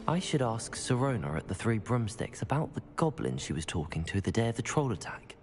I should ask Sirona at the Three Broomsticks about the goblin she was talking to the day of the troll attack.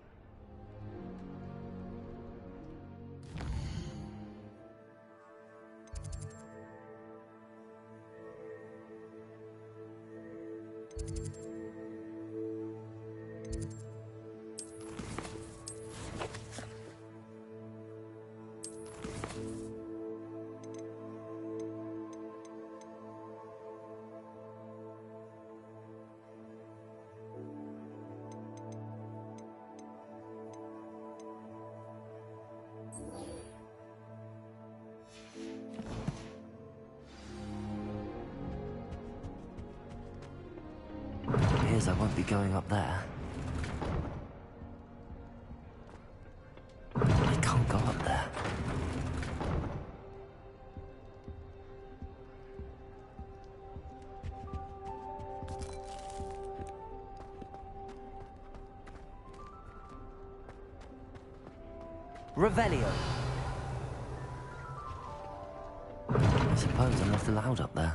I won't be going up there. I can't go up there. Revelio. I suppose I'm not allowed up there.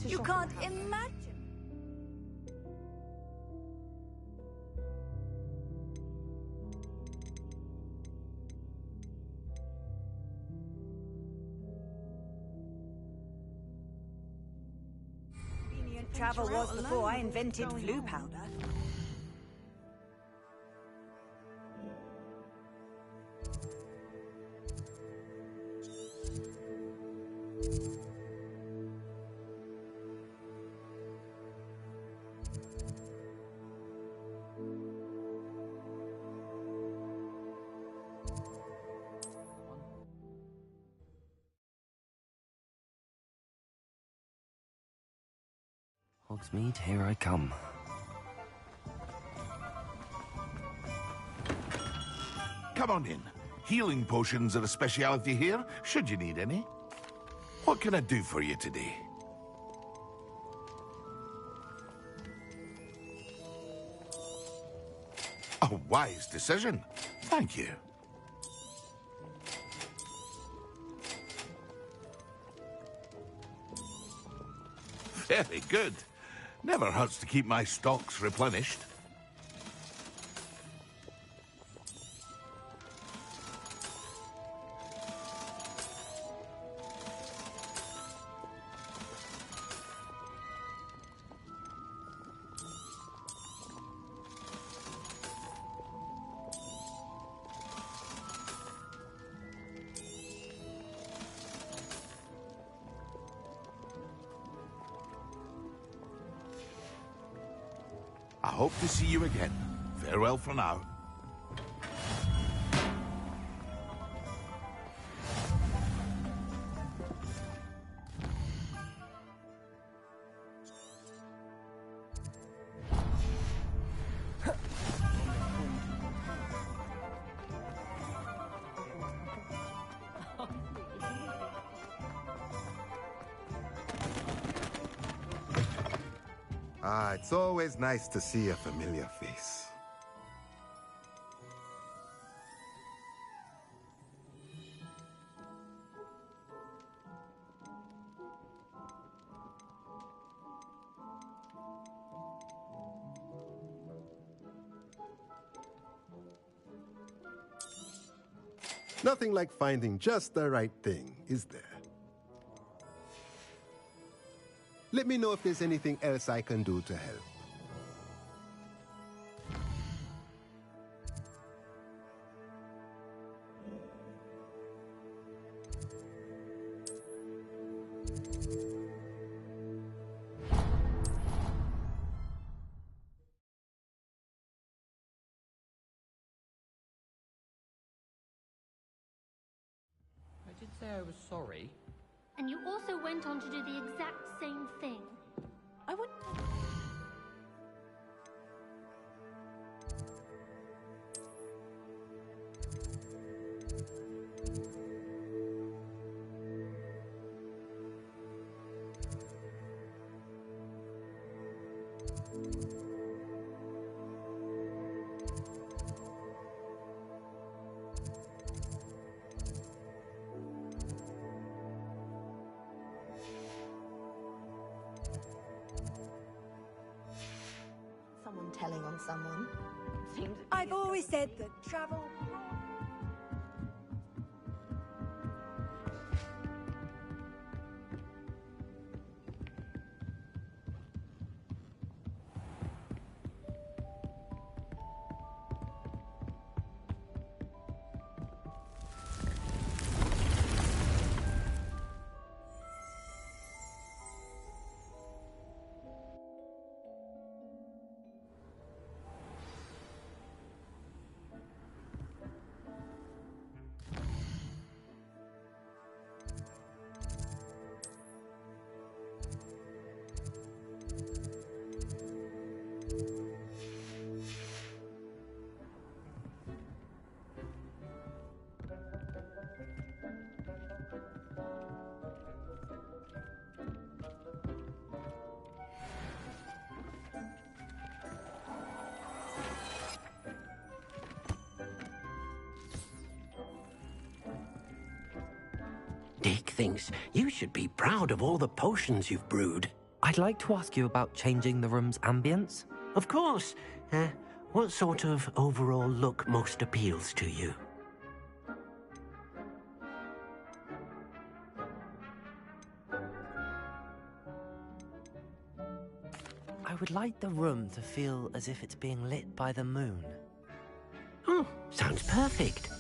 You can't imagine. Convenient travel was before I invented flu powder. Hogsmeade, here I come. Come on in. Healing potions are a speciality here, should you need any. What can I do for you today? A wise decision. Thank you. Very good. Never hurts to keep my stocks replenished. I hope to see you again. Farewell for now. Ah, it's always nice to see a familiar face. Nothing like finding just the right thing, is there? Let me know if there's anything else I can do to help. say I was sorry. And you also went on to do the exact same thing. I would... Someone telling on someone. Seems I've always said that travel... Dick thinks you should be proud of all the potions you've brewed. I'd like to ask you about changing the room's ambience. Of course. What sort of overall look most appeals to you? I would like the room to feel as if it's being lit by the moon. Oh, sounds perfect.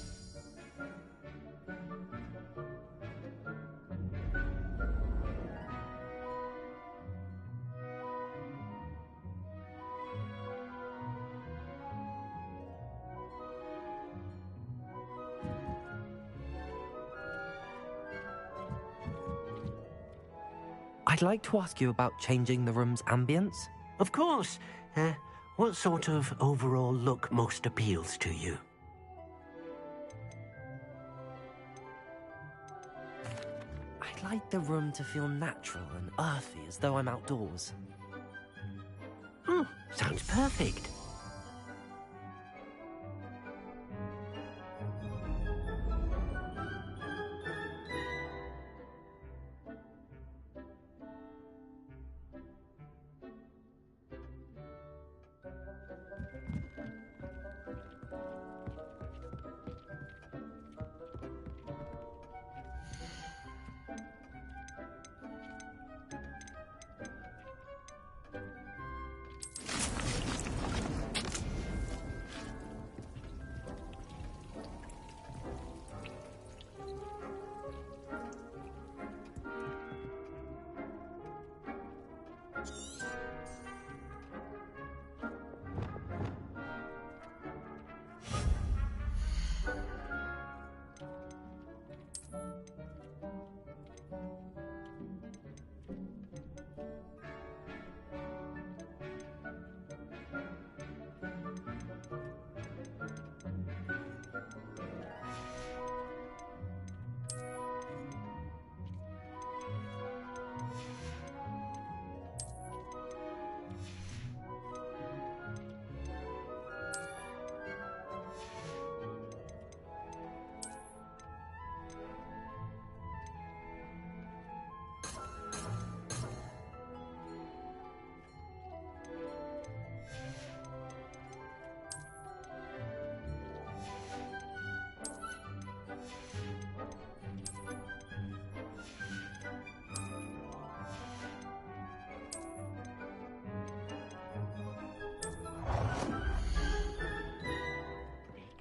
I'd like to ask you about changing the room's ambience. Of course. What sort of overall look most appeals to you? I'd like the room to feel natural and earthy, as though I'm outdoors. Oh, sounds perfect.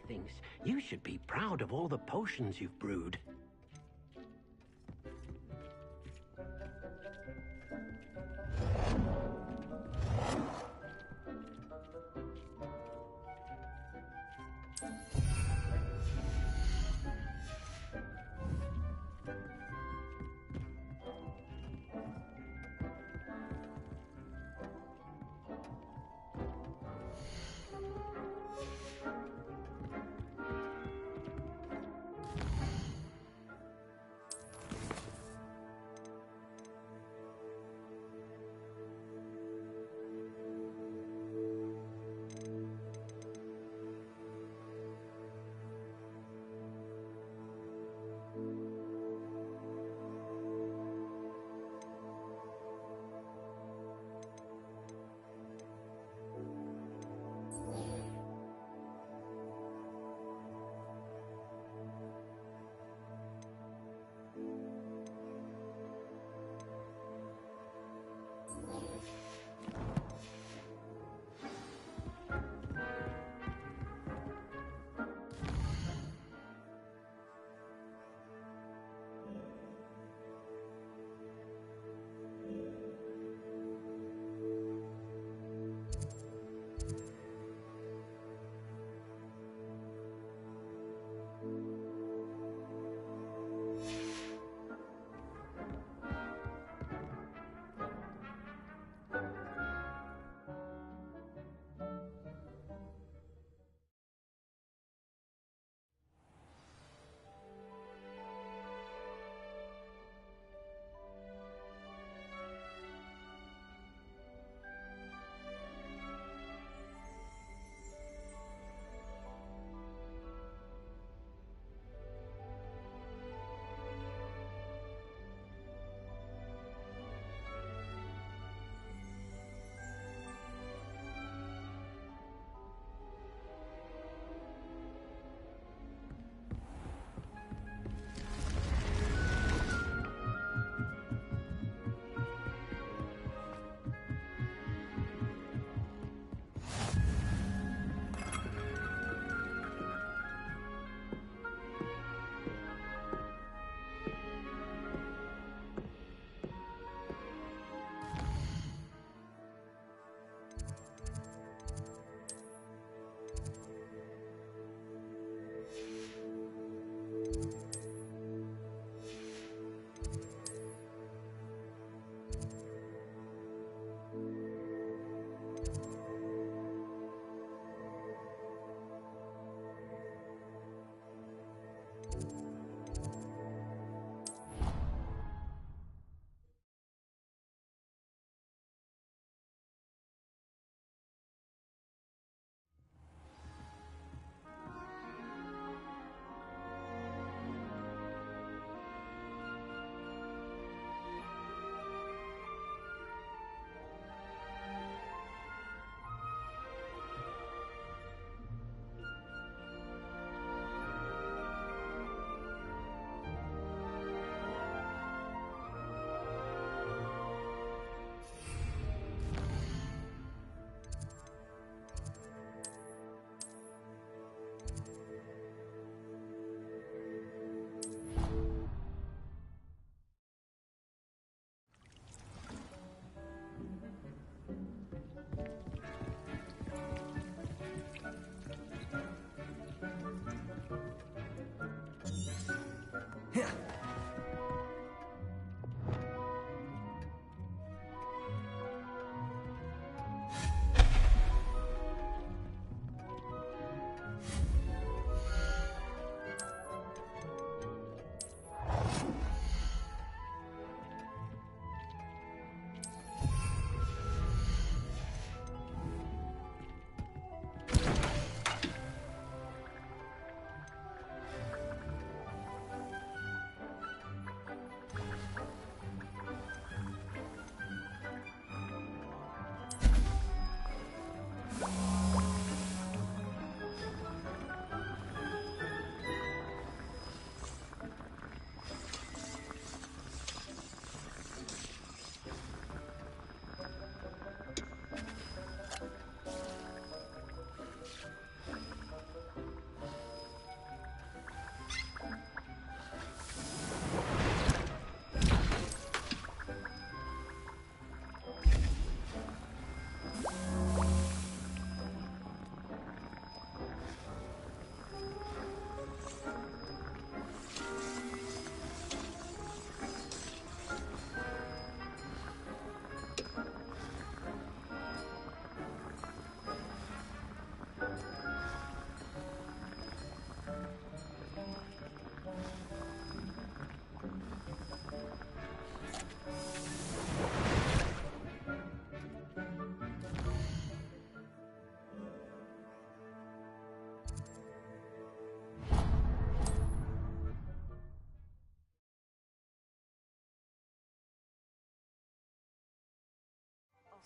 Thinks you should be proud of all the potions you've brewed.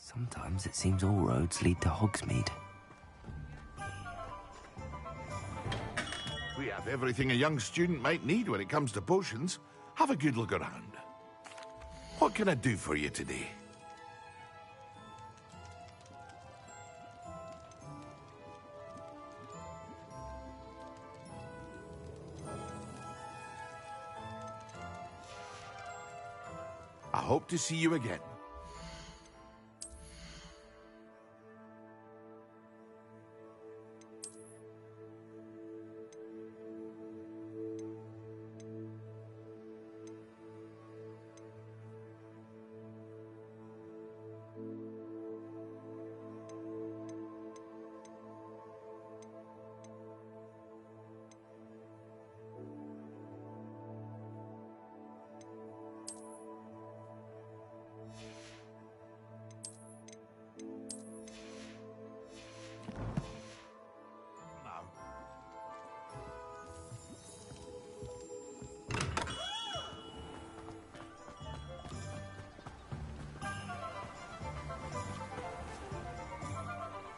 Sometimes it seems all roads lead to Hogsmeade. We have everything a young student might need when it comes to potions. Have a good look around. What can I do for you today? I hope to see you again.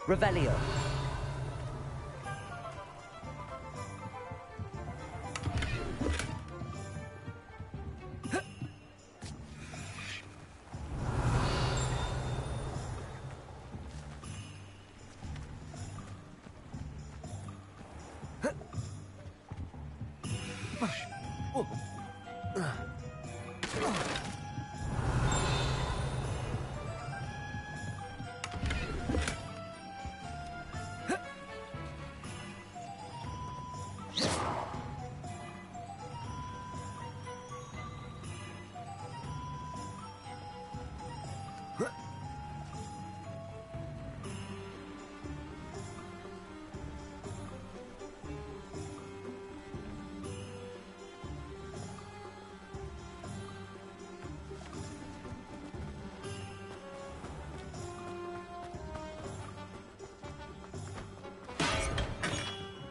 Revelio.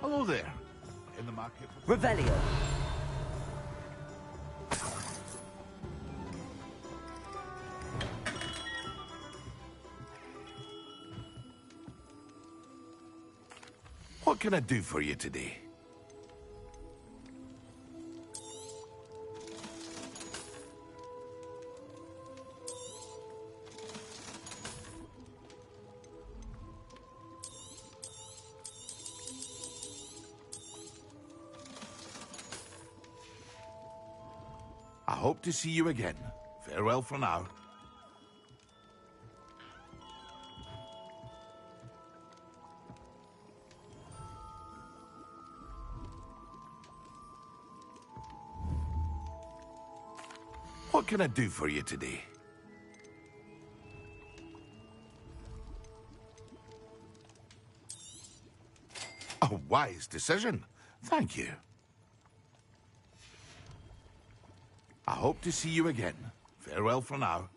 Hello there. In the market for... Revelio. What can I do for you today? I hope to see you again. Farewell for now. What can I do for you today? A wise decision. Thank you. I hope to see you again. Farewell for now.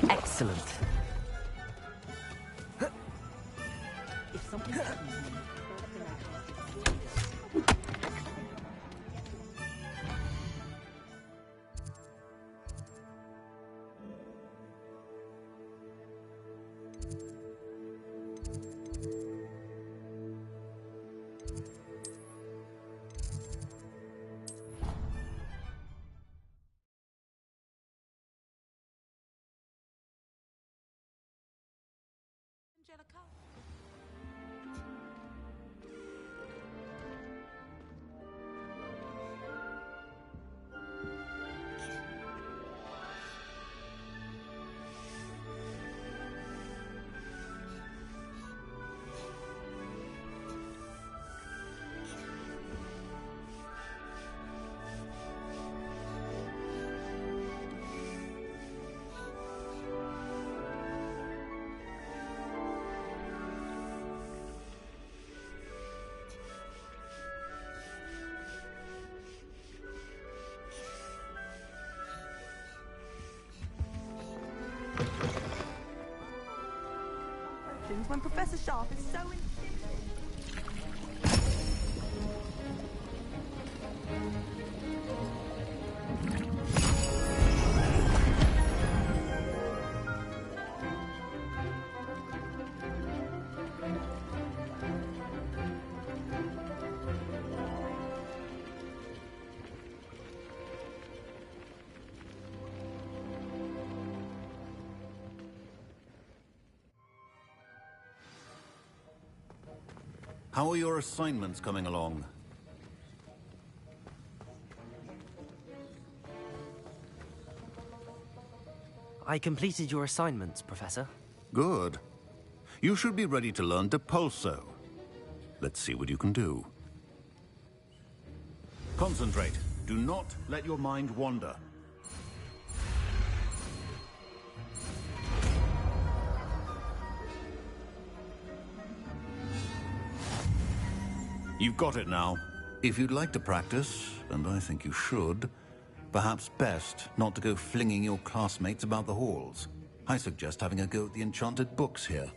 Excellent. If something happens to me, Angelica. When Professor Sharp is so How are your assignments coming along? I completed your assignments, Professor. Good. You should be ready to learn Depulso. Let's see what you can do. Concentrate. Do not let your mind wander. You've got it now. If you'd like to practice, and I think you should, perhaps best not to go flinging your classmates about the halls. I suggest having a go at the enchanted books here.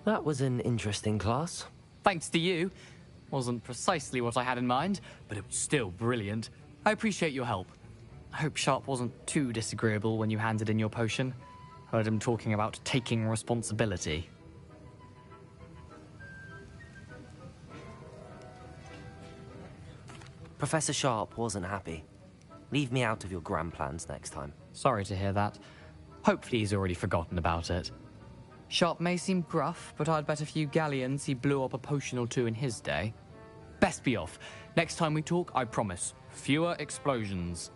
That was an interesting class. Thanks to you. Wasn't precisely what I had in mind, but it was still brilliant. I appreciate your help. I hope Sharp wasn't too disagreeable when you handed in your potion. Heard him talking about taking responsibility. Professor Sharp wasn't happy. Leave me out of your grand plans next time. Sorry to hear that. Hopefully he's already forgotten about it. Sharp may seem gruff, but I'd bet a few galleons he blew up a potion or two in his day. Best be off. Next time we talk, I promise, fewer explosions.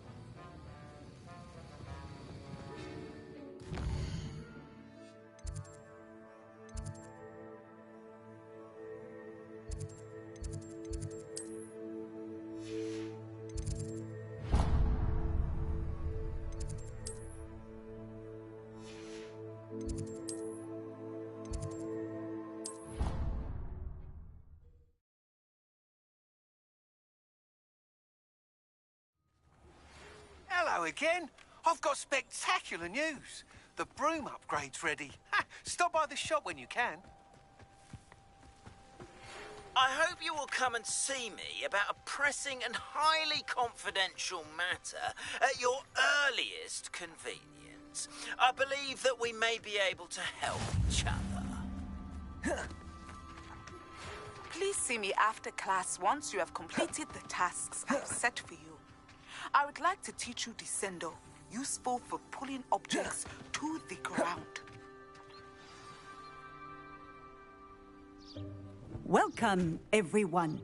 again. I've got spectacular news. The broom upgrade's ready. Ha, stop by the shop when you can. I hope you will come and see me about a pressing and highly confidential matter at your earliest convenience. I believe that we may be able to help each other. Please see me after class once you have completed the tasks I've set for you. I would like to teach you Descendo, useful for pulling objects to the ground. Welcome, everyone.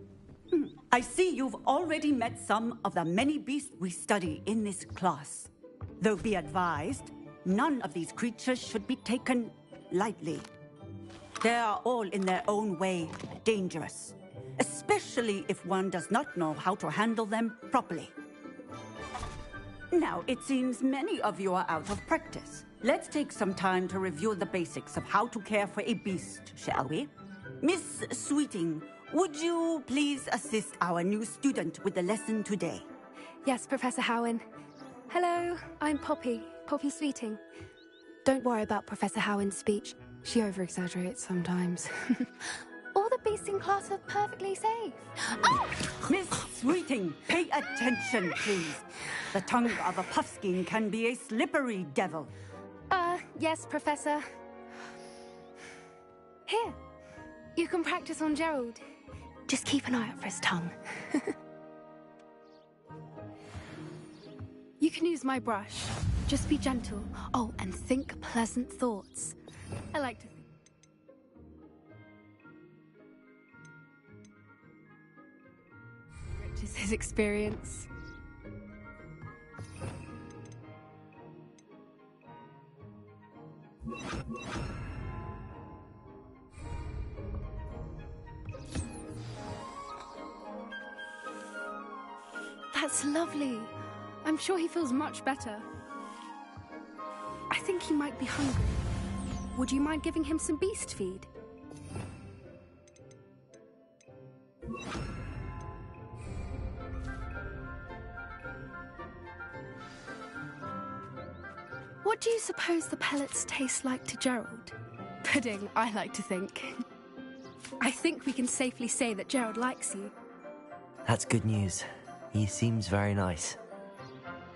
I see you've already met some of the many beasts we study in this class. Though be advised, none of these creatures should be taken lightly. They are all in their own way dangerous, especially if one does not know how to handle them properly. Now, it seems many of you are out of practice. Let's take some time to review the basics of how to care for a beast, shall we? Miss Sweeting, would you please assist our new student with the lesson today? Yes, Professor Howen. Hello, I'm Poppy Sweeting. Don't worry about Professor Howen's speech. She over-exaggerates sometimes. All the beasts in class are perfectly safe. Oh! Miss Sweeting, pay attention, please. The tongue of a puffskein can be a slippery devil. Yes, Professor. Here. You can practice on Gerald. Just keep an eye out for his tongue. You can use my brush. Just be gentle. Oh, and think pleasant thoughts. I like to think. Rich is his experience. That's lovely. I'm sure he feels much better. I think he might be hungry. Would you mind giving him some beast feed? What do you suppose the pellets taste like to Gerald? Pudding, I like to think. I think we can safely say that Gerald likes you. That's good news. He seems very nice.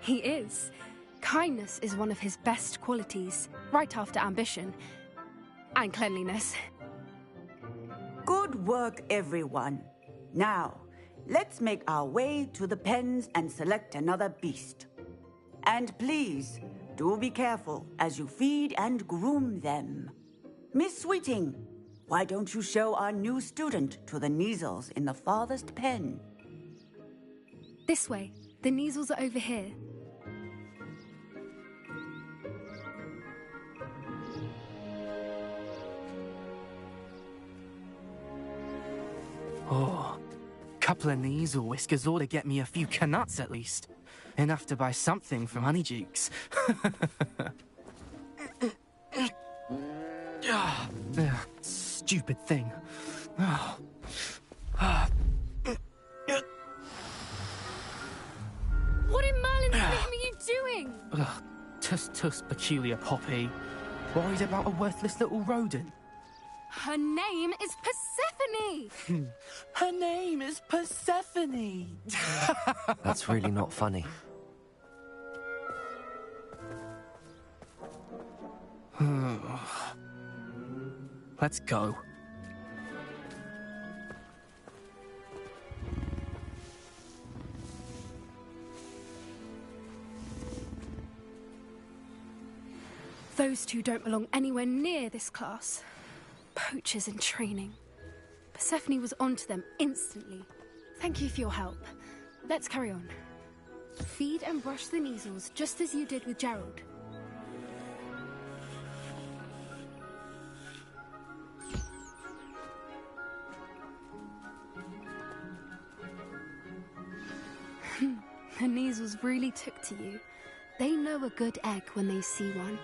He is. Kindness is one of his best qualities, right after ambition. And cleanliness. Good work, everyone. Now, let's make our way to the pens and select another beast. And please, do be careful as you feed and groom them. Miss Sweeting, why don't you show our new student to the Kneazles in the farthest pen? This way. The Kneazles are over here. Oh, couple of Kneazle whiskers ought to get me a few canuts at least. Enough to buy something from Honeydukes. Stupid thing. What in Merlin's name are you doing? Tuss, peculiar Poppy. Worried about a worthless little rodent? Her name is Persephone! Her name is Persephone! That's really not funny. Let's go. Those two don't belong anywhere near this class. Poachers in training. Persephone was onto them instantly. Thank you for your help. Let's carry on. Feed and brush the Kneazles just as you did with Gerald. The Kneazles really took to you. They know a good egg when they see one.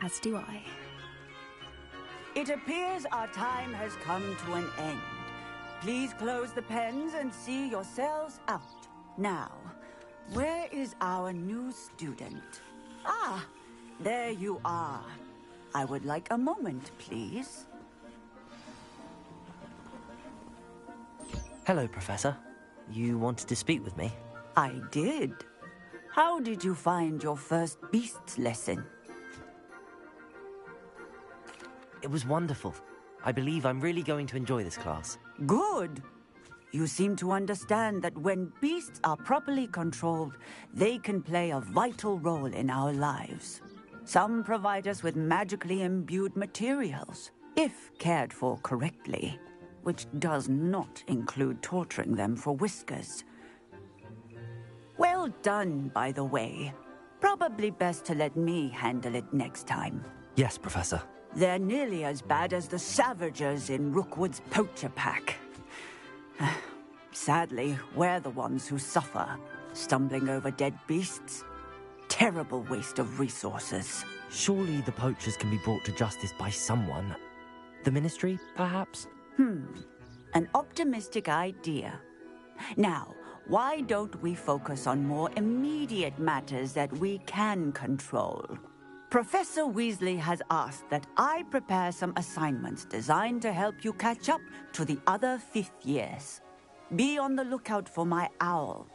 As do I. It appears our time has come to an end. Please close the pens and see yourselves out. Now, Where is our new student? Ah, there you are. I would like a moment, please. Hello, Professor. You wanted to speak with me? I did. How did you find your first beasts lesson? It was wonderful. I believe I'm really going to enjoy this class. Good. You seem to understand that when beasts are properly controlled, they can play a vital role in our lives. Some provide us with magically imbued materials, if cared for correctly, which does not include torturing them for whiskers. Well done, by the way. Probably best to let me handle it next time. Yes, Professor. They're nearly as bad as the Savagers in Rookwood's poacher pack. Sadly, we're the ones who suffer, stumbling over dead beasts. Terrible waste of resources. Surely the poachers can be brought to justice by someone. The Ministry, perhaps? An optimistic idea. Now, why don't we focus on more immediate matters that we can control? Professor Weasley has asked that I prepare some assignments designed to help you catch up to the other fifth years. Be on the lookout for my owl.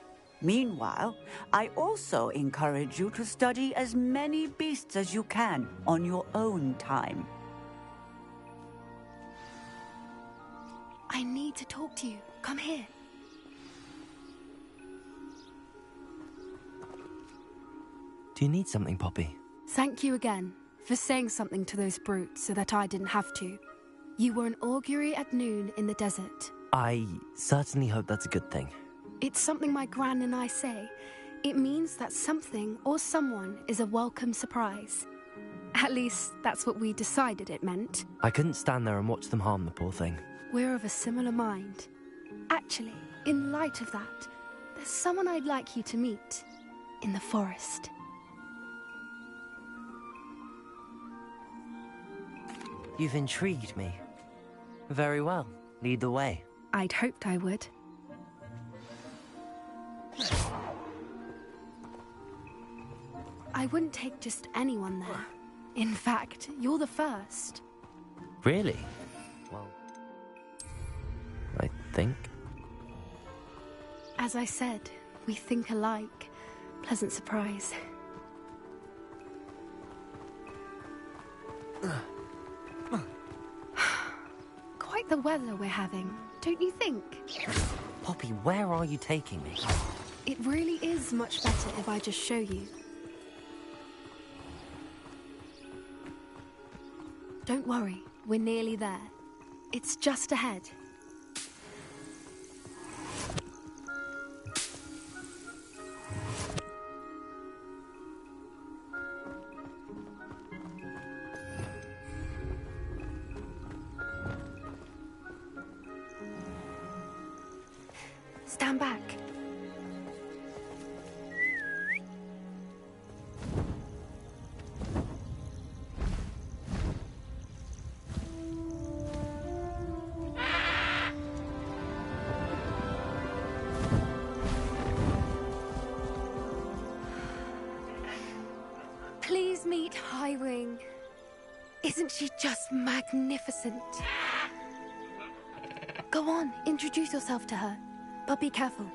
Meanwhile, I also encourage you to study as many beasts as you can on your own time. I need to talk to you. Come here. Do you need something, Poppy? Thank you again for saying something to those brutes so that I didn't have to. You were an augury at noon in the desert. I certainly hope that's a good thing. It's something my gran and I say. It means that something or someone is a welcome surprise. At least, that's what we decided it meant. I couldn't stand there and watch them harm the poor thing. We're of a similar mind. Actually, in light of that, there's someone I'd like you to meet. In the forest. You've intrigued me. Very well. Lead the way. I'd hoped I would. I wouldn't take just anyone there. In fact, you're the first. Really? Well, I think. As I said, we think alike. Pleasant surprise. Quite the weather we're having, don't you think? Poppy, where are you taking me? It really is much better if I just show you. Don't worry, we're nearly there. It's just ahead. Stand back. Please meet Highwing. Isn't she just magnificent? Go on, introduce yourself to her. But be careful.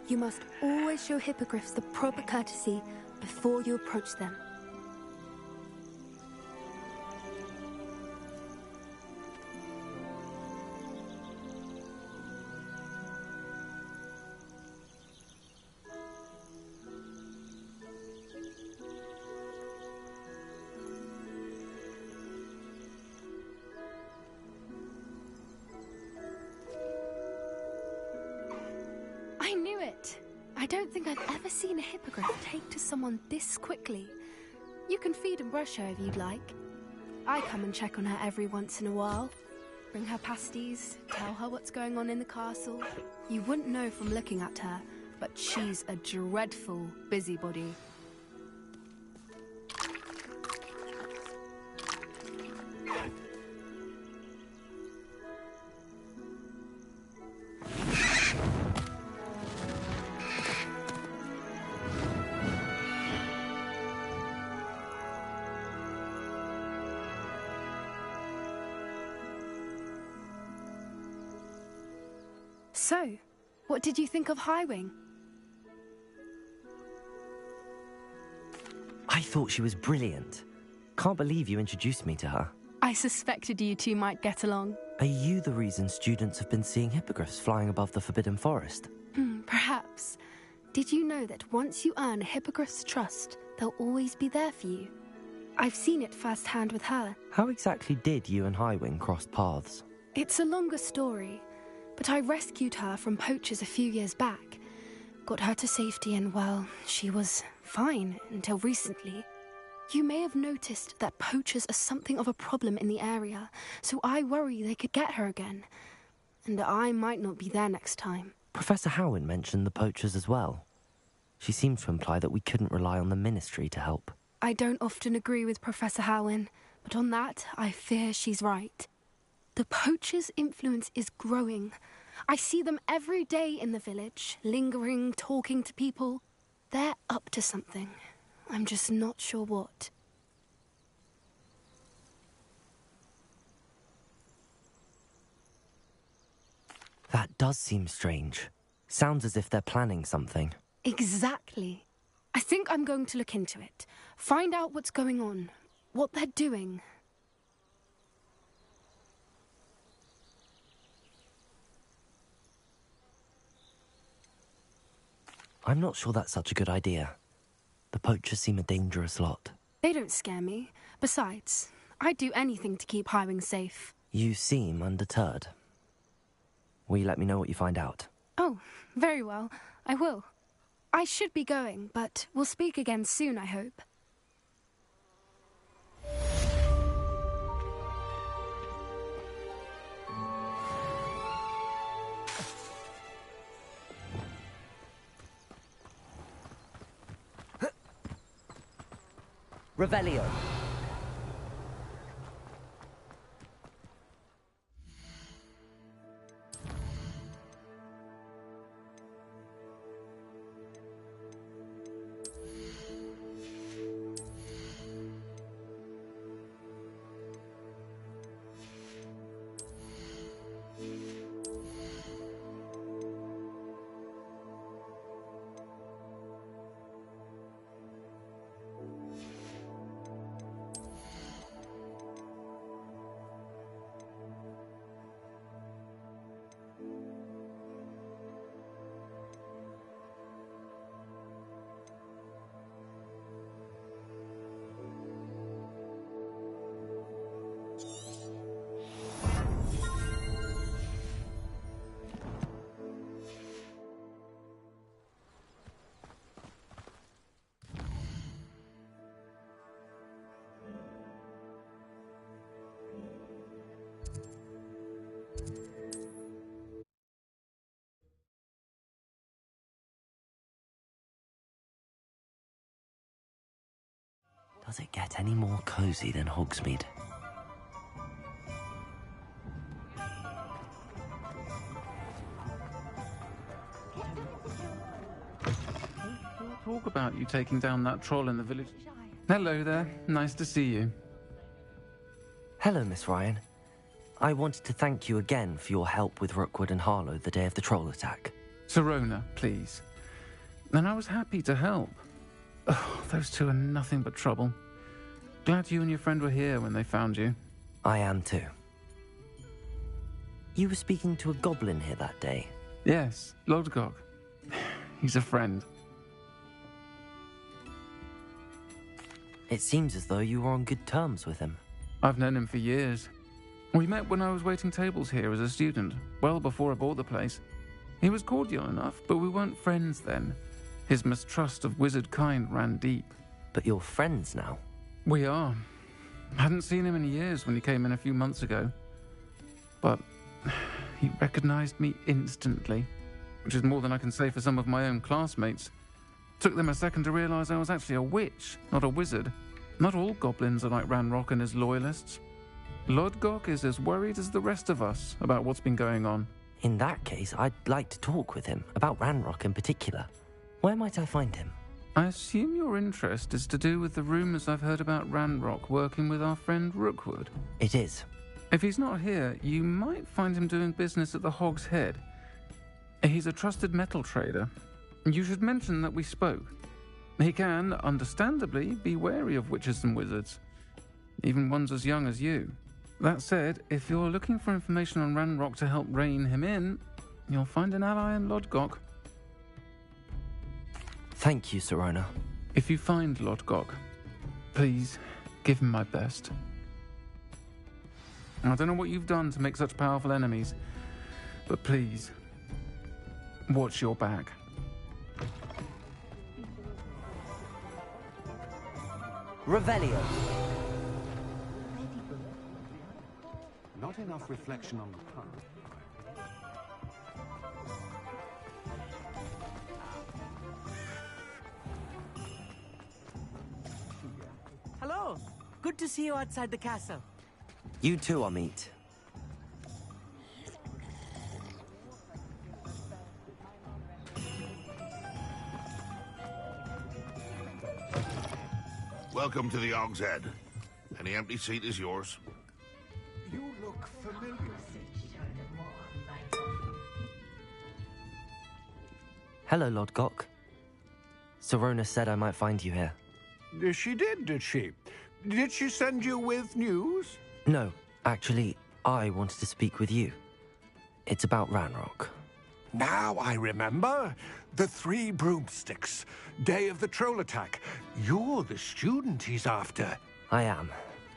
You must always show hippogriffs the proper courtesy before you approach them. I knew it! I don't think I've ever seen a hippogriff take to someone this quickly. You can feed and brush her if you'd like. I come and check on her every once in a while. Bring her pasties, tell her what's going on in the castle. You wouldn't know from looking at her, but she's a dreadful busybody. So, what did you think of Highwing? I thought she was brilliant. Can't believe you introduced me to her. I suspected you two might get along. Are you the reason students have been seeing hippogriffs flying above the Forbidden Forest? Perhaps. Did you know that once you earn a hippogriff's trust, they'll always be there for you? I've seen it firsthand with her. How exactly did you and Highwing cross paths? It's a longer story, but I rescued her from poachers a few years back. Got her to safety and, well, she was fine until recently. You may have noticed that poachers are something of a problem in the area, so I worry they could get her again. And I might not be there next time. Professor Howen mentioned the poachers as well. She seemed to imply that we couldn't rely on the Ministry to help. I don't often agree with Professor Howen, but on that, I fear she's right. The poachers' influence is growing. I see them every day in the village, lingering, talking to people. They're up to something. I'm just not sure what. That does seem strange. Sounds as if they're planning something. Exactly. I think I'm going to look into it. Find out what's going on, what they're doing. I'm not sure that's such a good idea. The poachers seem a dangerous lot. They don't scare me. Besides, I'd do anything to keep Highwing safe. You seem undeterred. Will you let me know what you find out? Oh, very well. I will. I should be going, but we'll speak again soon, I hope. Revelio. Does it get any more cozy than Hogsmeade? Talk about you taking down that troll in the village. Hello there. Nice to see you. Hello, Miss Ryan. I wanted to thank you again for your help with Rookwood and Harlow the day of the troll attack. Serona, please. And I was happy to help. Oh, those two are nothing but trouble. Glad you and your friend were here when they found you. I am too. You were speaking to a goblin here that day? Yes, Lodgok. He's a friend. It seems as though you were on good terms with him. I've known him for years. We met when I was waiting tables here as a student, well before I bought the place. He was cordial enough, but we weren't friends then. His mistrust of wizard kind ran deep. But you're friends now? We are. Hadn't seen him in years when he came in a few months ago. But he recognized me instantly, which is more than I can say for some of my own classmates. Took them a second to realize I was actually a witch, not a wizard. Not all goblins are like Ranrock and his loyalists. Lodgok is as worried as the rest of us about what's been going on. In that case, I'd like to talk with him, about Ranrock in particular. Where might I find him? I assume your interest is to do with the rumors I've heard about Ranrock working with our friend Rookwood. It is. If he's not here, you might find him doing business at the Hog's Head. He's a trusted metal trader. You should mention that we spoke. He can, understandably, be wary of witches and wizards, even ones as young as you. That said, if you're looking for information on Ranrock to help rein him in, you'll find an ally in Lodgok. Thank you, Sirona. If you find Lodgok, please give him my best. I don't know what you've done to make such powerful enemies, but please, watch your back. Revelio. Not enough reflection on the past. Hello. Good to see you outside the castle. You too, Amit. Welcome to the Og's Head. Any empty seat is yours. You look familiar. Hello, Lodgok. Sirona said I might find you here. She did she? Did she send you with news? No, actually, I wanted to speak with you. It's about Ranrock. Now I remember. The 3 broomsticks. Day of the troll attack. You're the student he's after. I am,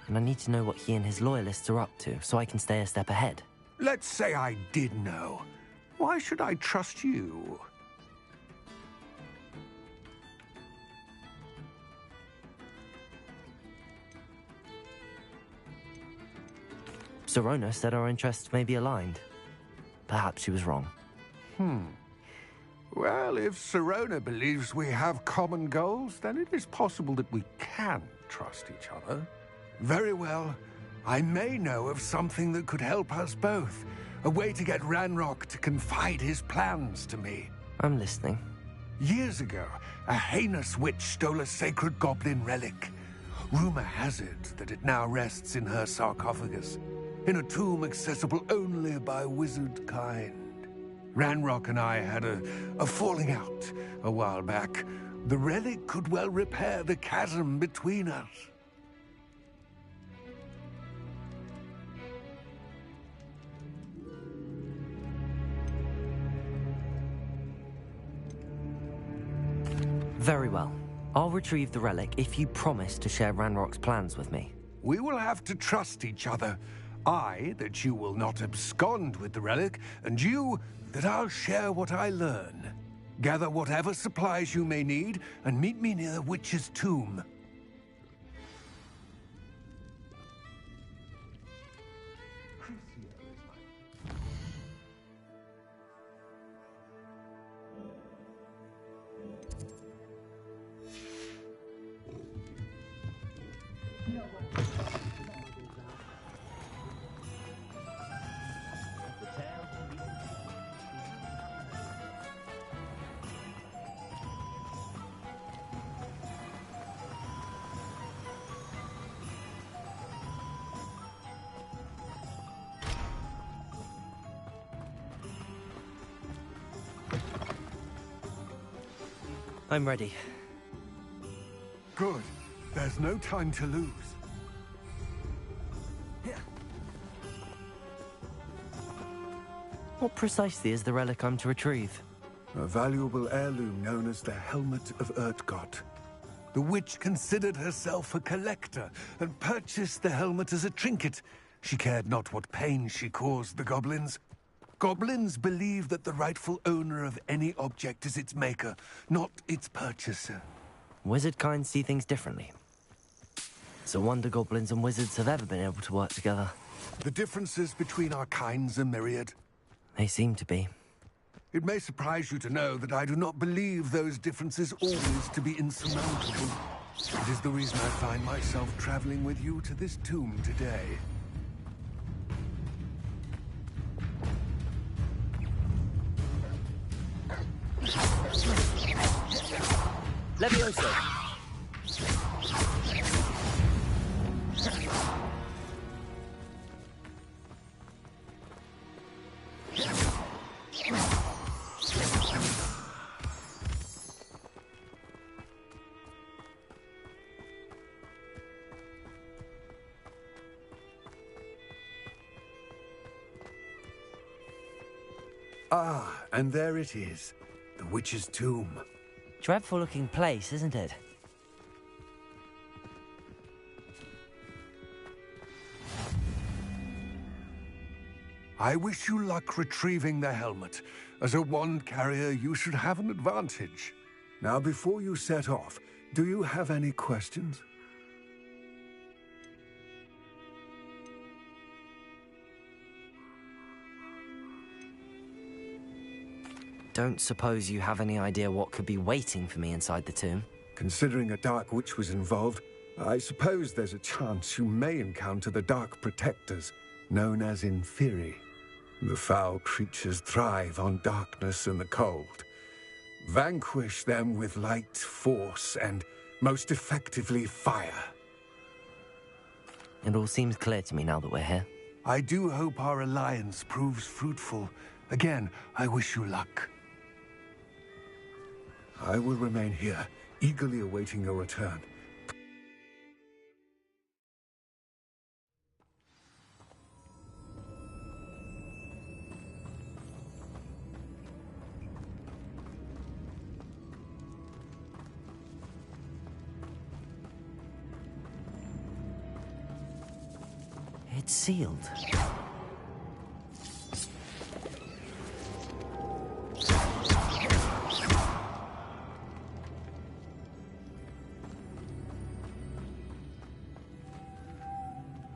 and I need to know what he and his loyalists are up to so I can stay a step ahead. Let's say I did know. Why should I trust you? Sirona said our interests may be aligned. Perhaps she was wrong. Well, if Sirona believes we have common goals, then it is possible that we can trust each other. Very well. I may know of something that could help us both. A way to get Ranrock to confide his plans to me. I'm listening. Years ago, a heinous witch stole a sacred goblin relic. Rumor has it that it now rests in her sarcophagus, in a tomb accessible only by wizard kind. Ranrock and I had a falling out a while back. The relic could well repair the chasm between us. Very well. I'll retrieve the relic if you promise to share Ranrock's plans with me. We will have to trust each other. I, that you will not abscond with the relic, and you, that I'll share what I learn. Gather whatever supplies you may need, and meet me near the witch's tomb. I'm ready. Good. There's no time to lose. What precisely is the relic I'm to retrieve? A valuable heirloom known as the Helmet of Urtgott. The witch considered herself a collector and purchased the helmet as a trinket. She cared not what pain she caused the goblins. Goblins believe that the rightful owner of any object is its maker, not its purchaser. Wizard kind see things differently. It's a wonder goblins and wizards have ever been able to work together. The differences between our kinds are myriad. They seem to be. It may surprise you to know that I do not believe those differences always to be insurmountable. It is the reason I find myself traveling with you to this tomb today. Levioso! Ah, and there it is. The witch's tomb. Dreadful looking place, isn't it? I wish you luck retrieving the helmet. As a wand carrier, you should have an advantage. Now, before you set off, do you have any questions? Don't suppose you have any idea what could be waiting for me inside the tomb? Considering a Dark Witch was involved, I suppose there's a chance you may encounter the Dark Protectors, known as Inferi. The foul creatures thrive on darkness and the cold. Vanquish them with light, force, and most effectively fire. It all seems clear to me now that we're here. I do hope our alliance proves fruitful. Again, I wish you luck. I will remain here, eagerly awaiting your return. It's sealed.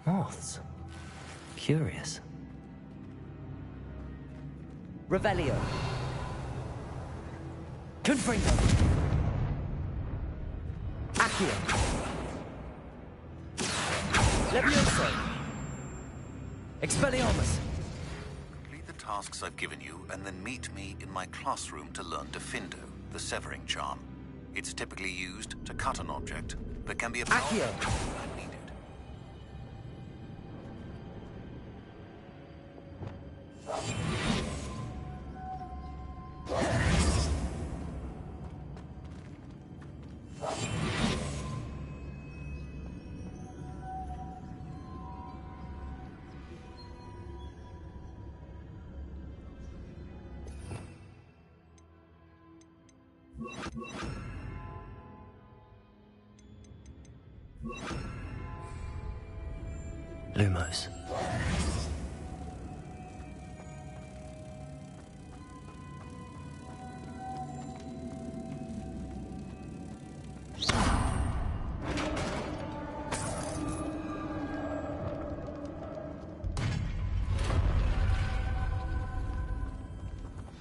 Moths. Curious. Revelio. Confringo. Accio. Levioso. Expelliarmus. Complete the tasks I've given you, and then meet me in my classroom to learn Defindo, the severing charm. It's typically used to cut an object, but can be a powerful when needed. Lumos.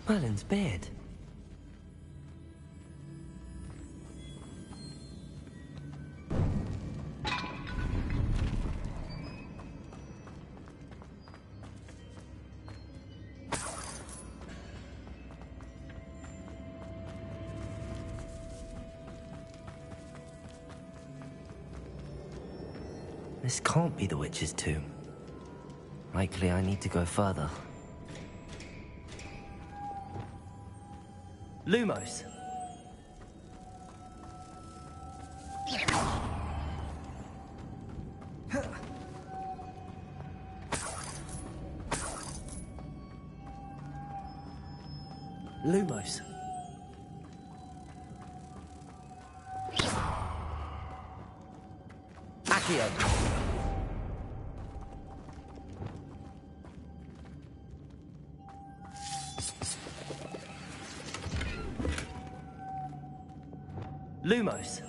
Merlin's beard. This can't be the witch's tomb. Likely I need to go further. Lumos. Lumos. Accio. Lumos.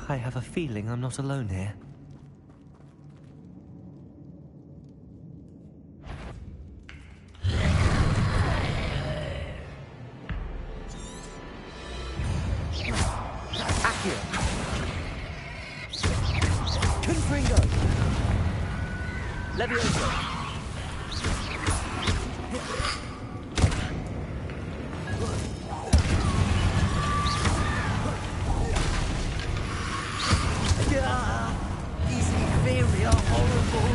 I have a feeling I'm not alone here. Confringo. Levioso. These inferior horrible.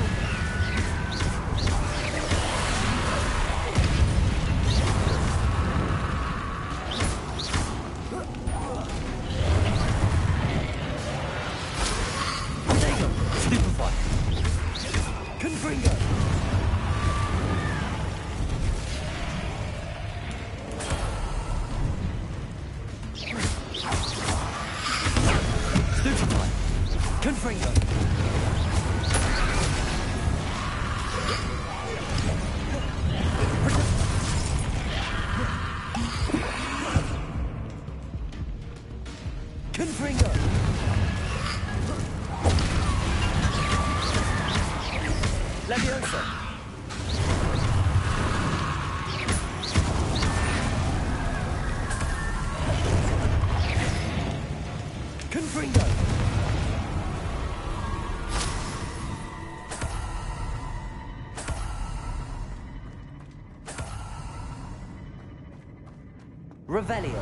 Revelio.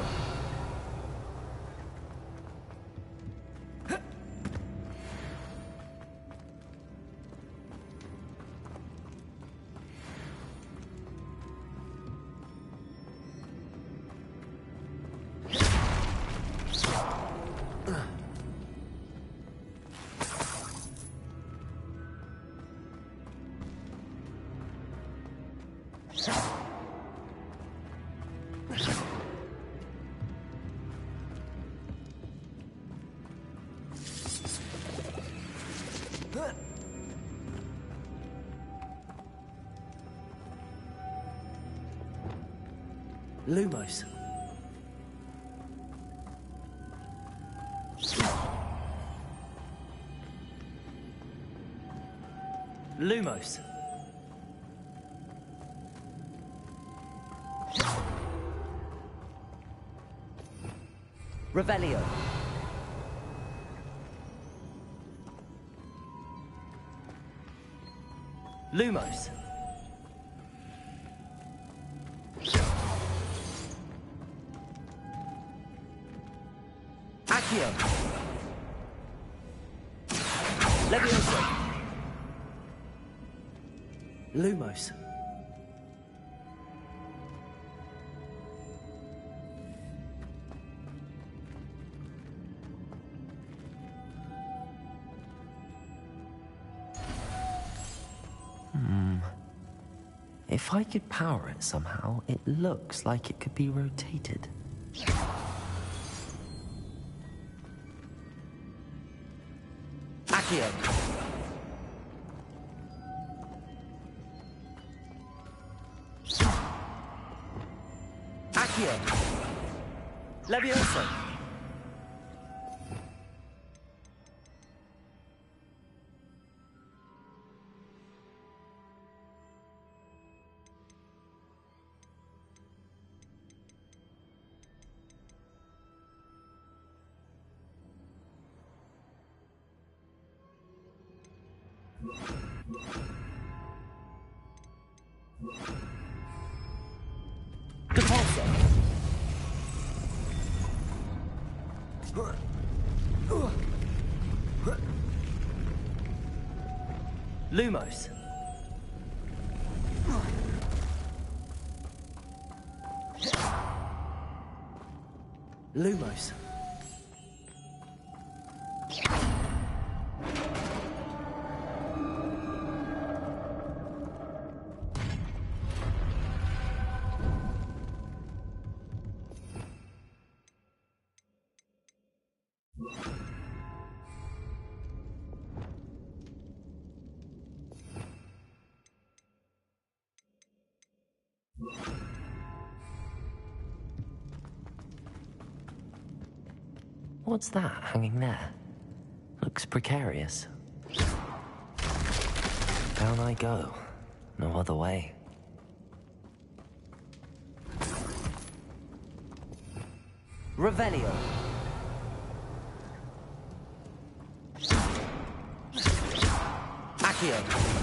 Lumos. Lumos. Revelio. Lumos. Accio. Levioso. Lumos. If I could power it somehow, it looks like it could be rotated. Accio. Accio. Levioso. Lumos. Lumos. What's that hanging there? Looks precarious. Down I go. No other way. Revelio. Accio.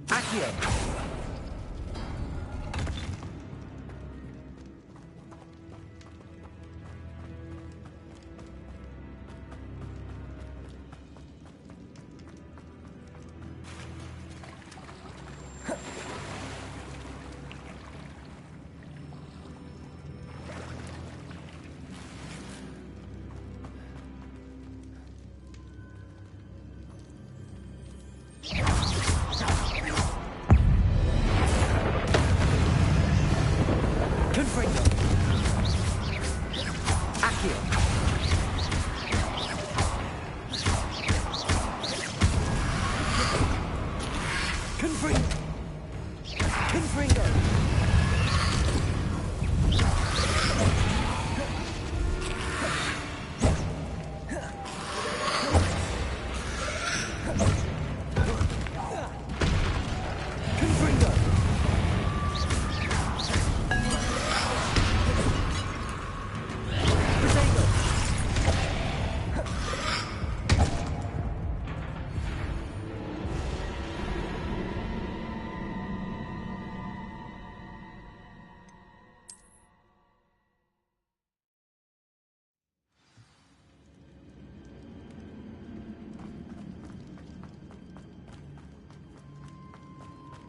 Accio. Accio. Confringo. Confringo.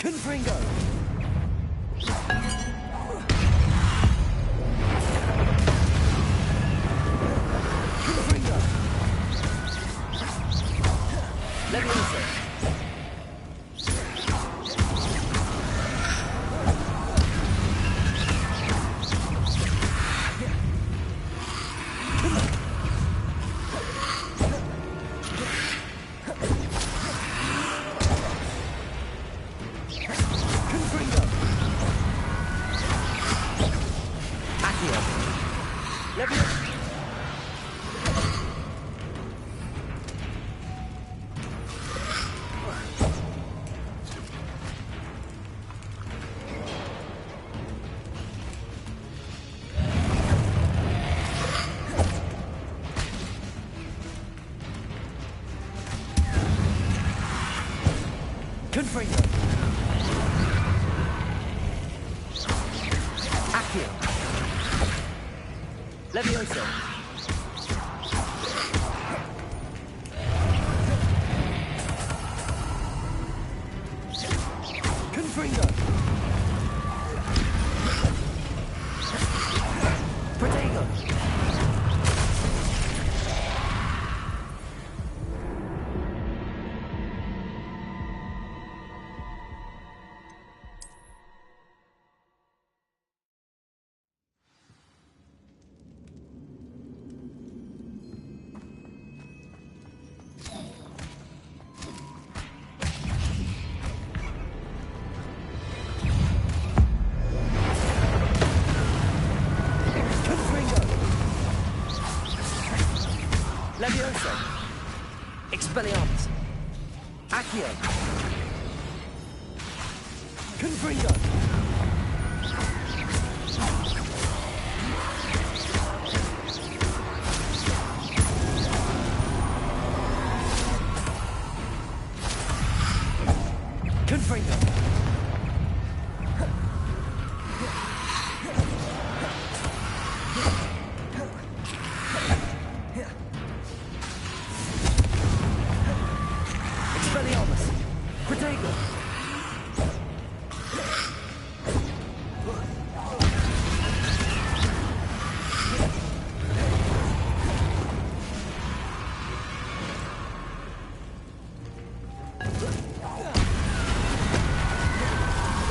Confringo! Confringo! Leviosa! Confringo! Accio! Leviosa! Confringo! Protego! Leviosa! Expelliarmus! Accio! Confringo! Confringo! Expelliarmus! Protego!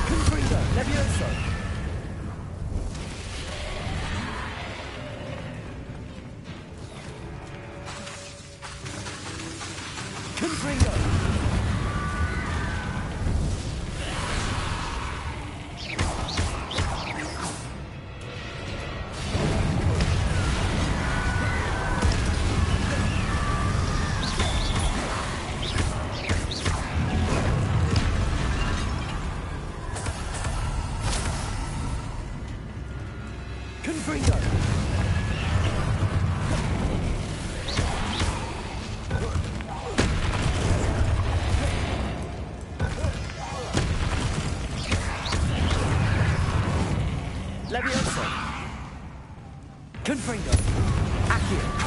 Confringo! Leviosa! Confringo! Confringo! Leviosa! Confringo! Accio!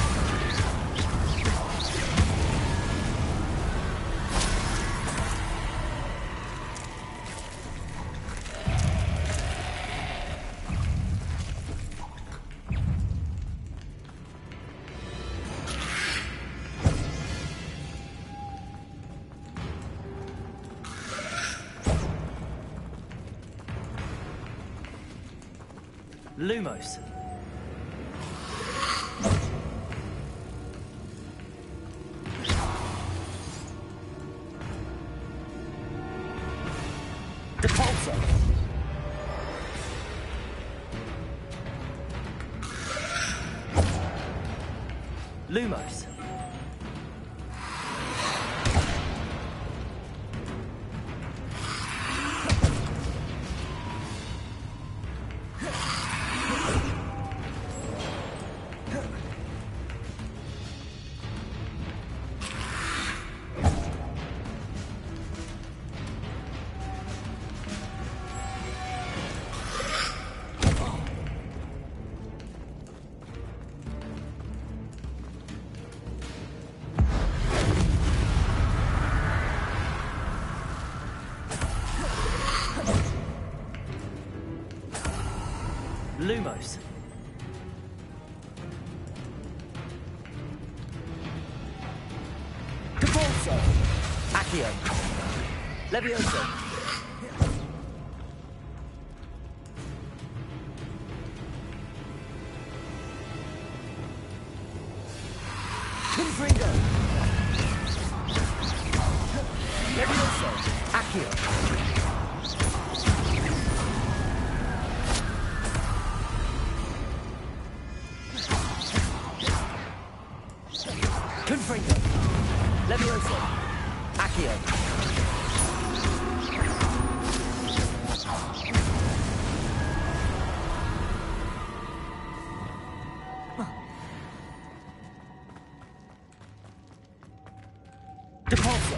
Lumos. Depulso! Lumos! Lumos. Depulso. Accio. Levioso. Confringo. Levioso. Accio. Confringo. Levioso. Accio. Depulso.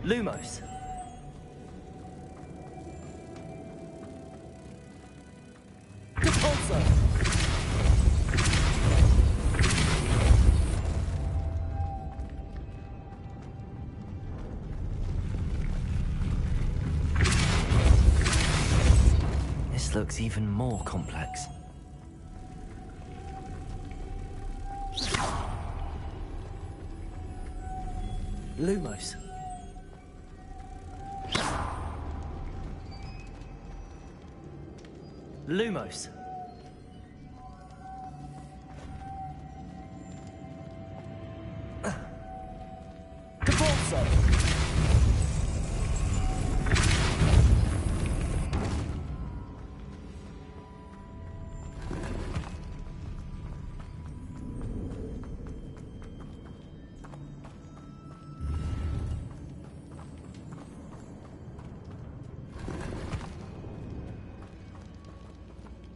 Lumos. Depulso. This looks even more complex. Lumos. Lumos. Depulso.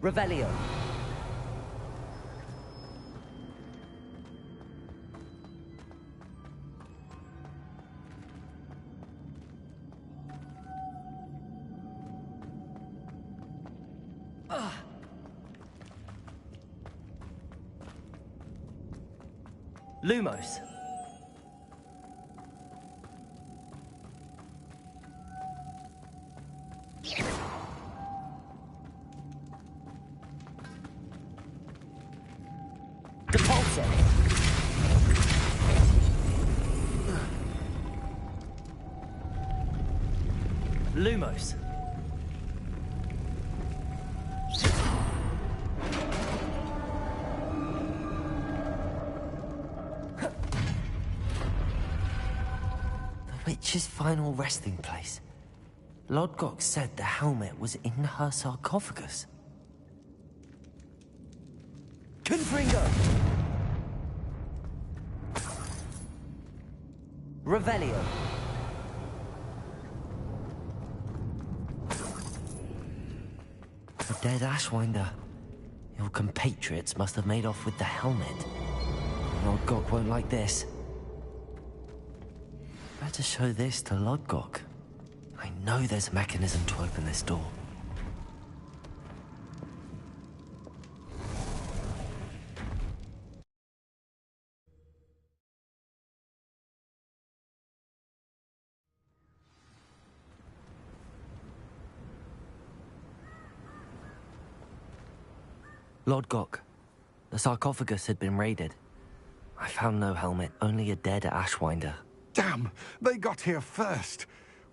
Revelio. Lumos. Depulso. Lumos. The witch's final resting place. Lodgok said the helmet was in her sarcophagus. Confringo! Revelio. The dead Ashwinder. Your compatriots must have made off with the helmet. Lodgok won't like this. Better show this to Lodgok. I know there's a mechanism to open this door. Lodgok, the sarcophagus had been raided. I found no helmet, only a dead Ashwinder. Damn! They got here first.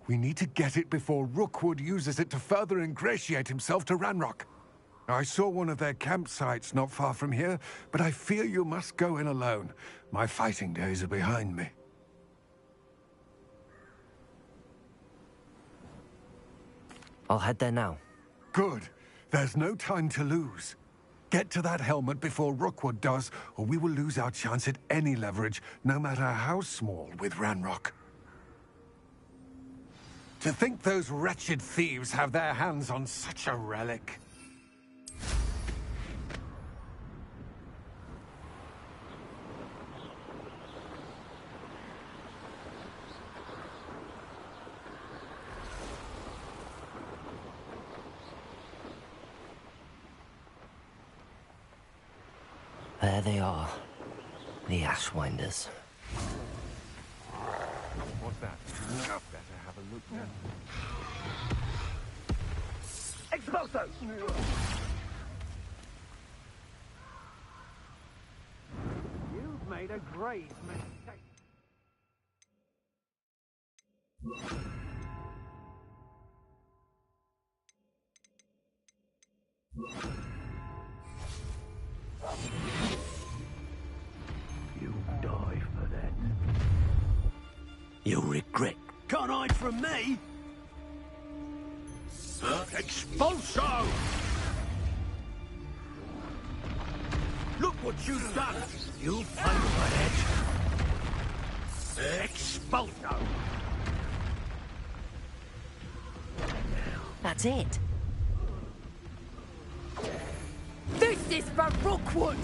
We need to get it before Rookwood uses it to further ingratiate himself to Ranrock. I saw one of their campsites not far from here, but I fear you must go in alone. My fighting days are behind me. I'll head there now. Good. There's no time to lose. Get to that helmet before Rookwood does, or we will lose our chance at any leverage, no matter how small, with Ranrock. To think those wretched thieves have their hands on such a relic. There they are. The Ashwinders. What's that? Better have a look now. Expulso! You've made a grave mistake. You'll die for that. You'll regret. Can't hide from me! Expulso! Look what you've done! You'll pay for it! Expulso! That's it. This is for Rookwood!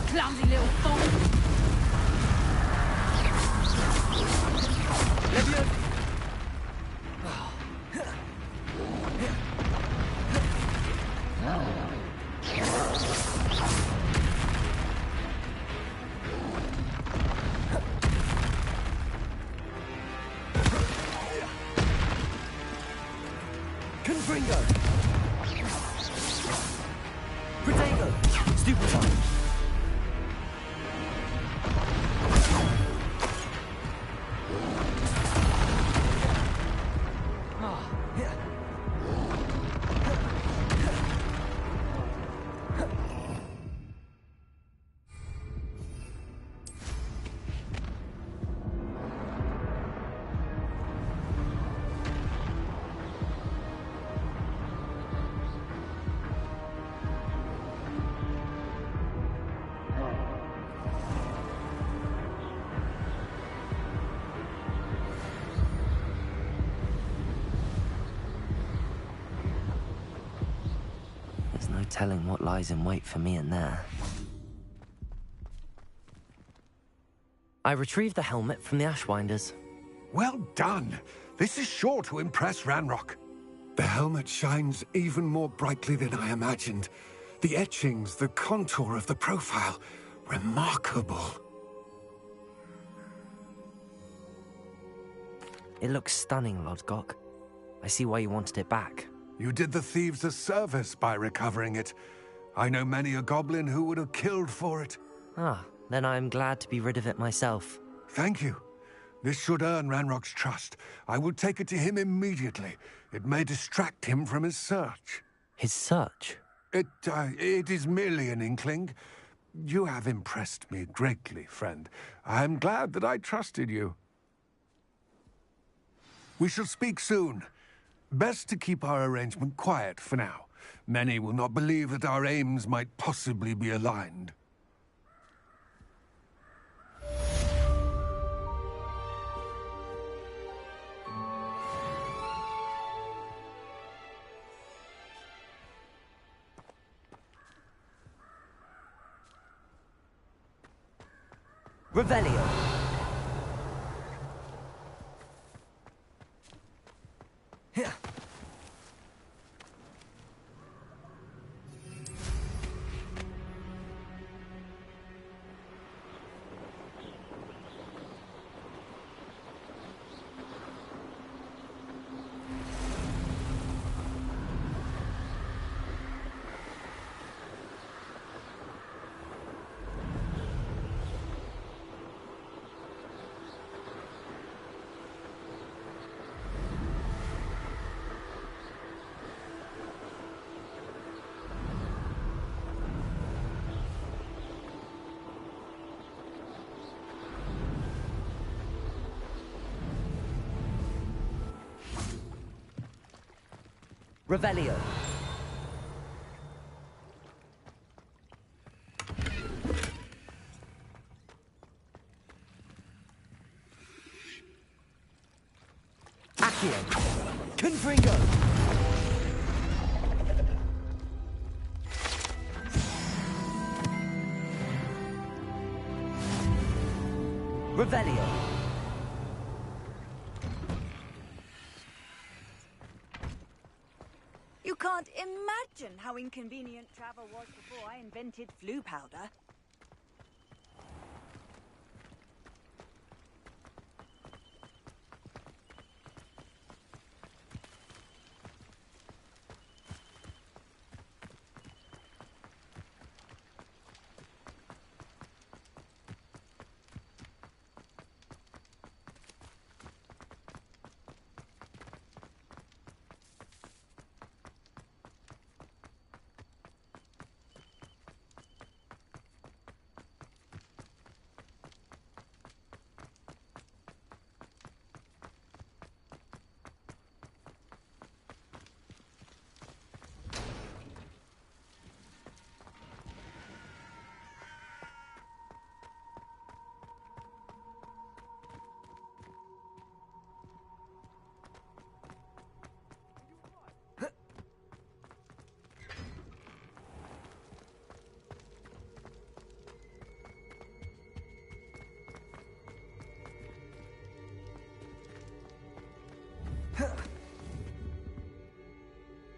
Clumsy little fool! Confringo! Protego! Stupid time! There's no telling what lies in wait for me in there. I retrieved the helmet from the Ashwinders. Well done! This is sure to impress Ranrock. The helmet shines even more brightly than I imagined. The etchings, the contour of the profile, remarkable. It looks stunning, Lodgok. I see why you wanted it back. You did the thieves a service by recovering it. I know many a goblin who would have killed for it. Ah, then I'm glad to be rid of it myself. Thank you. This should earn Ranrock's trust. I will take it to him immediately. It may distract him from his search. His search? It is merely an inkling. You have impressed me greatly, friend. I am glad that I trusted you. We shall speak soon. Best to keep our arrangement quiet for now. Many will not believe that our aims might possibly be aligned. Revelio. Here. Revelio. Accio. Confringo. Revelio. You can't imagine how inconvenient travel was before I invented flu powder.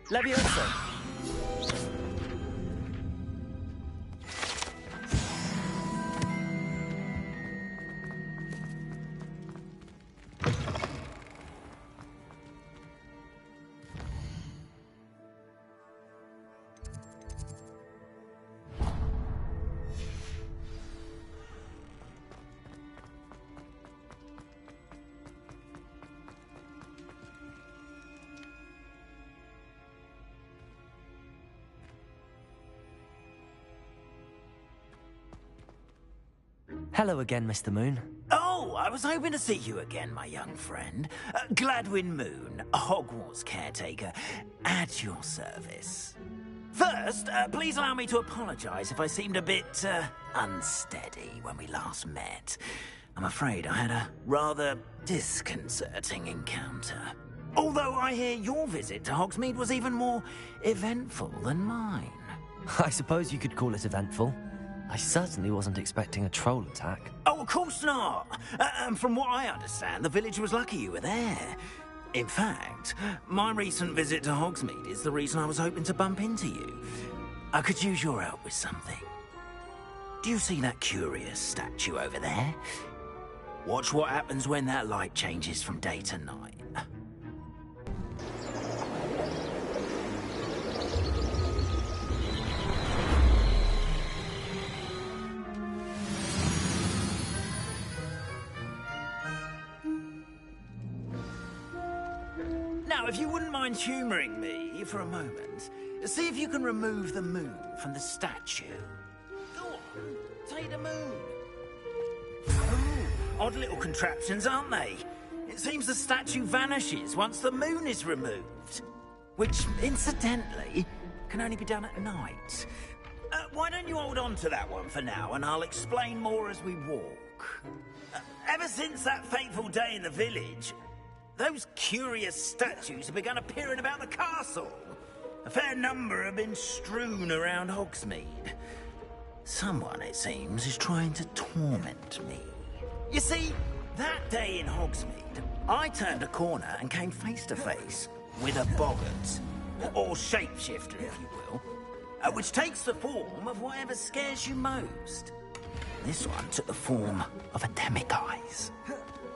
Levioso. Hello again, Mr. Moon. Oh, I was hoping to see you again, my young friend. Gladwin Moon, Hogwarts caretaker, at your service. First, please allow me to apologize if I seemed a bit unsteady when we last met. I'm afraid I had a rather disconcerting encounter. Although I hear your visit to Hogsmeade was even more eventful than mine. I suppose you could call it eventful. I certainly wasn't expecting a troll attack. Oh, of course not. And from what I understand, the village was lucky you were there. In fact, my recent visit to Hogsmeade is the reason I was hoping to bump into you. I could use your help with something. Do you see that curious statue over there? Watch what happens when that light changes from day to night. Now, if you wouldn't mind humouring me for a moment, see if you can remove the moon from the statue. Go on, take the moon. Oh, odd little contraptions, aren't they? It seems the statue vanishes once the moon is removed. Which, incidentally, can only be done at night. Why don't you hold on to that one for now, and I'll explain more as we walk. Ever since that fateful day in the village, those curious statues have begun appearing about the castle. A fair number have been strewn around Hogsmeade. Someone, it seems, is trying to torment me. You see, that day in Hogsmeade, I turned a corner and came face to face with a boggart, or shapeshifter, if you will, which takes the form of whatever scares you most. This one took the form of a demiguise.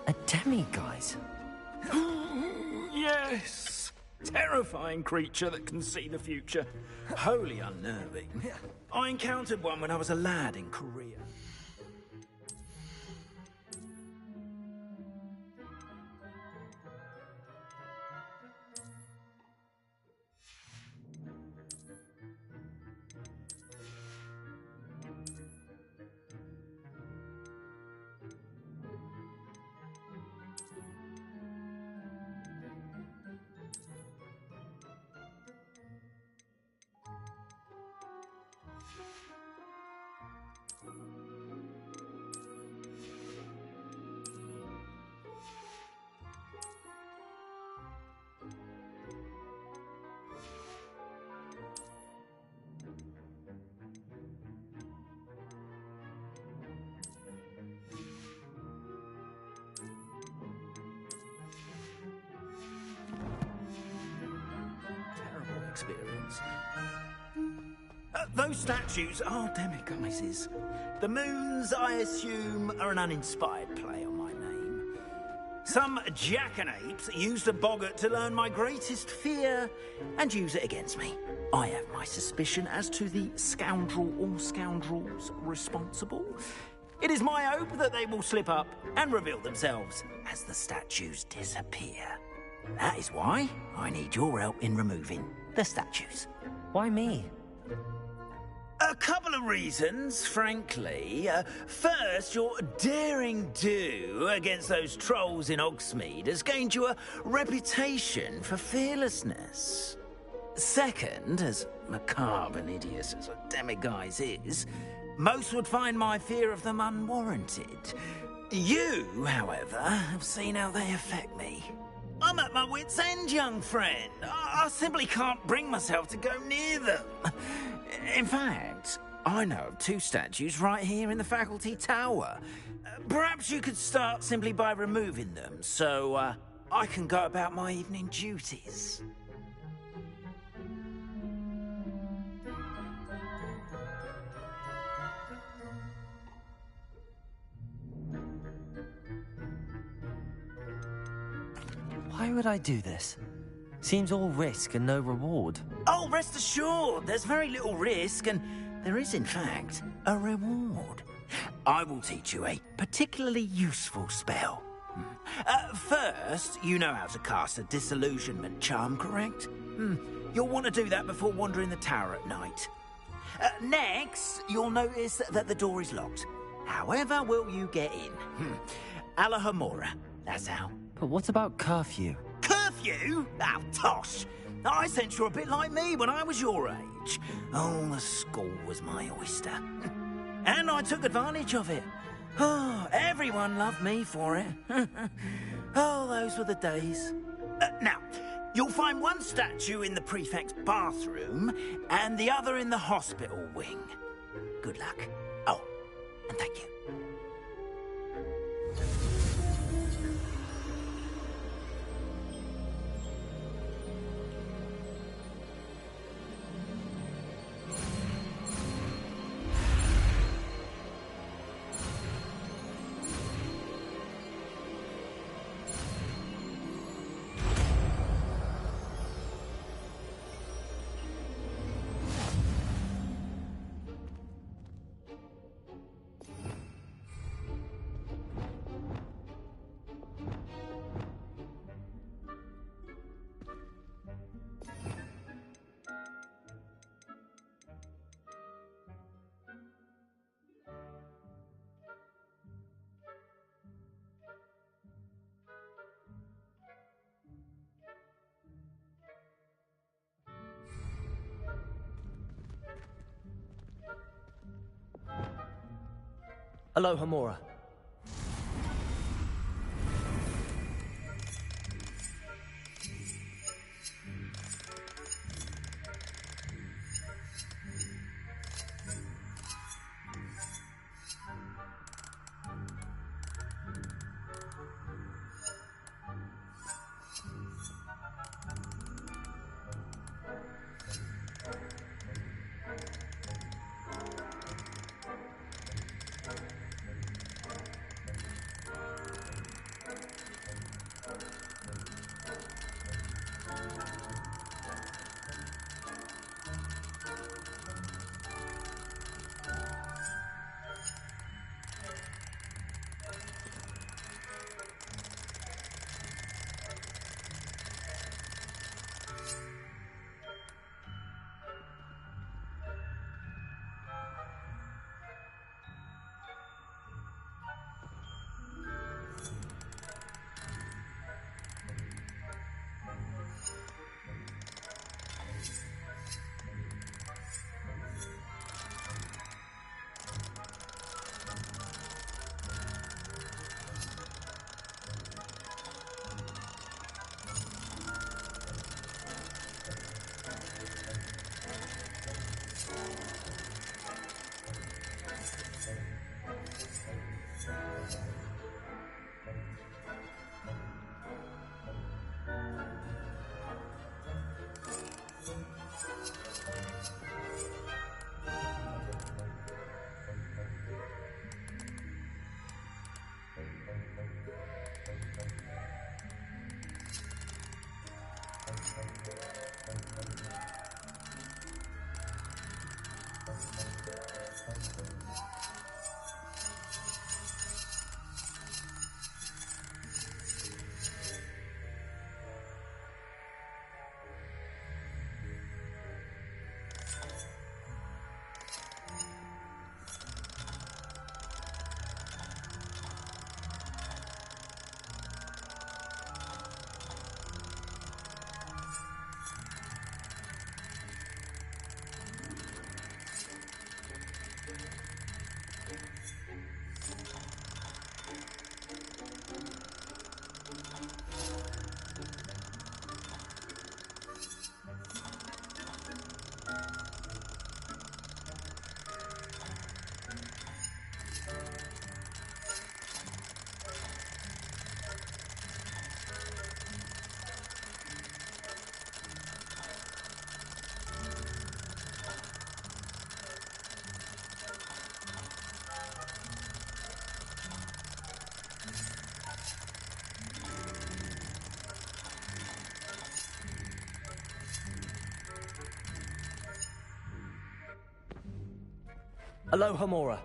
A demiguise? Yes! Terrifying creature that can see the future. Wholly unnerving. I encountered one when I was a lad in Korea. Terrible experience. Those statues are demiguises. The moons, I assume, are an uninspired play on my name. Some jackanapes used a boggart to learn my greatest fear and use it against me. I have my suspicion as to the scoundrel or scoundrels responsible. It is my hope that they will slip up and reveal themselves as the statues disappear. That is why I need your help in removing the statues. Why me? A couple of reasons, frankly. First, your daring do against those trolls in Hogsmeade has gained you a reputation for fearlessness. Second, as macabre and hideous as a demiguise is, most would find my fear of them unwarranted. You, however, have seen how they affect me. I'm at my wit's end, young friend. I simply can't bring myself to go near them. In fact, I know of 2 statues right here in the faculty tower. Perhaps you could start simply by removing them, so I can go about my evening duties. Why would I do this? Seems all risk and no reward. Oh, rest assured, there's very little risk, and there is, in fact, a reward. I will teach you a particularly useful spell. First, you know how to cast a disillusionment charm, correct? You'll want to do that before wandering the tower at night. Next, you'll notice that the door is locked. However will you get in? Alahamora, that's how. But what about curfew? Curfew? Oh, tosh. I sense you're a bit like me when I was your age. Oh, the school was my oyster. And I took advantage of it. Oh, everyone loved me for it. Oh, those were the days. Now, you'll find one statue in the prefect's bathroom and the other in the hospital wing. Good luck. Oh, and thank you. Alohomora. Aloha Mora.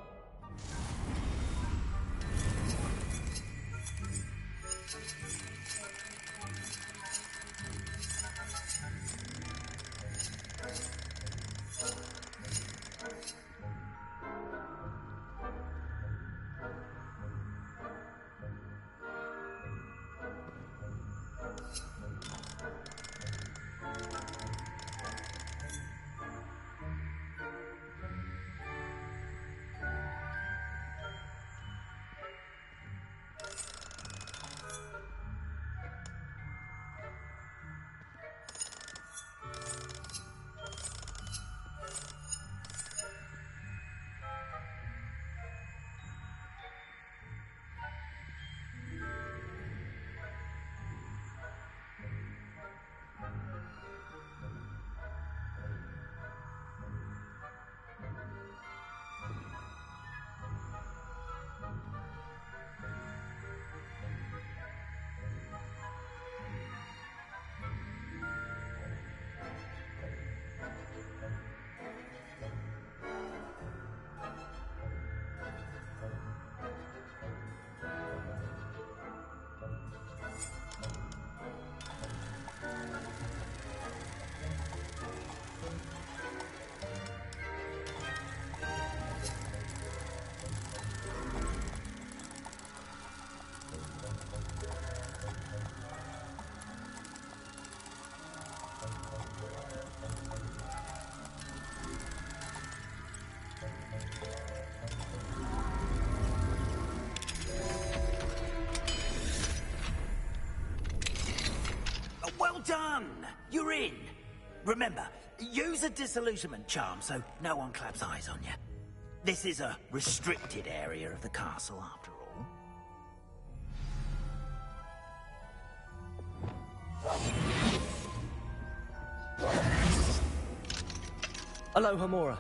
Well done! You're in. Remember, use a disillusionment charm so no one claps eyes on you. This is a restricted area of the castle, after all. Aloha Mora.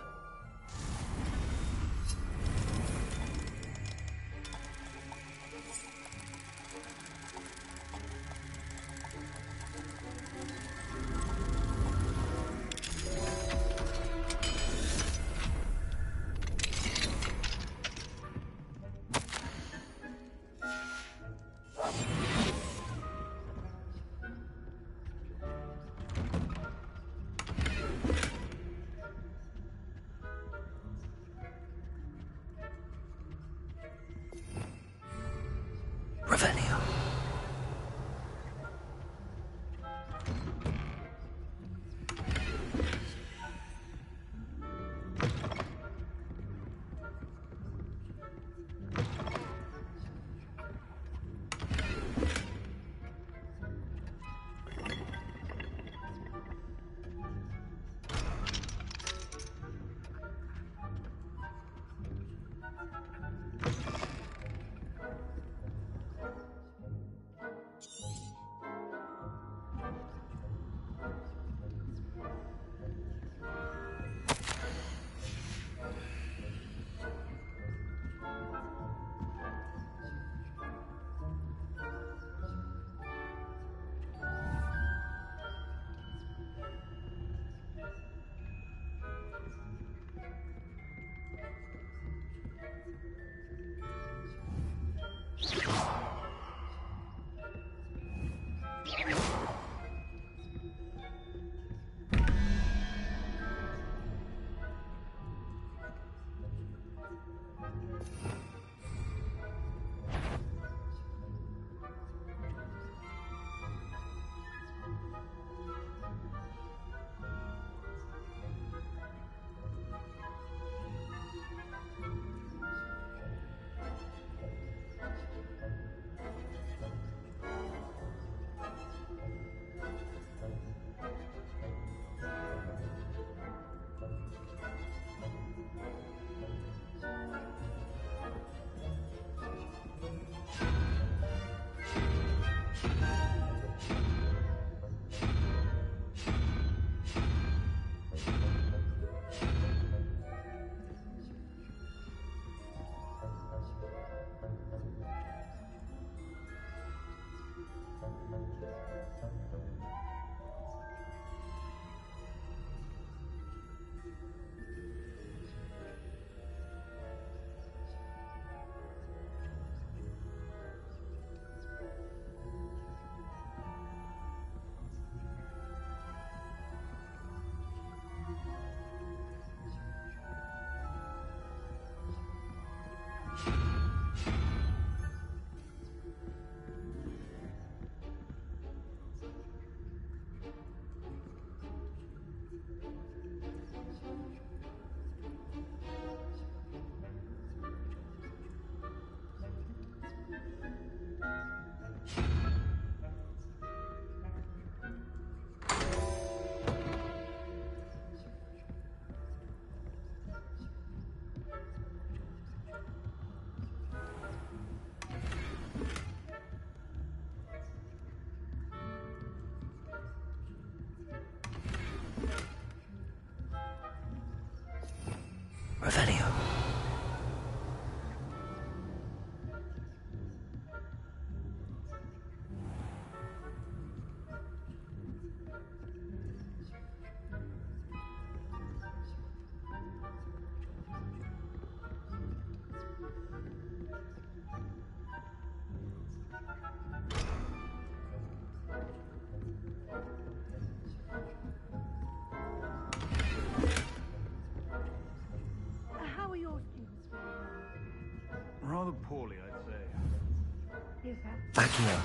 Rather poorly, I'd say. Is that? Accio.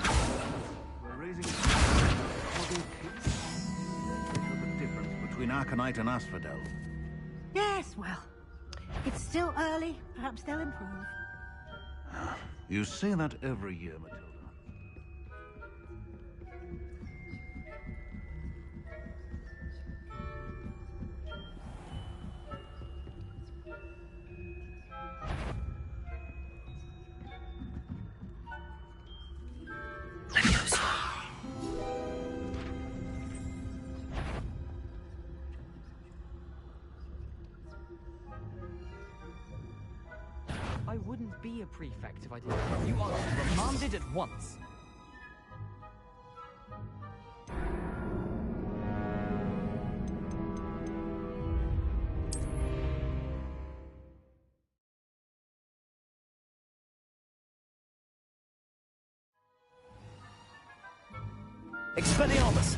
We're raising kids. The difference between Aconite and Asphodel. Yes, well, it's still early. Perhaps they'll improve. You say that every year, Matilda. I wouldn't be a prefect if I didn't. You are remanded at once. Expelliarmus!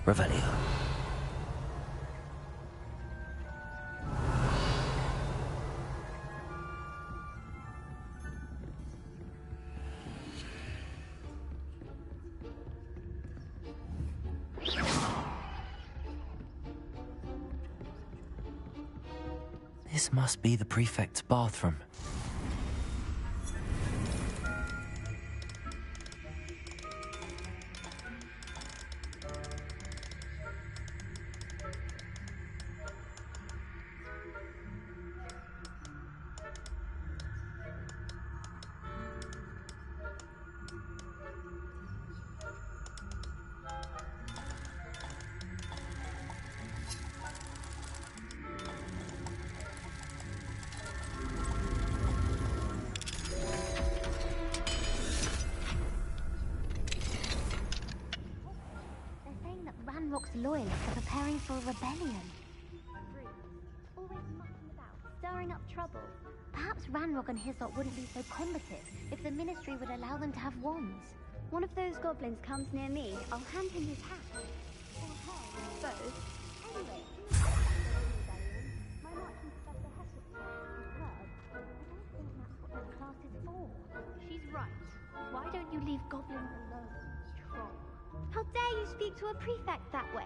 Revelio. This must be the prefect's bathroom. Ranrock's loyalists are preparing for a rebellion. Always mucking about, stirring up trouble. Perhaps Ranrock and his lot wouldn't be so combative if the Ministry would allow them to have wands. One of those goblins comes near me, I'll hand him his hat. Or her, both. Anyway, my marching professor has to heard. I don't think that's what this class is for. She's right. Why don't you leave goblins alone, troll? How dare you speak to a prefect that way?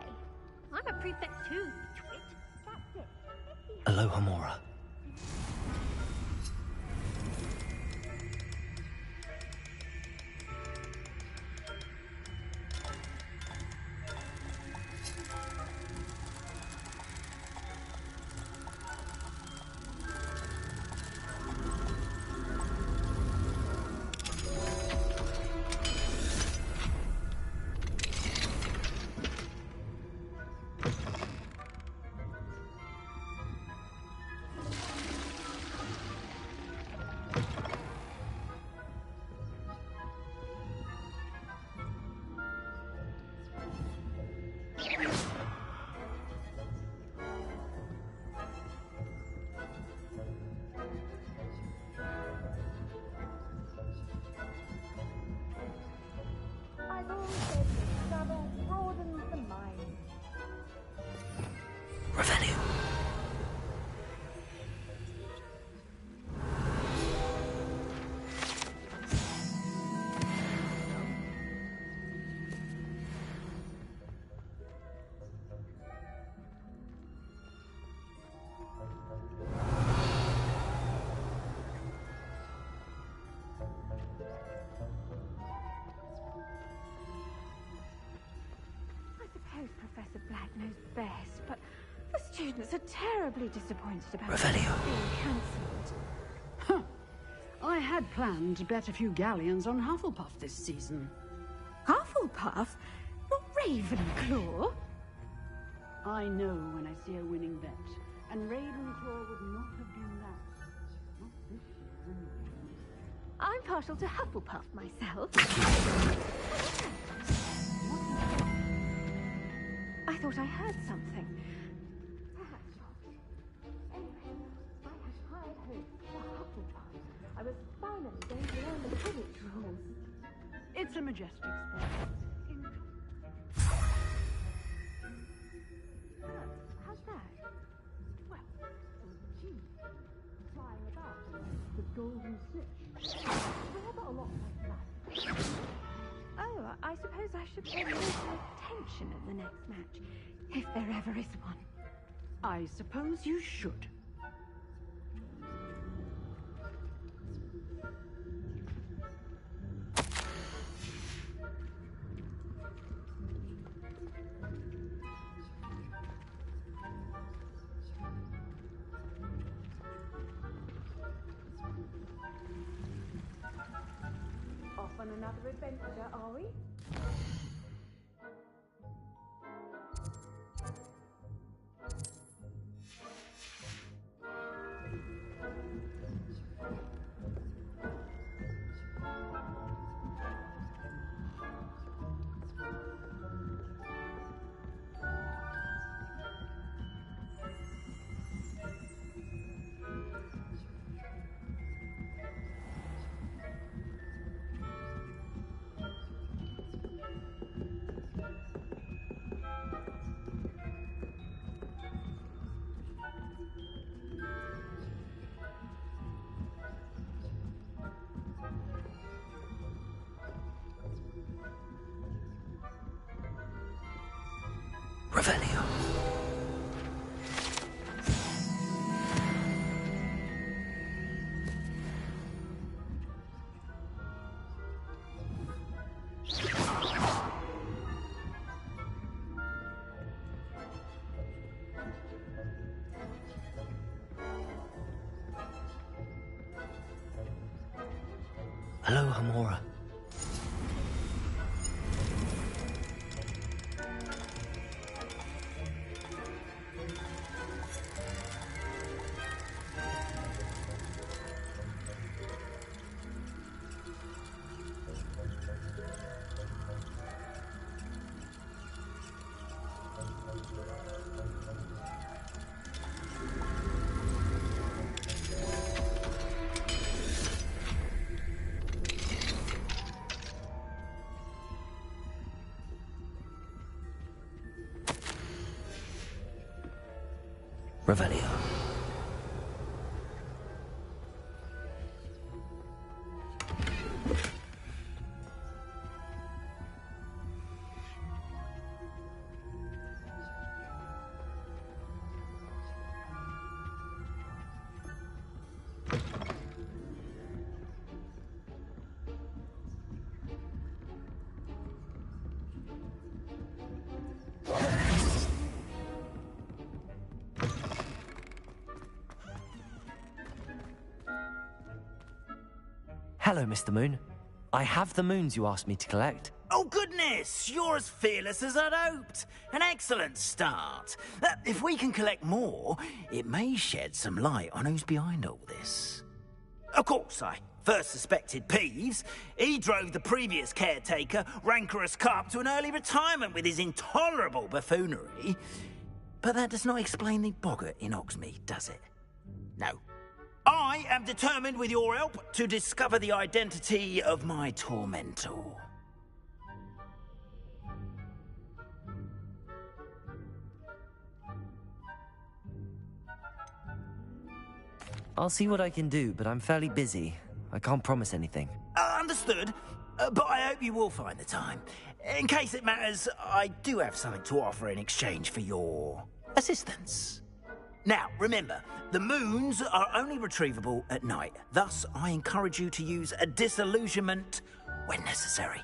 I'm a prefect too, twit. That's it. Aloha Mora. best, but the students are terribly disappointed about Revelio. being cancelled. Huh. I had planned to bet a few galleons on Hufflepuff this season. Hufflepuff? Not Ravenclaw? I know when I see a winning bet, and Ravenclaw would not have been that. Not this year. I'm partial to Hufflepuff myself. I thought I heard something. Perhaps not. Anyway, I had high hopes for Hufflepuff. I was finally going to learn the Quidditch rules. It's a majestic sport. How's that? Well, it was a genie flying about in the golden snitch. Rather a lot like that. Oh, I suppose I should pay more attention at the next match, if there ever is one. I suppose you should. Off on another adventure, are we? Revelio. Hello, Hamora. Revelio. Hello, Mr. Moon. I have the moons you asked me to collect. Oh, goodness! You're as fearless as I'd hoped. An excellent start. If we can collect more, it may shed some light on who's behind all this. Of course, I first suspected Peeves. He drove the previous caretaker, Rancorous Carp, to an early retirement with his intolerable buffoonery. But that does not explain the boggart in Hogsmeade, does it? No. I am determined, with your help, to discover the identity of my tormentor. I'll see what I can do, but I'm fairly busy. I can't promise anything. Understood, but I hope you will find the time. In case it matters, I do have something to offer in exchange for your assistance. Now, remember, the moons are only retrievable at night. Thus, I encourage you to use a disillusionment when necessary.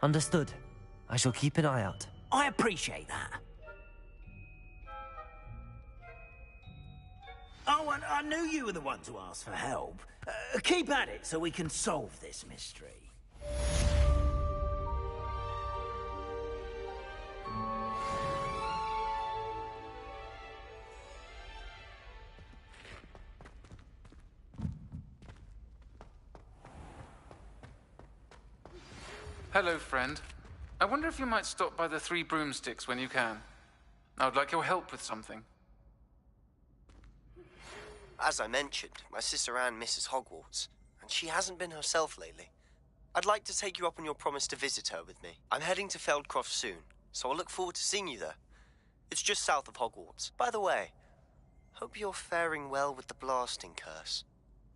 Understood. I shall keep an eye out. I appreciate that. Oh, and I knew you were the one to ask for help. Keep at it so we can solve this mystery. Hello, friend. I wonder if you might stop by the Three Broomsticks when you can. I would like your help with something. As I mentioned, my sister Anne misses Hogwarts, and she hasn't been herself lately. I'd like to take you up on your promise to visit her with me. I'm heading to Feldcroft soon, so I'll look forward to seeing you there. It's just south of Hogwarts. By the way, hope you're faring well with the blasting curse.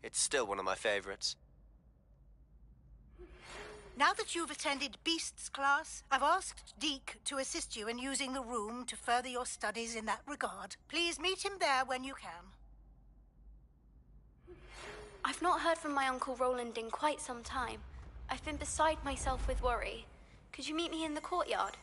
It's still one of my favorites. Now that you've attended Beasts class, I've asked Deke to assist you in using the room to further your studies in that regard. Please meet him there when you can. I've not heard from my Uncle Roland in quite some time. I've been beside myself with worry. Could you meet me in the courtyard?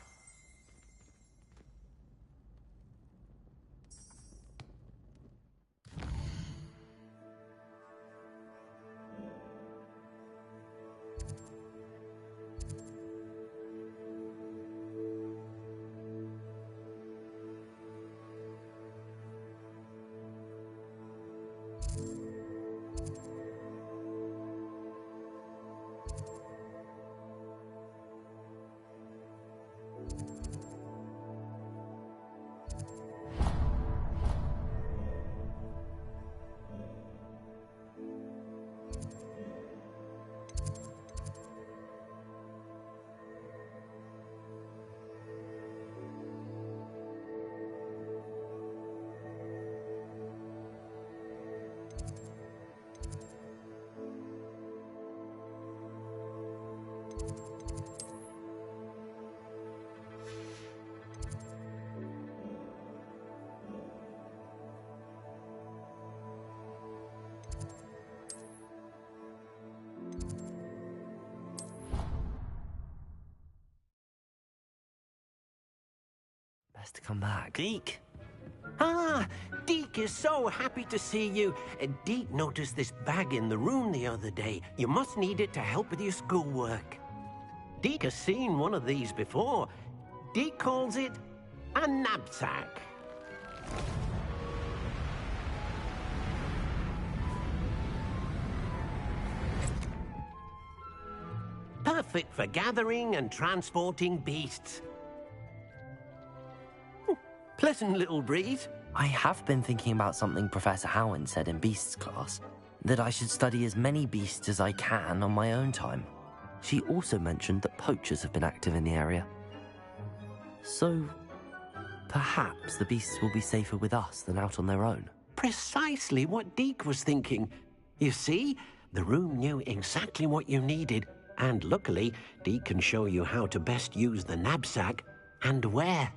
Best to come back. Deke. Ah, Deke is so happy to see you. Deke noticed this bag in the room the other day. You must need it to help with your schoolwork. Deke has seen one of these before. Deke calls it a knapsack. Perfect for gathering and transporting beasts. Pleasant little breeze. I have been thinking about something Professor Howard said in Beasts class, that I should study as many beasts as I can on my own time. She also mentioned that poachers have been active in the area. So, perhaps the beasts will be safer with us than out on their own. Precisely what Deke was thinking. You see, the room knew exactly what you needed, and luckily, Deke can show you how to best use the knapsack and where.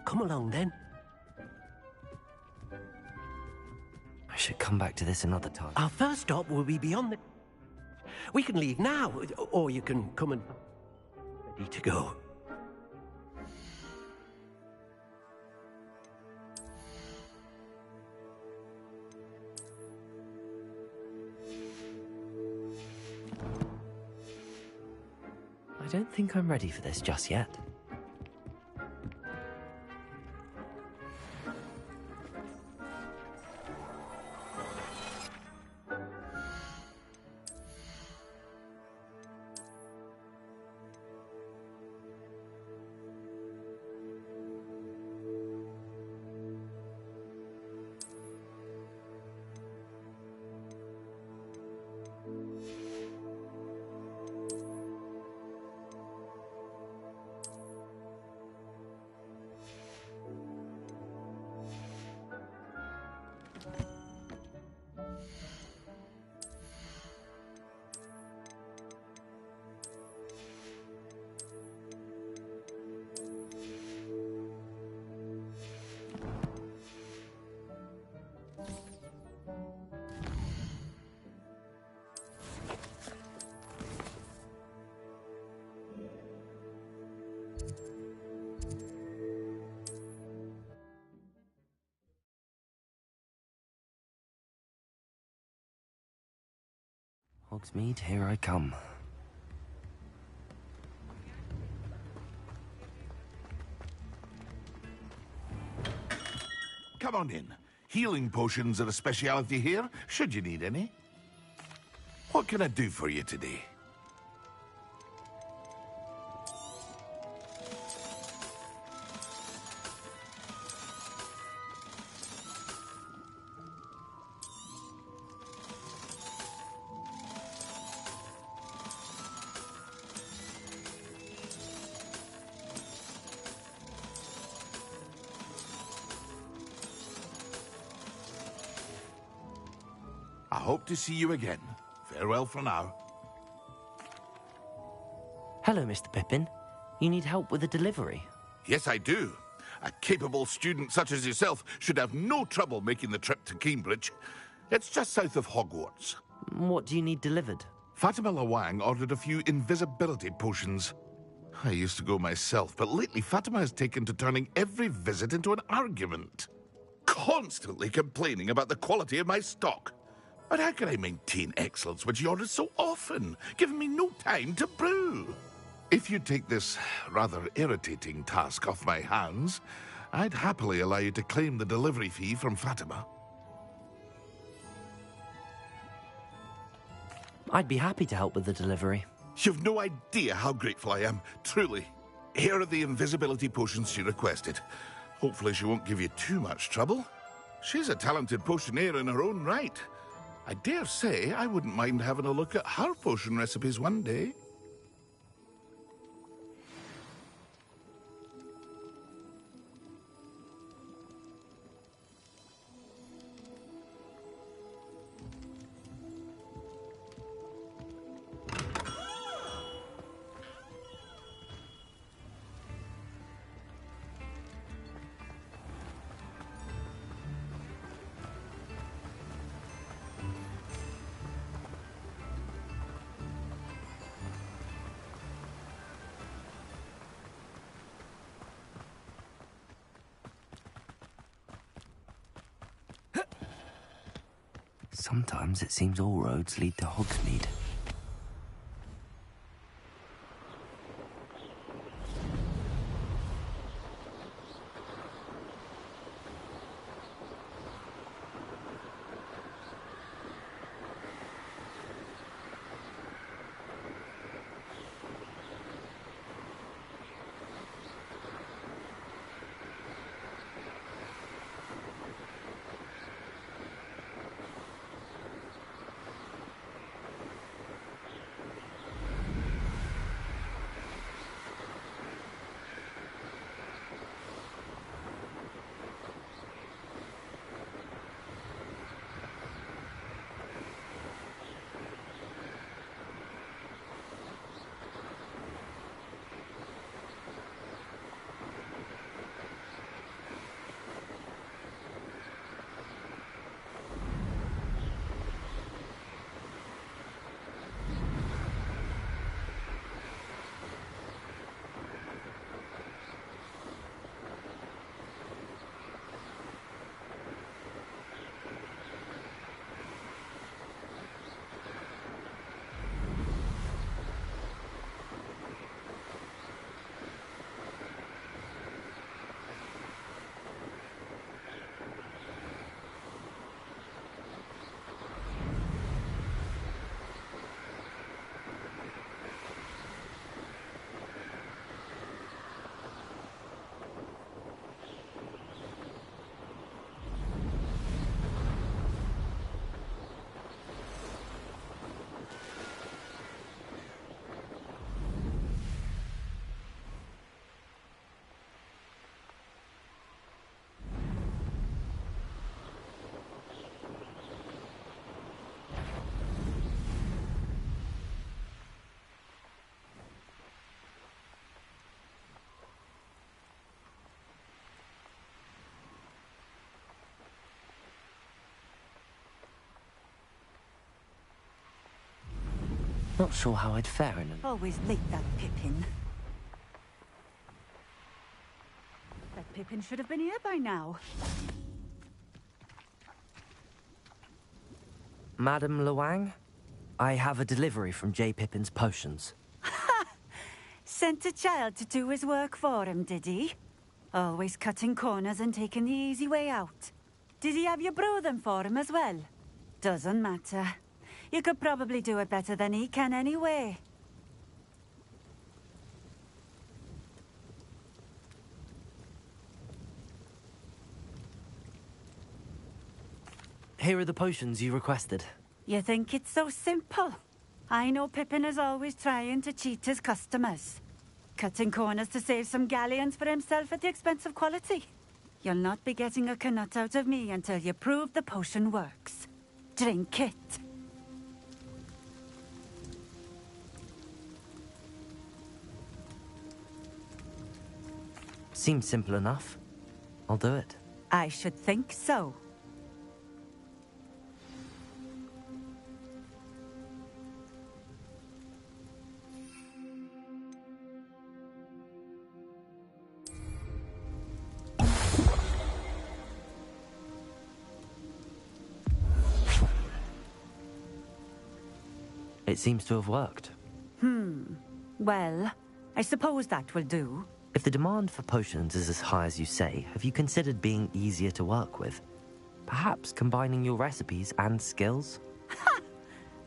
Come along, then. I should come back to this another time. Our first stop will be beyond the... We can leave now, or you can come and... Ready to go. I don't think I'm ready for this just yet. Hogsmeade, here I come. Come on in. Healing potions are a speciality here, should you need any. What can I do for you today? I hope to see you again. Farewell for now. Hello, Mr. Pippin. You need help with a delivery? Yes, I do. A capable student such as yourself should have no trouble making the trip to Cambridge. It's just south of Hogwarts. What do you need delivered? Fatima Lawang ordered a few invisibility potions. I used to go myself, but lately Fatima has taken to turning every visit into an argument. Constantly complaining about the quality of my stock. But how can I maintain excellence when she orders so often, giving me no time to brew? If you take this rather irritating task off my hands, I'd happily allow you to claim the delivery fee from Fatima. I'd be happy to help with the delivery. You've no idea how grateful I am, truly. Here are the invisibility potions she requested. Hopefully she won't give you too much trouble. She's a talented potioneer in her own right. I dare say I wouldn't mind having a look at her potion recipes one day. Sometimes it seems all roads lead to Hogsmeade. Not sure how I'd fare in an... Always late, that Pippin. That Pippin should have been here by now. Madame Lawang? I have a delivery from J. Pippin's Potions. Sent a child to do his work for him, did he? Always cutting corners and taking the easy way out. Did he have you brew them for him as well? Doesn't matter. You could probably do it better than he can anyway. Here are the potions you requested. You think it's so simple? I know Pippin is always trying to cheat his customers. Cutting corners to save some galleons for himself at the expense of quality. You'll not be getting a canut out of me until you prove the potion works. Drink it. Seems simple enough. I'll do it. I should think so. It seems to have worked. Well, I suppose that will do. If the demand for potions is as high as you say, have you considered being easier to work with? Perhaps combining your recipes and skills?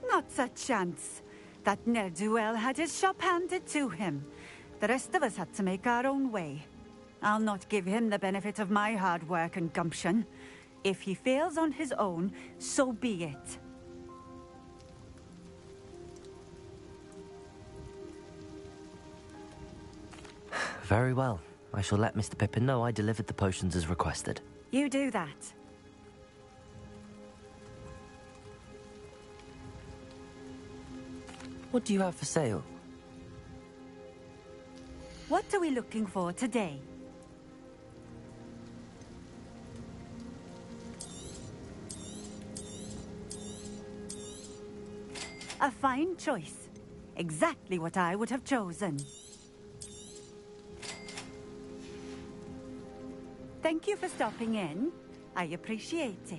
Not a chance. That ne'er-do-well had his shop handed to him. The rest of us had to make our own way. I'll not give him the benefit of my hard work and gumption. If he fails on his own, so be it. Very well. I shall let Mr. Pippin know I delivered the potions as requested. You do that. What do you have for sale? What are we looking for today? A fine choice. Exactly what I would have chosen. Thank you for stopping in. I appreciate it.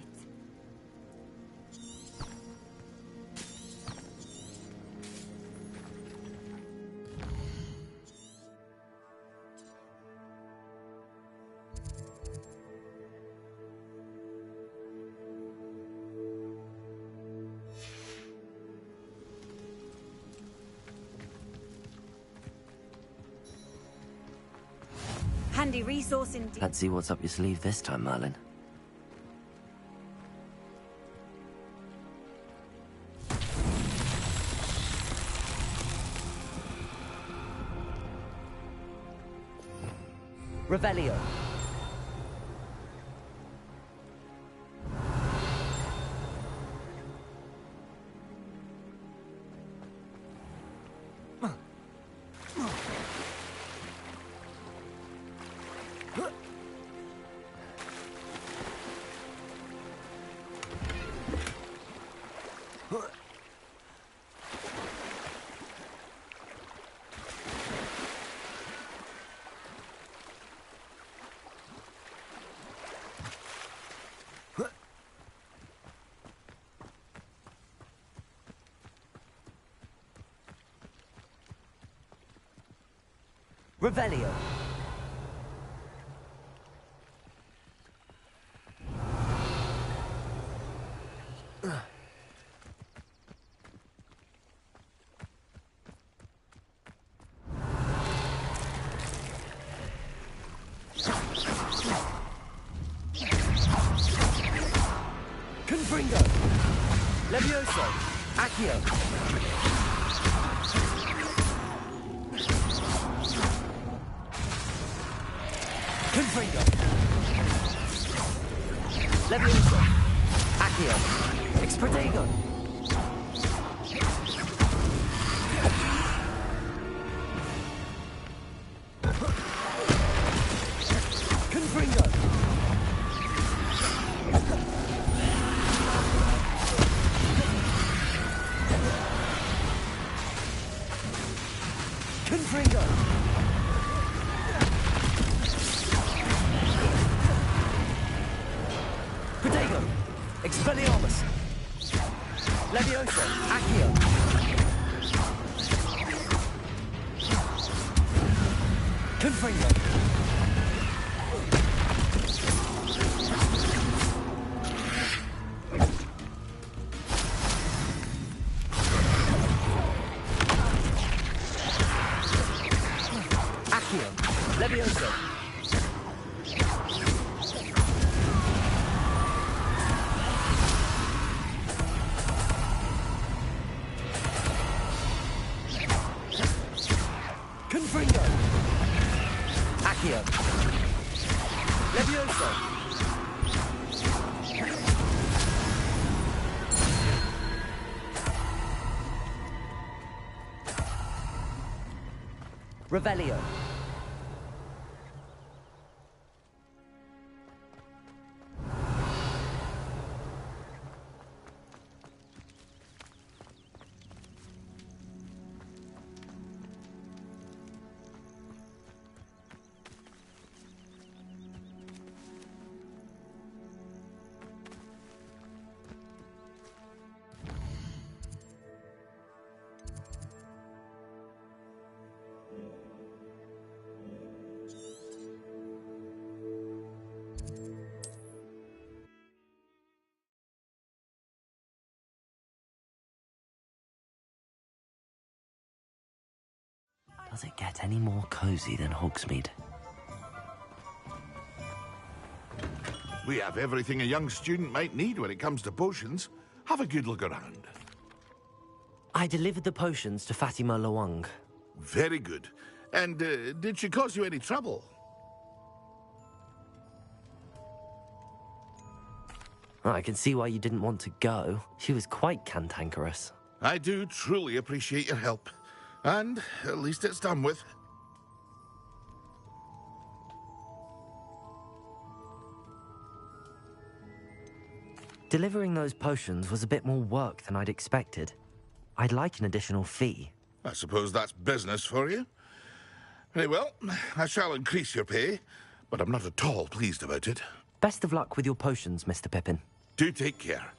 Handy resource indeed. Let's see what's up your sleeve this time, Merlin. Revelio. Revelio. Confringo. Levioso. Accio. Confringo. Levioso. Accio. Expedego. Confringo. Confringo. Protego. Expelliarmus. Levioso. Accio. Confringo! Accio! Levioso! Confringo! Accio! Levioso! Revelio! Does it get any more cozy than Hogsmeade? We have everything a young student might need when it comes to potions. Have a good look around. I delivered the potions to Fatima Lawang. Very good. And did she cause you any trouble? I can see why you didn't want to go. She was quite cantankerous. I do truly appreciate your help. And at least it's done with. Delivering those potions was a bit more work than I'd expected. I'd like an additional fee. I suppose that's business for you. Very well, I shall increase your pay, but I'm not at all pleased about it. Best of luck with your potions, Mr. Pippin. Do take care.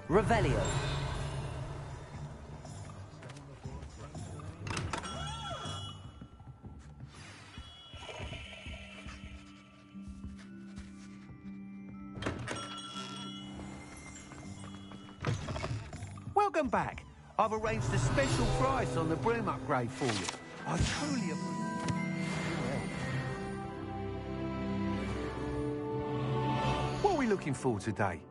Revelio. Welcome back. I've arranged a special price on the broom upgrade for you. I truly What are we looking for today?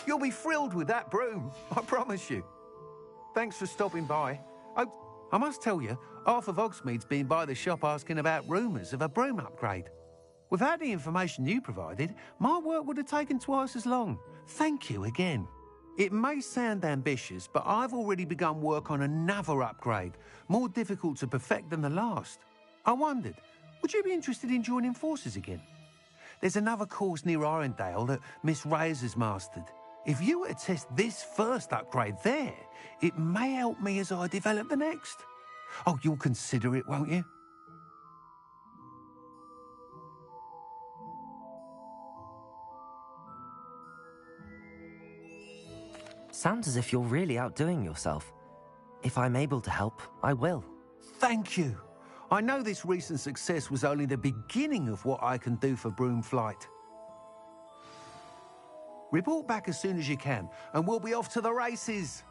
You'll be thrilled with that broom, I promise you. Thanks for stopping by. Oh, I must tell you, half of Hogsmeade's been by the shop asking about rumours of a broom upgrade. Without the information you provided, my work would have taken twice as long. Thank you again. It may sound ambitious, but I've already begun work on another upgrade, more difficult to perfect than the last. I wondered, would you be interested in joining forces again? There's another course near Arendelle that Miss Reyes has mastered. If you were to test this first upgrade there, it may help me as I develop the next. Oh, you'll consider it, won't you? Sounds as if you're really outdoing yourself. If I'm able to help, I will. Thank you. I know this recent success was only the beginning of what I can do for Broomflight. Report back as soon as you can, and we'll be off to the races.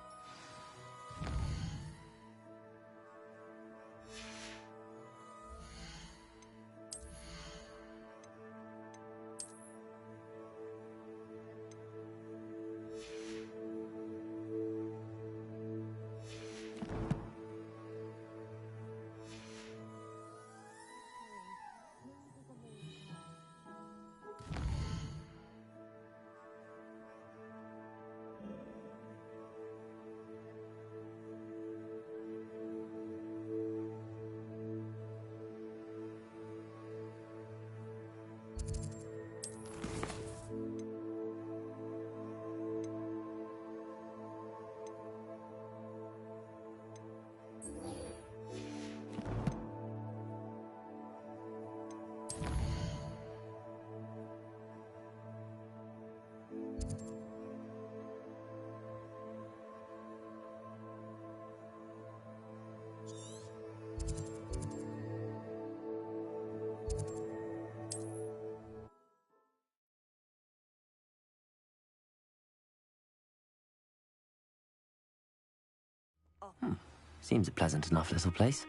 Seems a pleasant enough little place.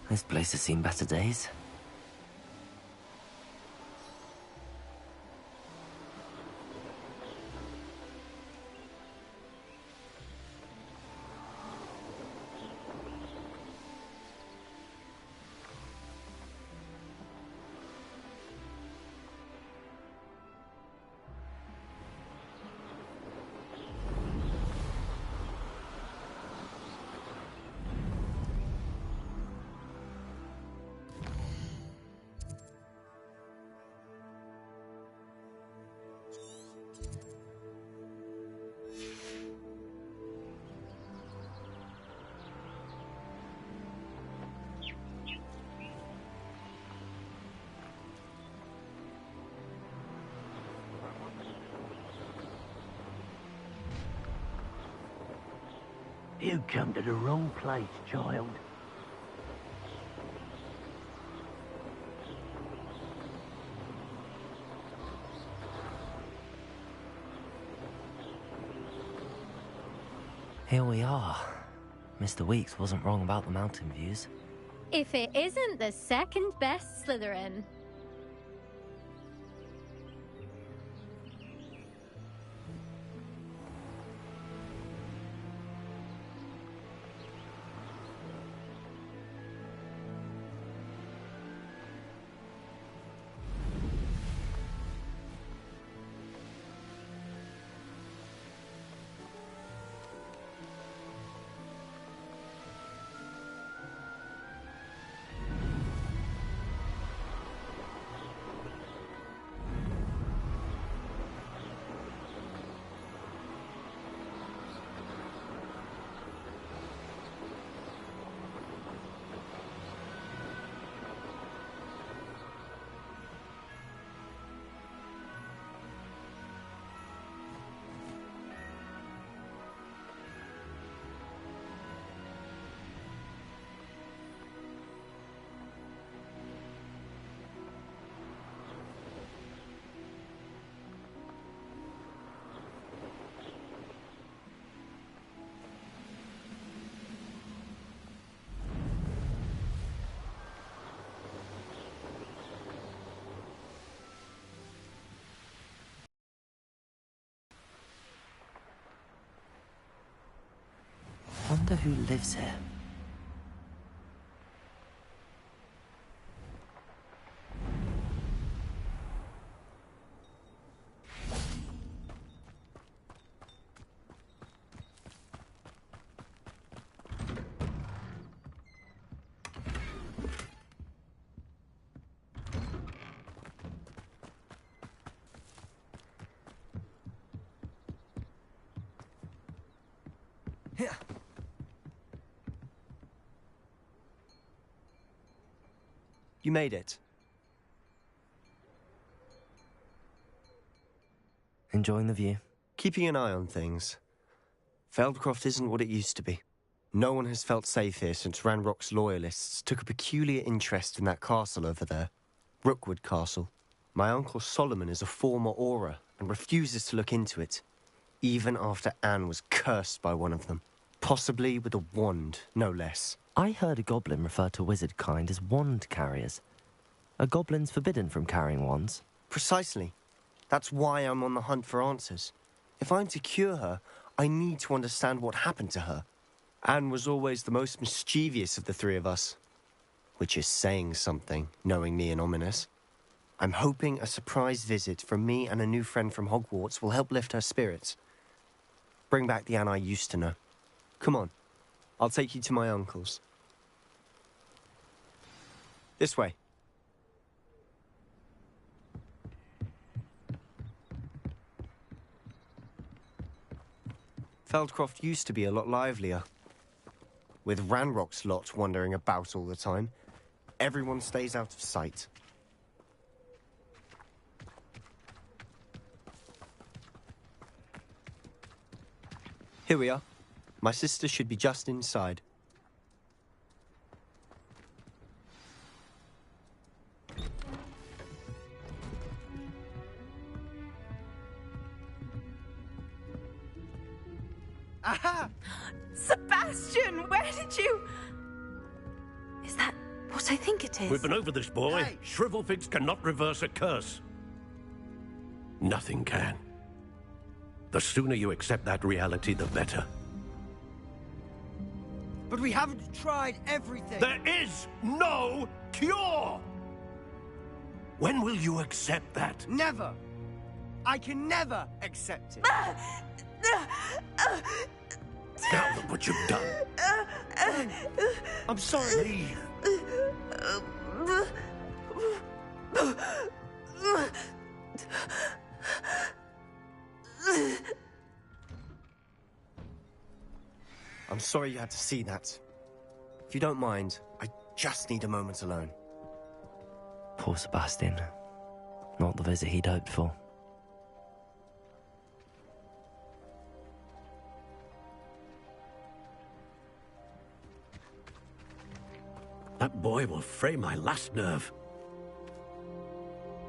This place has seen better days. You come to the wrong place, child. Here we are. Mr. Weeks wasn't wrong about the mountain views. If it isn't the second best Slytherin. Wonder who lives here. You made it. Enjoying the view? Keeping an eye on things. Feldcroft isn't what it used to be. No one has felt safe here since Ranrock's loyalists took a peculiar interest in that castle over there. Rookwood Castle. My uncle Solomon is a former Auror and refuses to look into it, even after Anne was cursed by one of them. Possibly with a wand, no less. I heard a goblin refer to wizard kind as wand carriers. Are goblins forbidden from carrying wands? Precisely. That's why I'm on the hunt for answers. If I'm to cure her, I need to understand what happened to her. Anne was always the most mischievous of the three of us. Which is saying something, knowing me and Ominous. I'm hoping a surprise visit from me and a new friend from Hogwarts will help lift her spirits. Bring back the Anne I used to know. Come on, I'll take you to my uncle's. This way. Feldcroft used to be a lot livelier. With Ranrock's lot wandering about all the time, everyone stays out of sight. Here we are. My sister should be just inside. Aha! Sebastian, where did you... Is that what I think it is? We've been over this, boy. Hey. Shrivelfigs cannot reverse a curse. Nothing can. The sooner you accept that reality, the better. But we haven't tried everything. There is no cure! When will you accept that? Never. I can never accept it. Now look what you've done. I'm sorry. Leave. I'm sorry you had to see that. If you don't mind, I just need a moment alone. Poor Sebastian. Not the visit he'd hoped for. That boy will fray my last nerve.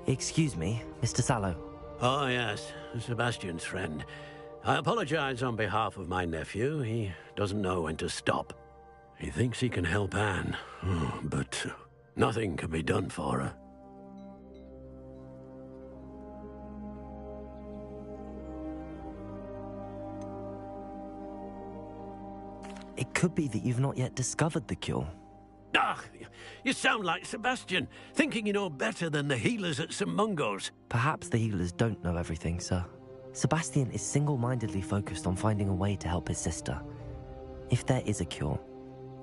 Excuse me, Mr. Sallow. Oh, yes, Sebastian's friend. I apologize on behalf of my nephew. He doesn't know when to stop. He thinks he can help Anne, but nothing can be done for her. It could be that you've not yet discovered the cure. Ah, you sound like Sebastian, thinking you know better than the healers at St. Mungo's. Perhaps the healers don't know everything, sir. Sebastian is single-mindedly focused on finding a way to help his sister. If there is a cure,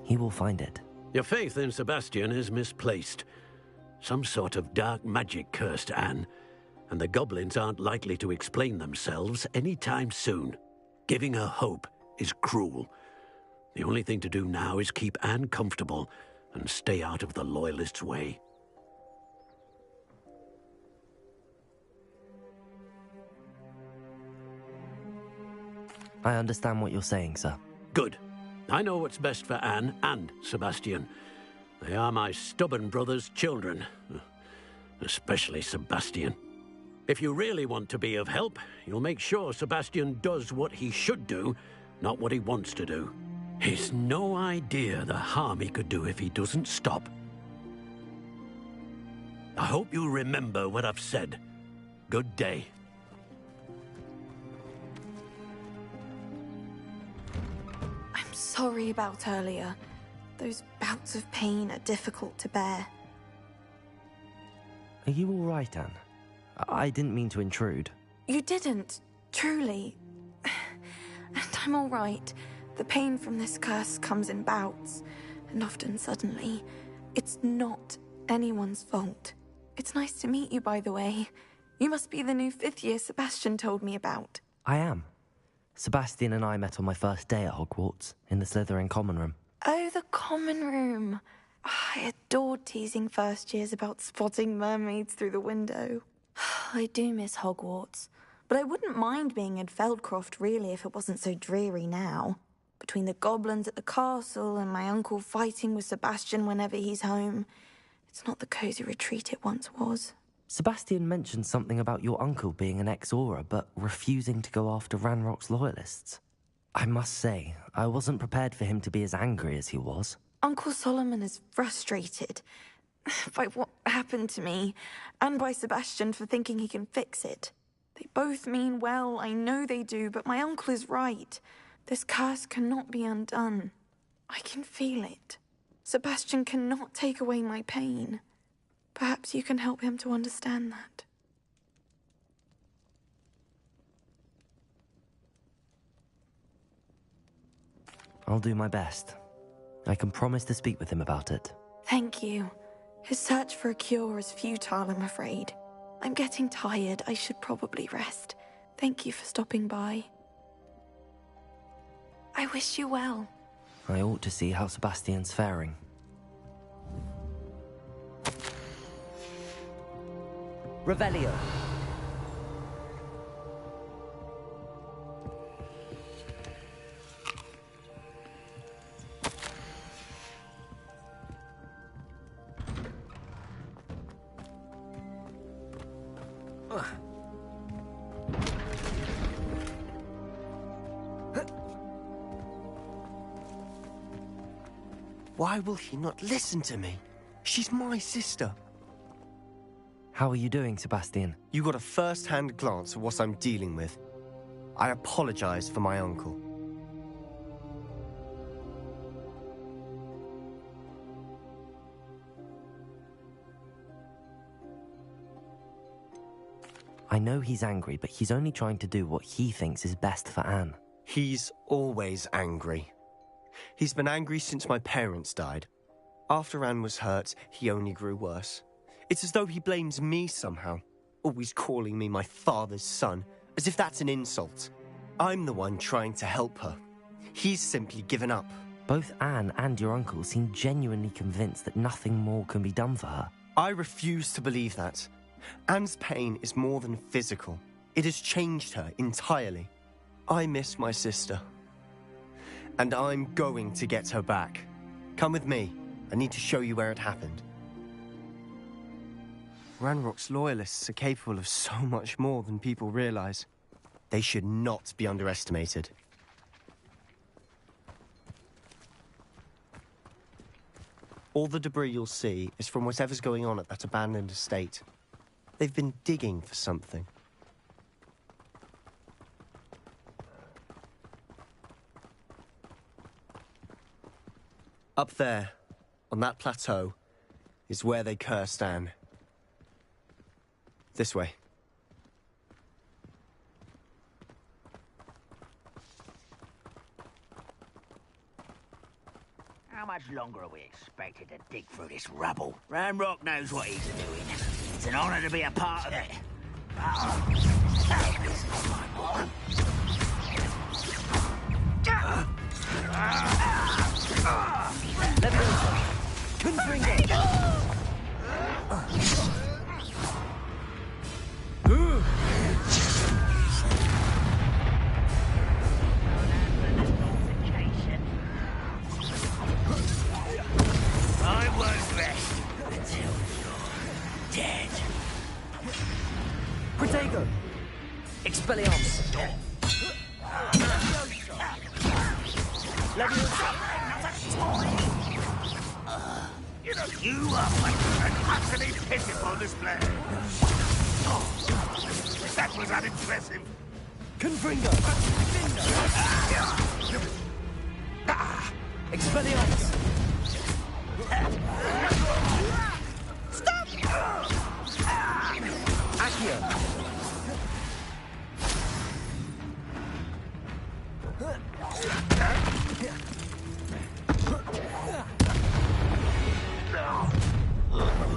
he will find it. Your faith in Sebastian is misplaced. Some sort of dark magic cursed Anne, and the goblins aren't likely to explain themselves anytime soon. Giving her hope is cruel. The only thing to do now is keep Anne comfortable and stay out of the Loyalists' way. I understand what you're saying, sir. Good. I know what's best for Anne and Sebastian. They are my stubborn brother's children. Especially Sebastian. If you really want to be of help, you'll make sure Sebastian does what he should do, not what he wants to do. He's no idea the harm he could do if he doesn't stop. I hope you remember what I've said. Good day. I'm sorry about earlier. Those bouts of pain are difficult to bear. Are you all right, Anne? I didn't mean to intrude. You didn't, truly. And I'm all right. The pain from this curse comes in bouts, and often suddenly. It's not anyone's fault. It's nice to meet you, by the way. You must be the new 5th year Sebastian told me about. I am. Sebastian and I met on my first day at Hogwarts, in the Slytherin common room. Oh, the common room. I adored teasing first years about spotting mermaids through the window. I do miss Hogwarts, but I wouldn't mind being in Feldcroft, really, if it wasn't so dreary now. Between the goblins at the castle and my uncle fighting with Sebastian whenever he's home, it's not the cozy retreat it once was. Sebastian mentioned something about your uncle being an ex-Auror, but refusing to go after Ranrock's Loyalists. I must say, I wasn't prepared for him to be as angry as he was. Uncle Solomon is frustrated by what happened to me, and by Sebastian for thinking he can fix it. They both mean well, I know they do, but my uncle is right. This curse cannot be undone. I can feel it. Sebastian cannot take away my pain. Perhaps you can help him to understand that. I'll do my best. I can promise to speak with him about it. Thank you. His search for a cure is futile, I'm afraid. I'm getting tired. I should probably rest. Thank you for stopping by. I wish you well. I ought to see how Sebastian's faring. Revelio. Why will he not listen to me? She's my sister. How are you doing, Sebastian? You got a first-hand glance at what I'm dealing with. I apologize for my uncle. I know he's angry, but he's only trying to do what he thinks is best for Anne. He's always angry. He's been angry since my parents died. After Anne was hurt, he only grew worse. It's as though he blames me somehow, always calling me my father's son, as if that's an insult. I'm the one trying to help her. He's simply given up. Both Anne and your uncle seem genuinely convinced that nothing more can be done for her. I refuse to believe that. Anne's pain is more than physical. It has changed her entirely. I miss my sister. And I'm going to get her back. Come with me. I need to show you where it happened. Ranrock's loyalists are capable of so much more than people realize. They should not be underestimated. All the debris you'll see is from whatever's going on at that abandoned estate. They've been digging for something. Up there, on that plateau, is where they cursed Anne. This way. How much longer are we expected to dig through this rubble? Ranrock knows what he's doing. It's an honor to be a part of it. I won't rest until you're dead. Protego! Expelliarmus! You are fighting an utterly pitiful display. That was unimpressive. Confringo! Expelliarmus! Stop! Accio!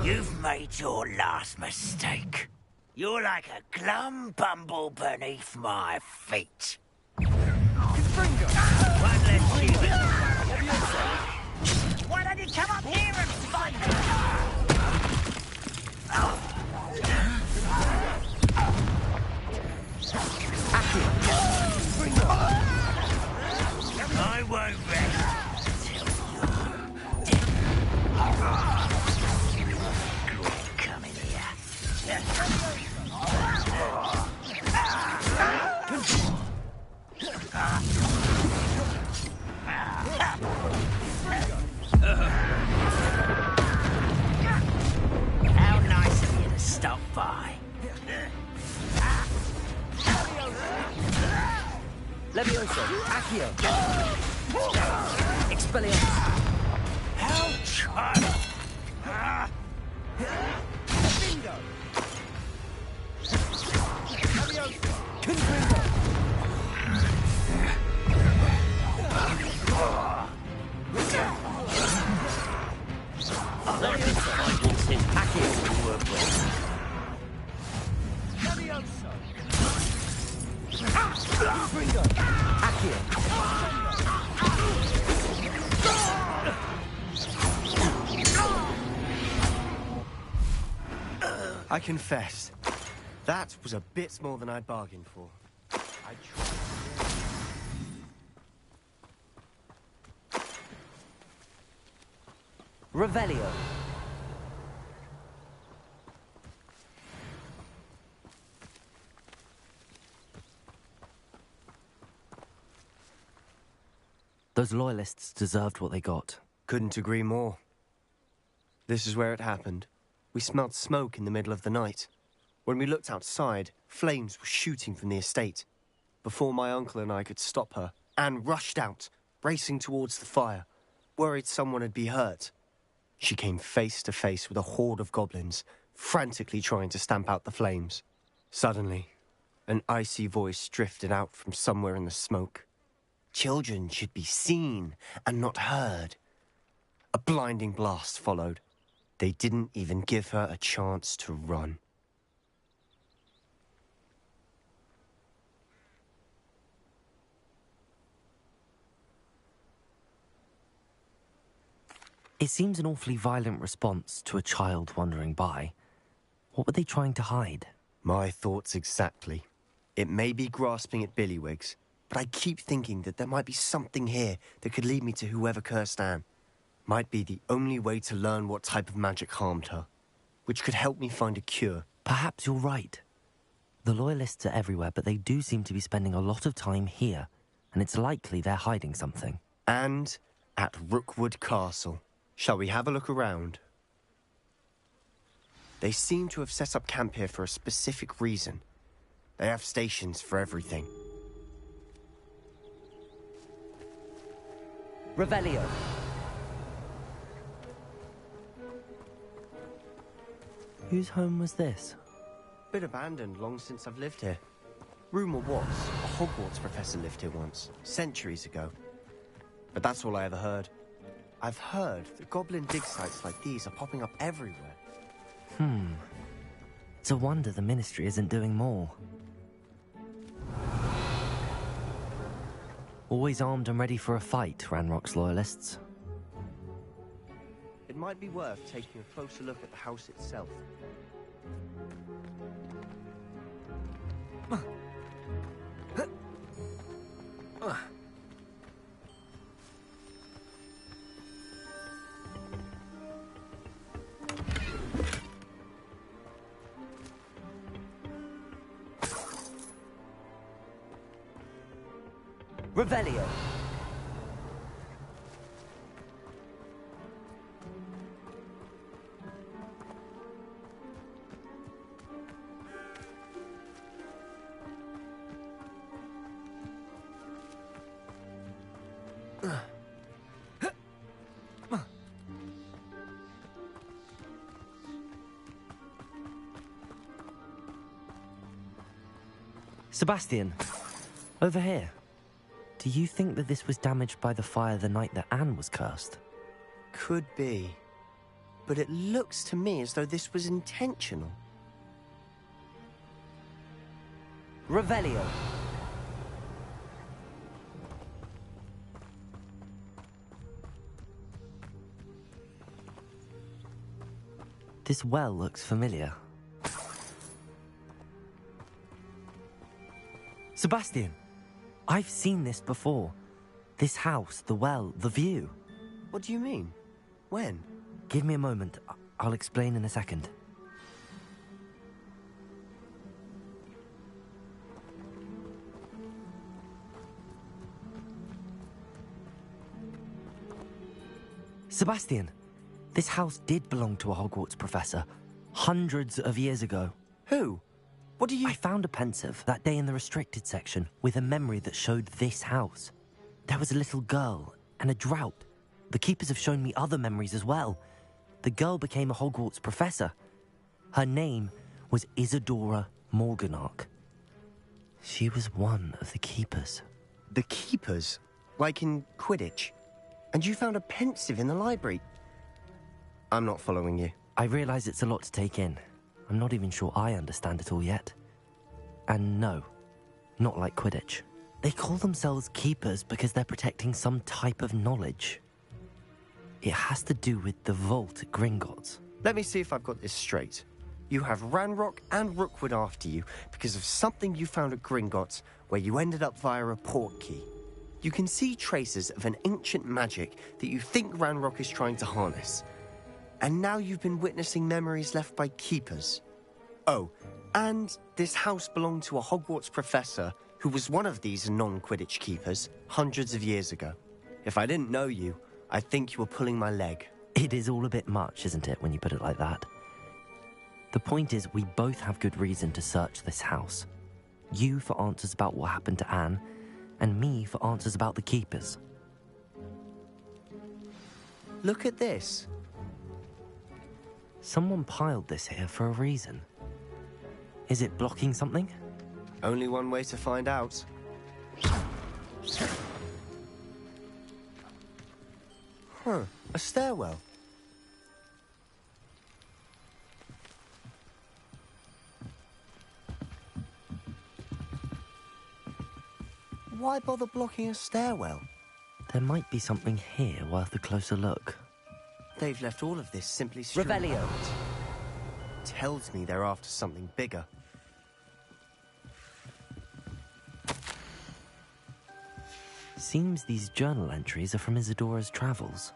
You've made your last mistake. You're like a glum bumble beneath my feet. One less human. Why don't you come up here and fight? I won't rest until you're dead. Quit coming How nice of you to stop by. Levioso! Accio! Expelliarmus! How charming! Bingo! Levioso! Confringo! Confringo! Accio! I confess, that was a bit more than I bargained for. I tried. Revelio. Those loyalists deserved what they got. Couldn't agree more. This is where it happened. We smelled smoke in the middle of the night. When we looked outside, flames were shooting from the estate. Before my uncle and I could stop her, Anne rushed out, racing towards the fire, worried someone had been hurt. She came face to face with a horde of goblins, frantically trying to stamp out the flames. Suddenly, an icy voice drifted out from somewhere in the smoke. Children should be seen and not heard. A blinding blast followed. They didn't even give her a chance to run. It seems an awfully violent response to a child wandering by. What were they trying to hide? My thoughts exactly. It may be grasping at Billywigs, but I keep thinking that there might be something here that could lead me to whoever cursed Anne. Might be the only way to learn what type of magic harmed her, which could help me find a cure. Perhaps you're right. The Loyalists are everywhere, but they do seem to be spending a lot of time here, and it's likely they're hiding something. And at Rookwood Castle. Shall we have a look around? They seem to have set up camp here for a specific reason. They have stations for everything. Revelio. Whose home was this? Been abandoned long since I've lived here. Rumour was, a Hogwarts professor lived here once, centuries ago. But that's all I ever heard. I've heard that goblin dig sites like these are popping up everywhere. It's a wonder the Ministry isn't doing more. Always armed and ready for a fight, Ranrock's Loyalists. It might be worth taking a closer look at the house itself. Revelio. Sebastian, over here. Do you think that this was damaged by the fire the night that Anne was cursed? Could be. But it looks to me as though this was intentional. Revelio. This well looks familiar. Sebastian, I've seen this before. This house, the well, the view. What do you mean? When? Give me a moment. I'll explain in a second. Sebastian, this house did belong to a Hogwarts professor, hundreds of years ago. Who? What do you... I found a pensive that day in the restricted section with a memory that showed this house. There was a little girl and a drought. The keepers have shown me other memories as well. The girl became a Hogwarts professor. Her name was Isadora Morganach. She was one of the keepers. The keepers? Like in Quidditch? And you found a pensive in the library? I'm not following you. I realise it's a lot to take in. I'm not even sure I understand it all yet. And no, not like Quidditch. They call themselves keepers because they're protecting some type of knowledge. It has to do with the vault at Gringotts. Let me see if I've got this straight. You have Ranrock and Rookwood after you because of something you found at Gringotts where you ended up via a port key. You can see traces of an ancient magic that you think Ranrock is trying to harness. And now you've been witnessing memories left by keepers. Oh, and this house belonged to a Hogwarts professor who was one of these non-Quidditch keepers hundreds of years ago. If I didn't know you, I think you were pulling my leg. It is all a bit much, isn't it, when you put it like that? The point is, we both have good reason to search this house. You for answers about what happened to Anne, and me for answers about the Keepers. Look at this. Someone piled this here for a reason. Is it blocking something? Only one way to find out. Huh, a stairwell. Why bother blocking a stairwell? There might be something here worth a closer look. They've left all of this simply strewn Revelio. about. Tells me they're after something bigger. Seems these journal entries are from Isadora's travels.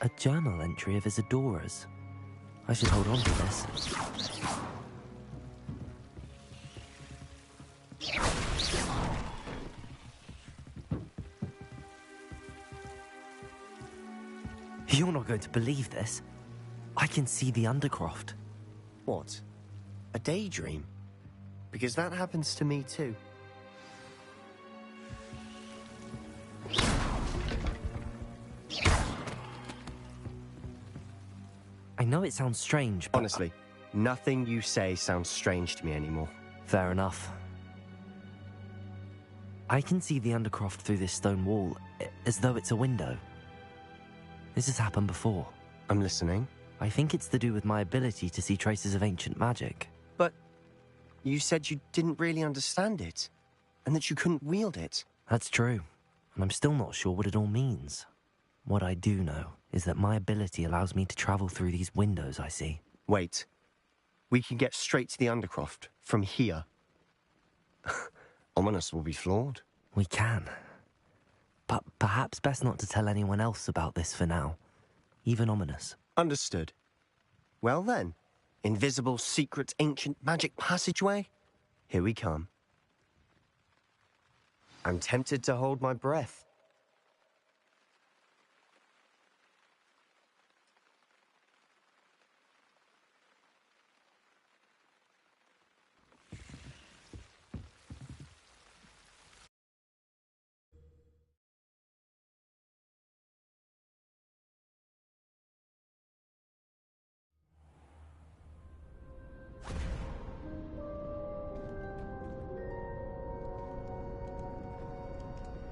A journal entry of Isadora's. I should hold on to this. You're not going to believe this. I can see the Undercroft. What? A daydream? Because that happens to me too. I know it sounds strange, but... Honestly, nothing you say sounds strange to me anymore. Fair enough. I can see the Undercroft through this stone wall, as though it's a window. This has happened before. I'm listening. I think it's to do with my ability to see traces of ancient magic. But you said you didn't really understand it, and that you couldn't wield it. That's true, and I'm still not sure what it all means. What I do know is that my ability allows me to travel through these windows I see. Wait. We can get straight to the Undercroft from here. Ominous will be floored. We can. But perhaps best not to tell anyone else about this for now. Even Ominous. Understood. Well then, invisible, secret, ancient magic passageway? Here we come. I'm tempted to hold my breath.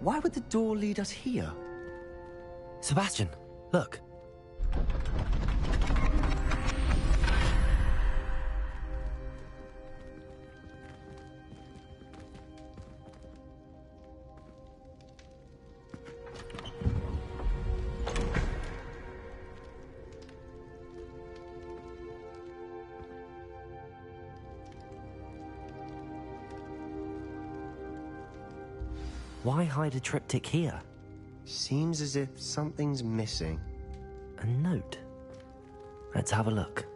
Why would the door lead us here? Sebastian, look. Why hide a triptych here? Seems as if something's missing. A note. Let's have a look.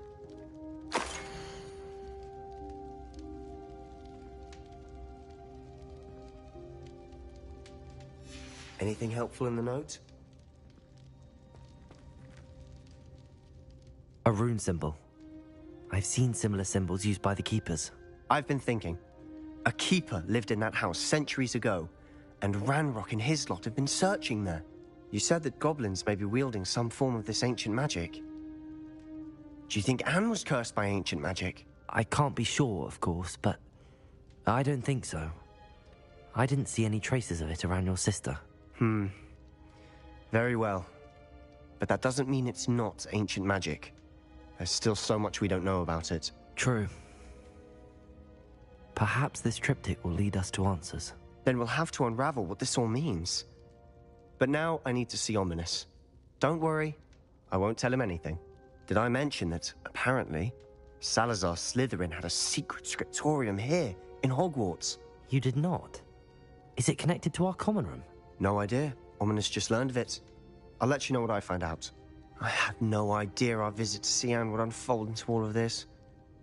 Anything helpful in the note? A rune symbol. I've seen similar symbols used by the Keepers. I've been thinking. A keeper lived in that house centuries ago, and Ranrock and his lot have been searching there. You said that goblins may be wielding some form of this ancient magic. Do you think Anne was cursed by ancient magic? I can't be sure, of course, but I don't think so. I didn't see any traces of it around your sister. Very well. But that doesn't mean it's not ancient magic. There's still so much we don't know about it. True. Perhaps this triptych will lead us to answers. Then we'll have to unravel what this all means. But now I need to see Ominous. Don't worry, I won't tell him anything. Did I mention that, apparently, Salazar Slytherin had a secret scriptorium here, in Hogwarts? You did not? Is it connected to our common room? No idea. Ominous just learned of it. I'll let you know what I find out. I had no idea our visit to see Anne would unfold into all of this.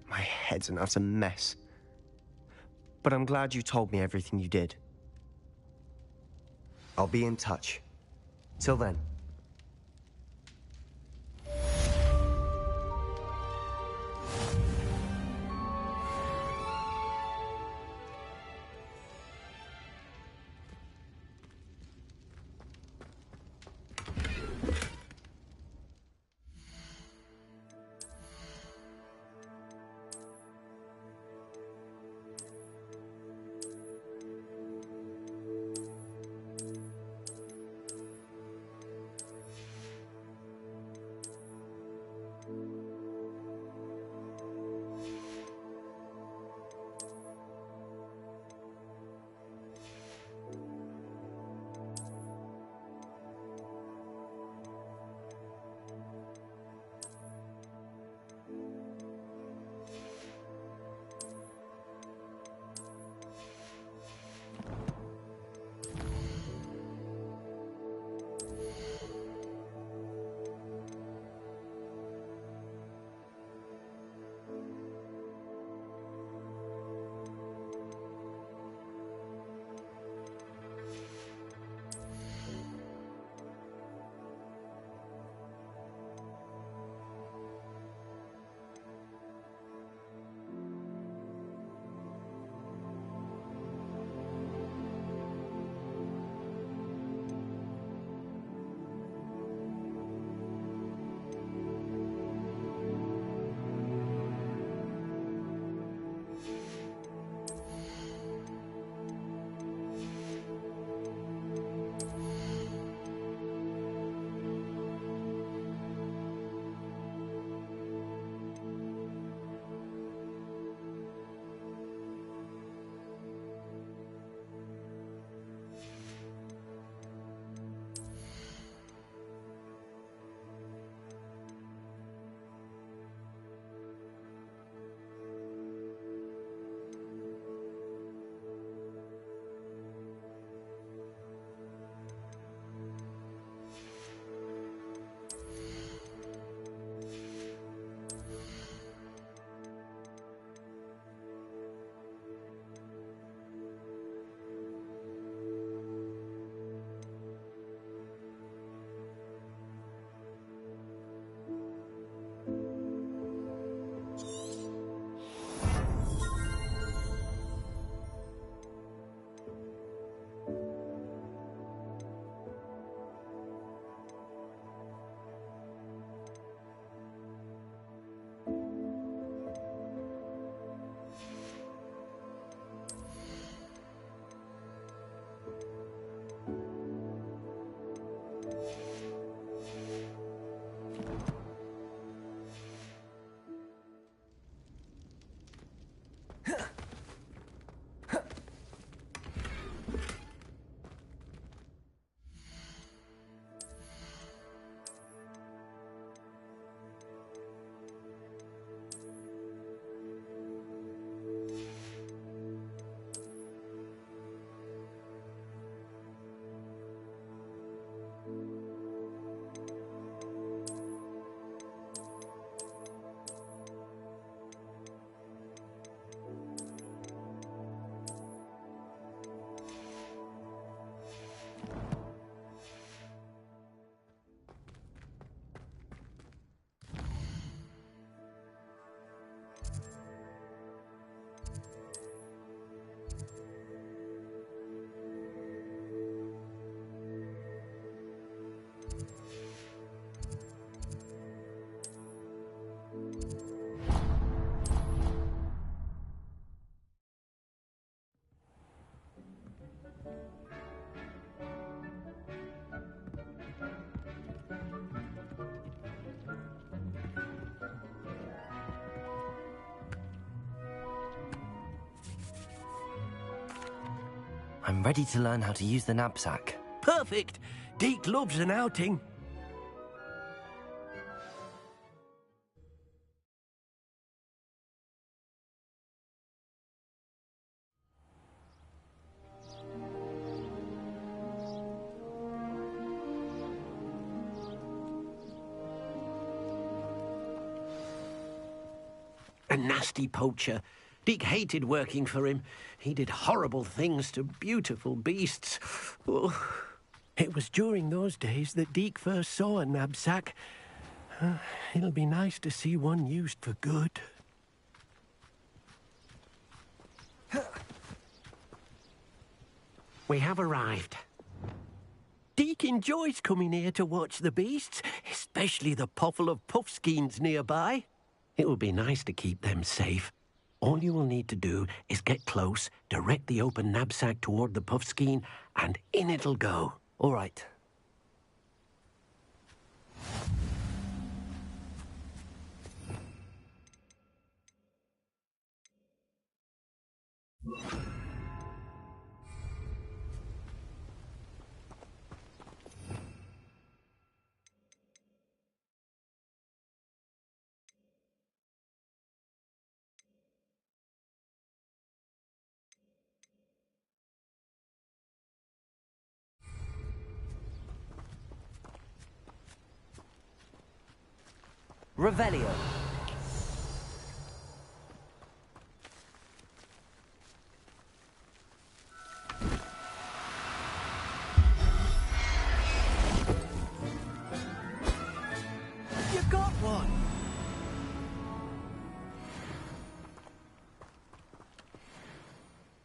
My head's an utter mess. But I'm glad you told me everything you did. I'll be in touch. Till then. I'm ready to learn how to use the knapsack. Perfect. Deke loves an outing. A nasty poacher. Deke hated working for him. He did horrible things to beautiful beasts. Oh. It was during those days that Deke first saw a knapsack. It'll be nice to see one used for good. We have arrived. Deke enjoys coming here to watch the beasts, especially the potful of puffskeins nearby. It will be nice to keep them safe. All you will need to do is get close, direct the open knapsack toward the puffskein, and in it'll go. All right. Revelio. You got one!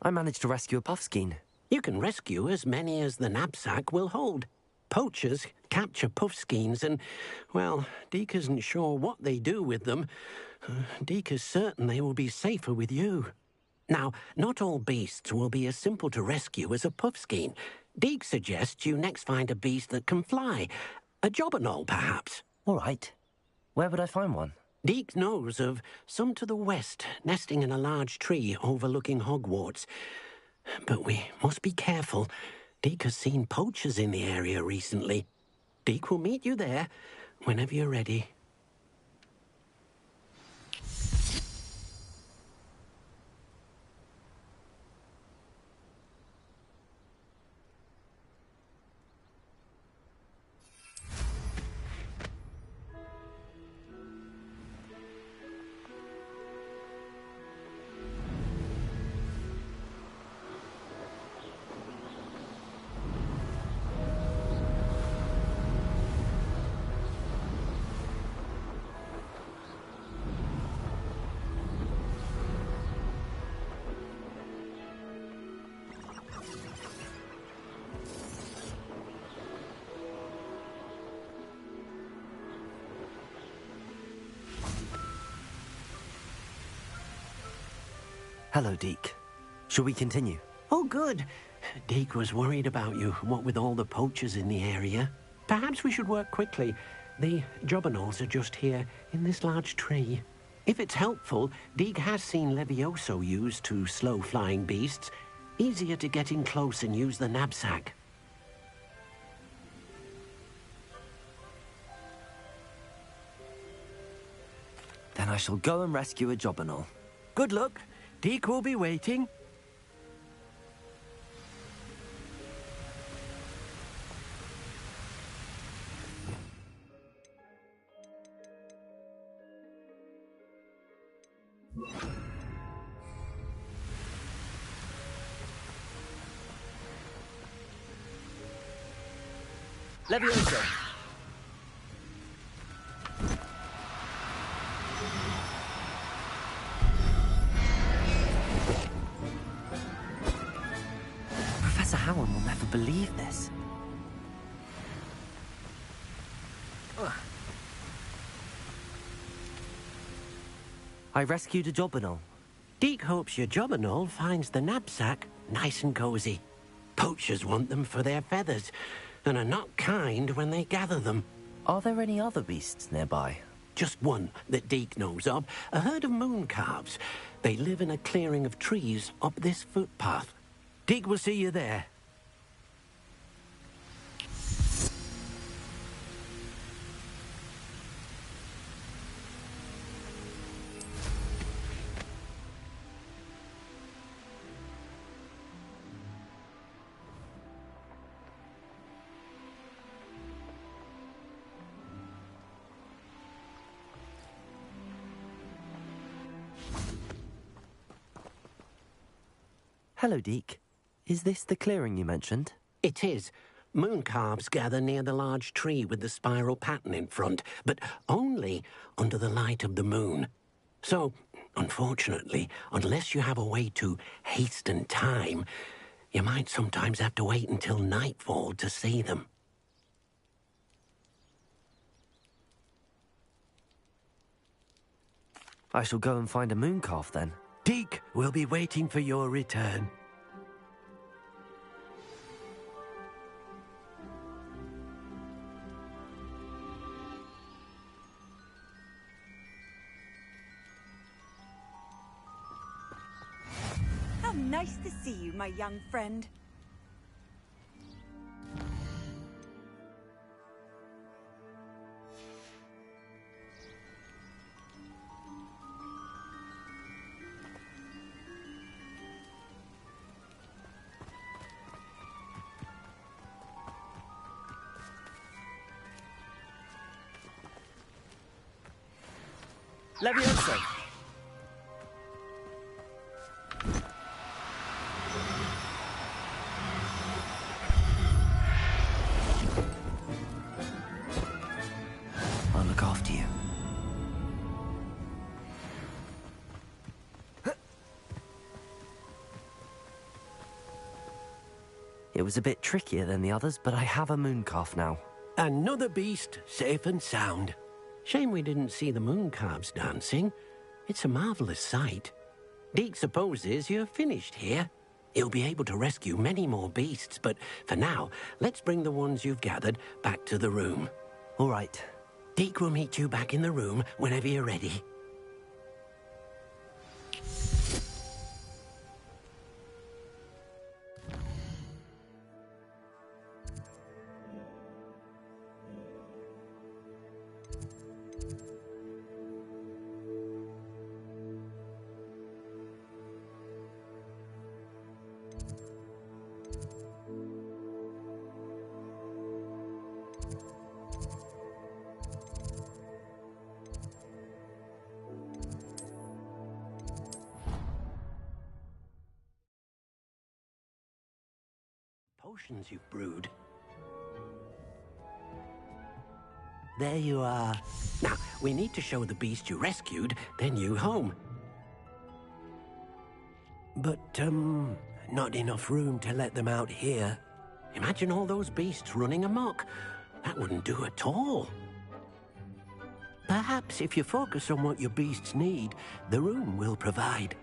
I managed to rescue a puffskein. You can rescue as many as the knapsack will hold. Poachers capture puffskeins and, well, Deke isn't sure what they do with them. Deke is certain they will be safer with you. Now, not all beasts will be as simple to rescue as a puffskein. Deke suggests you next find a beast that can fly. A jobberknoll, perhaps. All right. Where would I find one? Deke knows of some to the west, nesting in a large tree overlooking Hogwarts. But we must be careful. Deke has seen poachers in the area recently. Deke will meet you there whenever you're ready. Hello, Deke. Shall we continue? Oh, good. Deke was worried about you, what with all the poachers in the area. Perhaps we should work quickly. The jobberknolls are just here, in this large tree. If it's helpful, Deke has seen Levioso used to slow flying beasts. Easier to get in close and use the knapsack. Then I shall go and rescue a jobberknoll. Good luck. Deke will be waiting. Levioso. Professor Howard will never believe this. I rescued a jobberknoll. Deke hopes your jobberknoll finds the knapsack nice and cozy. Poachers want them for their feathers and are not kind when they gather them. Are there any other beasts nearby? Just one that Deke knows of, a herd of mooncalves. They live in a clearing of trees up this footpath. Deke will see you there. Hello, Deke. Is this the clearing you mentioned? It is. Moon calves gather near the large tree with the spiral pattern in front, but only under the light of the moon. So, unfortunately, unless you have a way to hasten time, you might sometimes have to wait until nightfall to see them. I shall go and find a moon calf then. Deke will be waiting for your return. How nice to see you, my young friend. Levioso! I'll look after you. It was a bit trickier than the others, but I have a moon calf now. Another beast, safe and sound. Shame we didn't see the moon calves dancing. It's a marvelous sight. Deke supposes you're finished here. He'll be able to rescue many more beasts, but for now, let's bring the ones you've gathered back to the room. All right. Deke will meet you back in the room whenever you're ready. Potions you've brewed. There you are. Now, we need to show the beast you rescued their new home. But, not enough room to let them out here. Imagine all those beasts running amok. That wouldn't do at all. Perhaps if you focus on what your beasts need, the room will provide.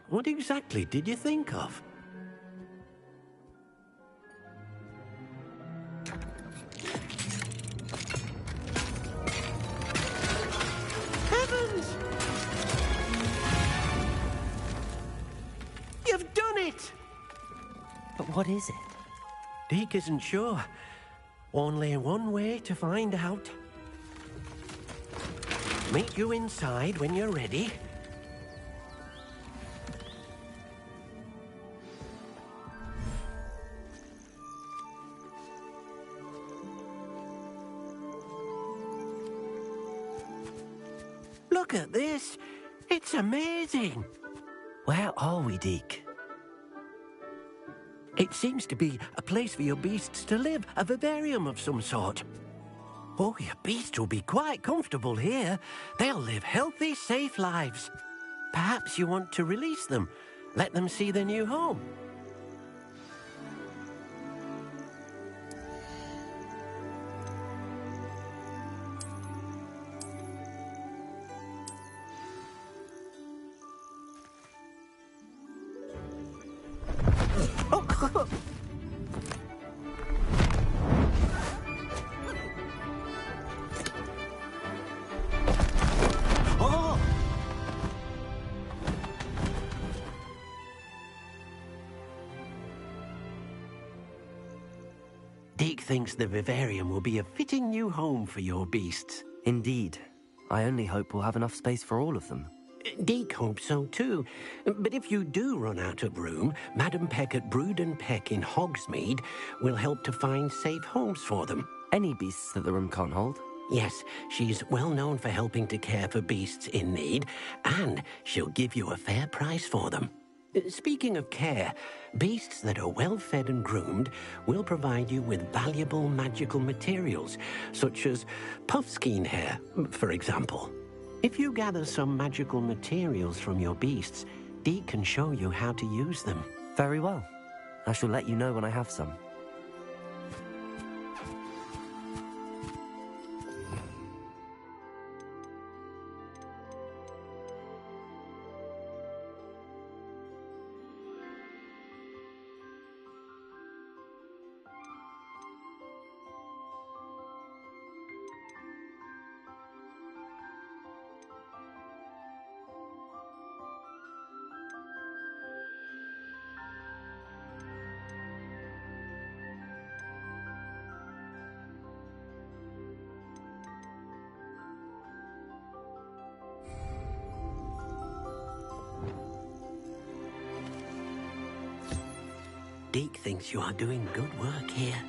What exactly did you think of? Heavens! You've done it! But what is it? Deke isn't sure. Only one way to find out. Meet you inside when you're ready. Look at this. It's amazing. Where are we, Deke? It seems to be a place for your beasts to live, a vivarium of some sort. Oh, your beasts will be quite comfortable here. They'll live healthy, safe lives. Perhaps you want to release them, let them see their new home. Deke thinks the vivarium will be a fitting new home for your beasts. Indeed. I only hope we'll have enough space for all of them. Deke hopes so too. But if you do run out of room, Madam Peck at Brood and Peck in Hogsmeade will help to find safe homes for them. Any beasts that the room can't hold? Yes, she's well known for helping to care for beasts in need, and she'll give you a fair price for them. Speaking of care, beasts that are well fed and groomed will provide you with valuable magical materials, such as puffskein hair, for example. If you gather some magical materials from your beasts, Dee can show you how to use them. Very well. I shall let you know when I have some. Deke thinks you are doing good work here.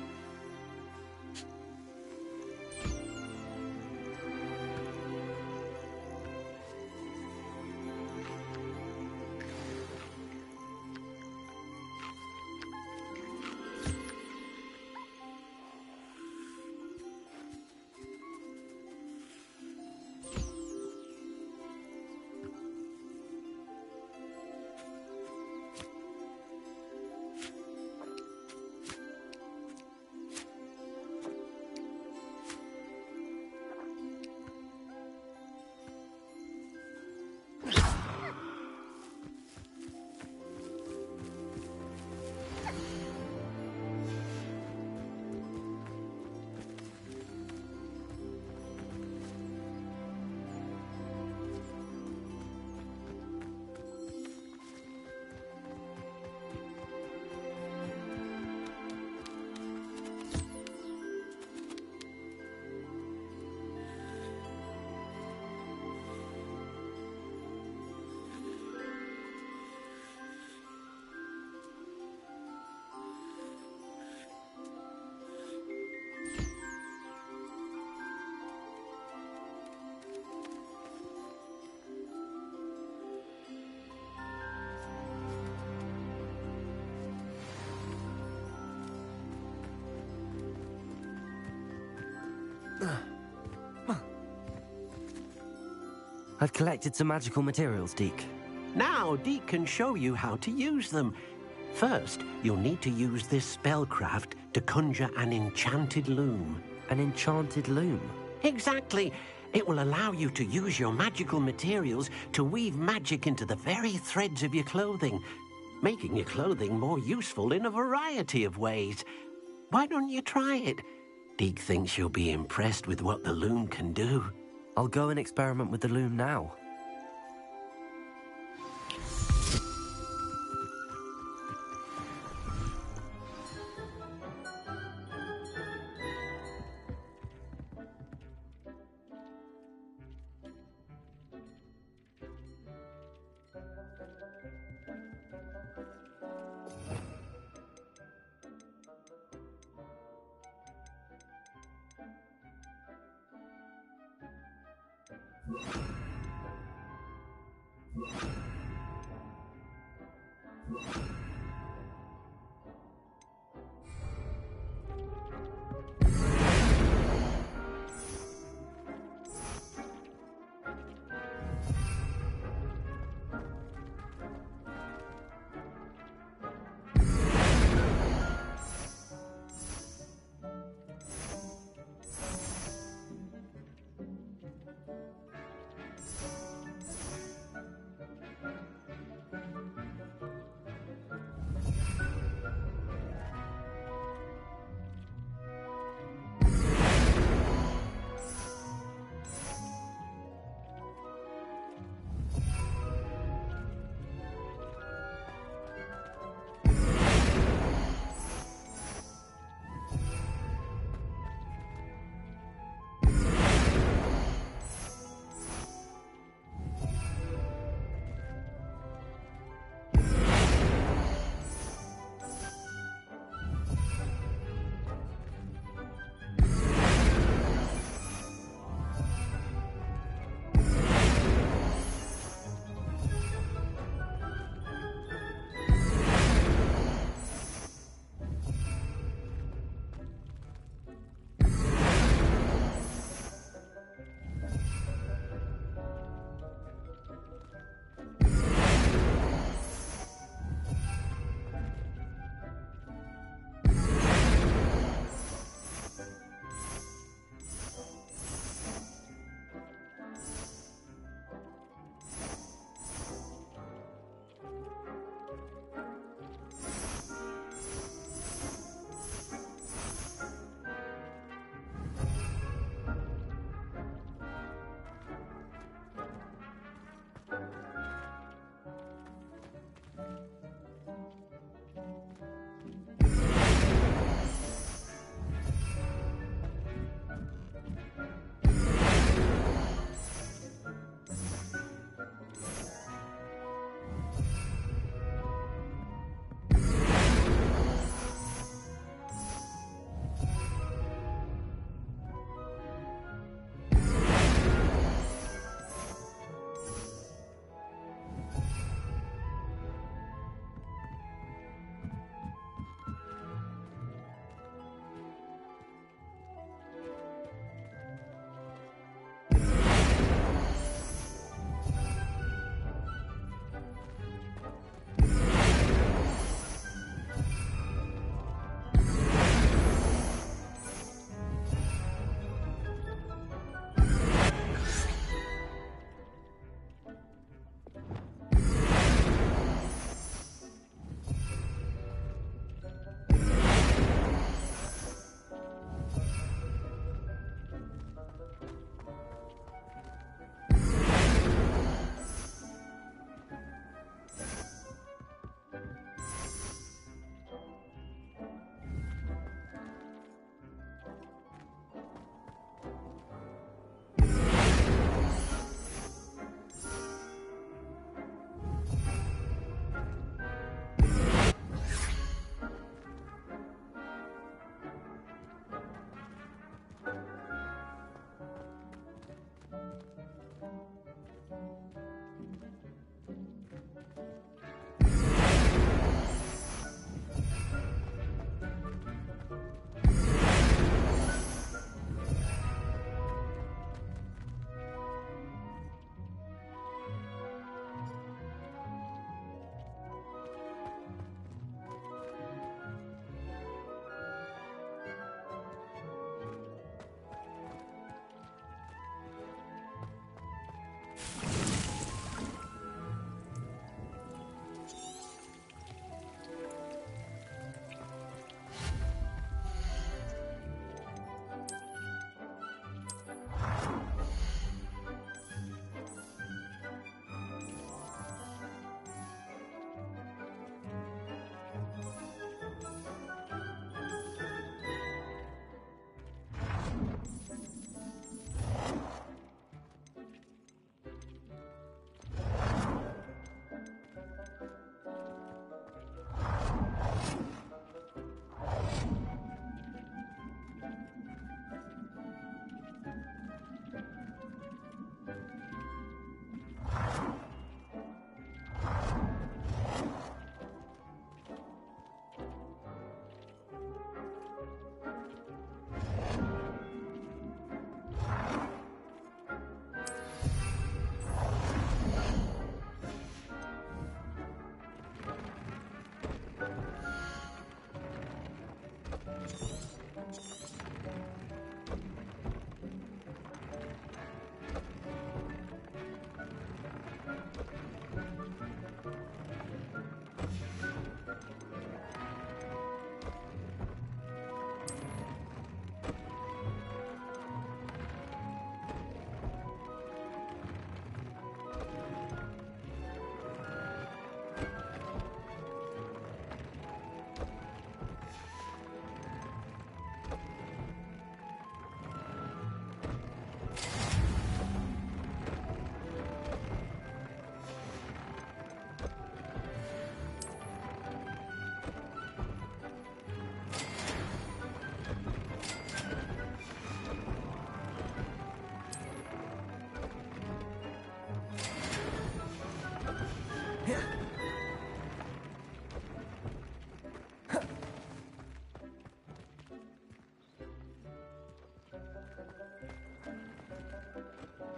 I've collected some magical materials, Deke. Now Deke can show you how to use them. First, you'll need to use this spellcraft to conjure an enchanted loom. An enchanted loom? Exactly. It will allow you to use your magical materials to weave magic into the very threads of your clothing, making your clothing more useful in a variety of ways. Why don't you try it? Deke thinks you'll be impressed with what the loom can do. I'll go and experiment with the loom now.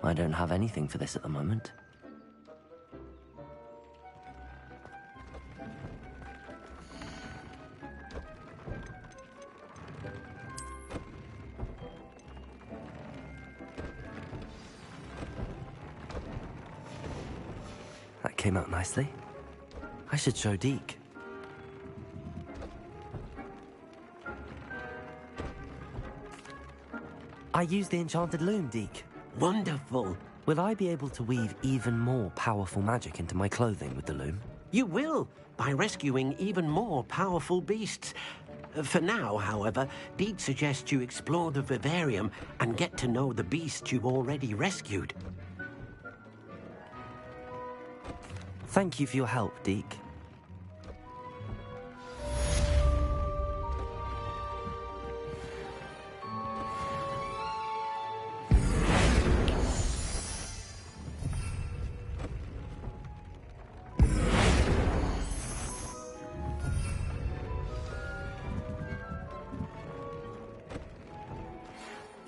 I don't have anything for this at the moment. That came out nicely. I should show Deke. I used the enchanted loom, Deke. Wonderful. Will I be able to weave even more powerful magic into my clothing with the loom? You will, by rescuing even more powerful beasts. For now, however, Deke suggests you explore the vivarium and get to know the beasts you've already rescued. Thank you for your help, Deke.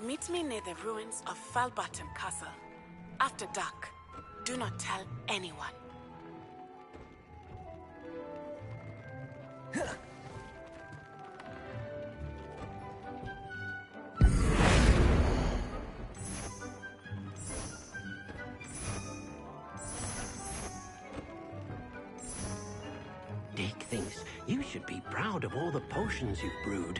Meet me near the ruins of Falbottom Castle. After dark. Do not tell anyone. Deke thinks you should be proud of all the potions you've brewed.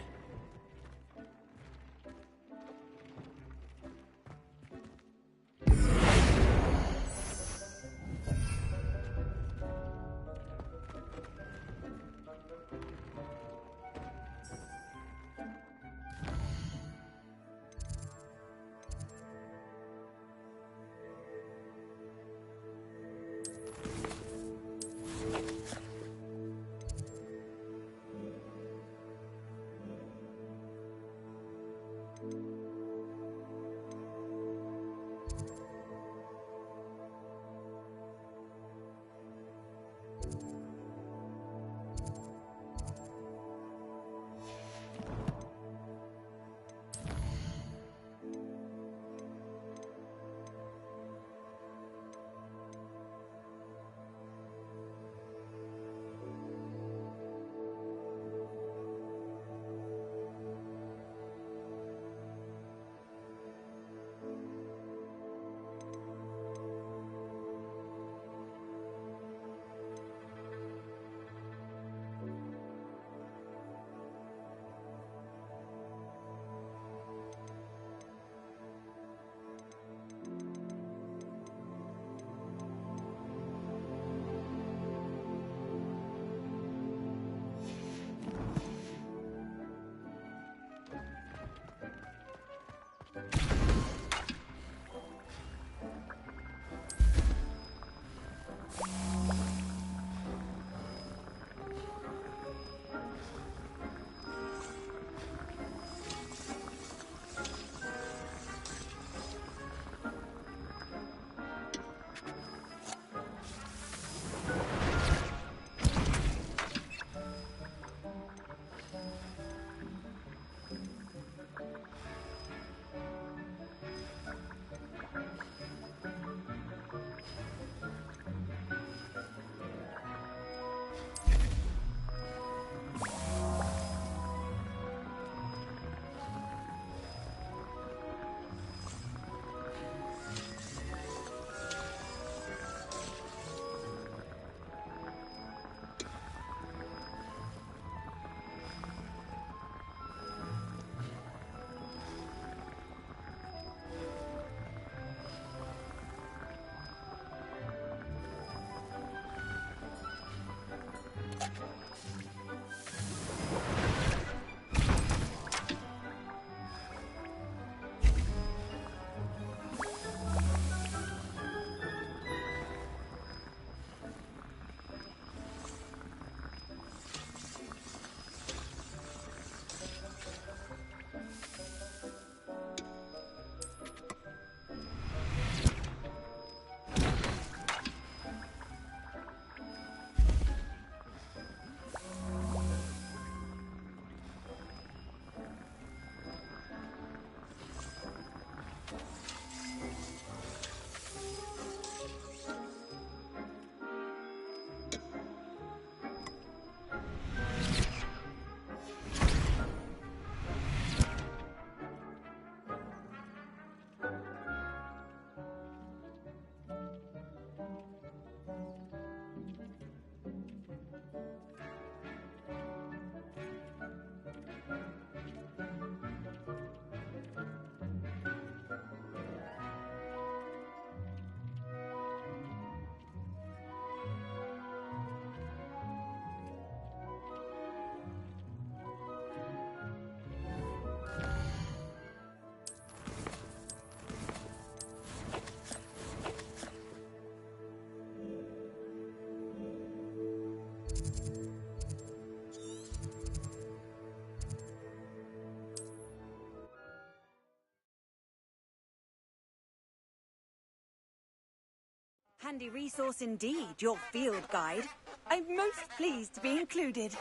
Handy resource indeed, your field guide. I'm most pleased to be included.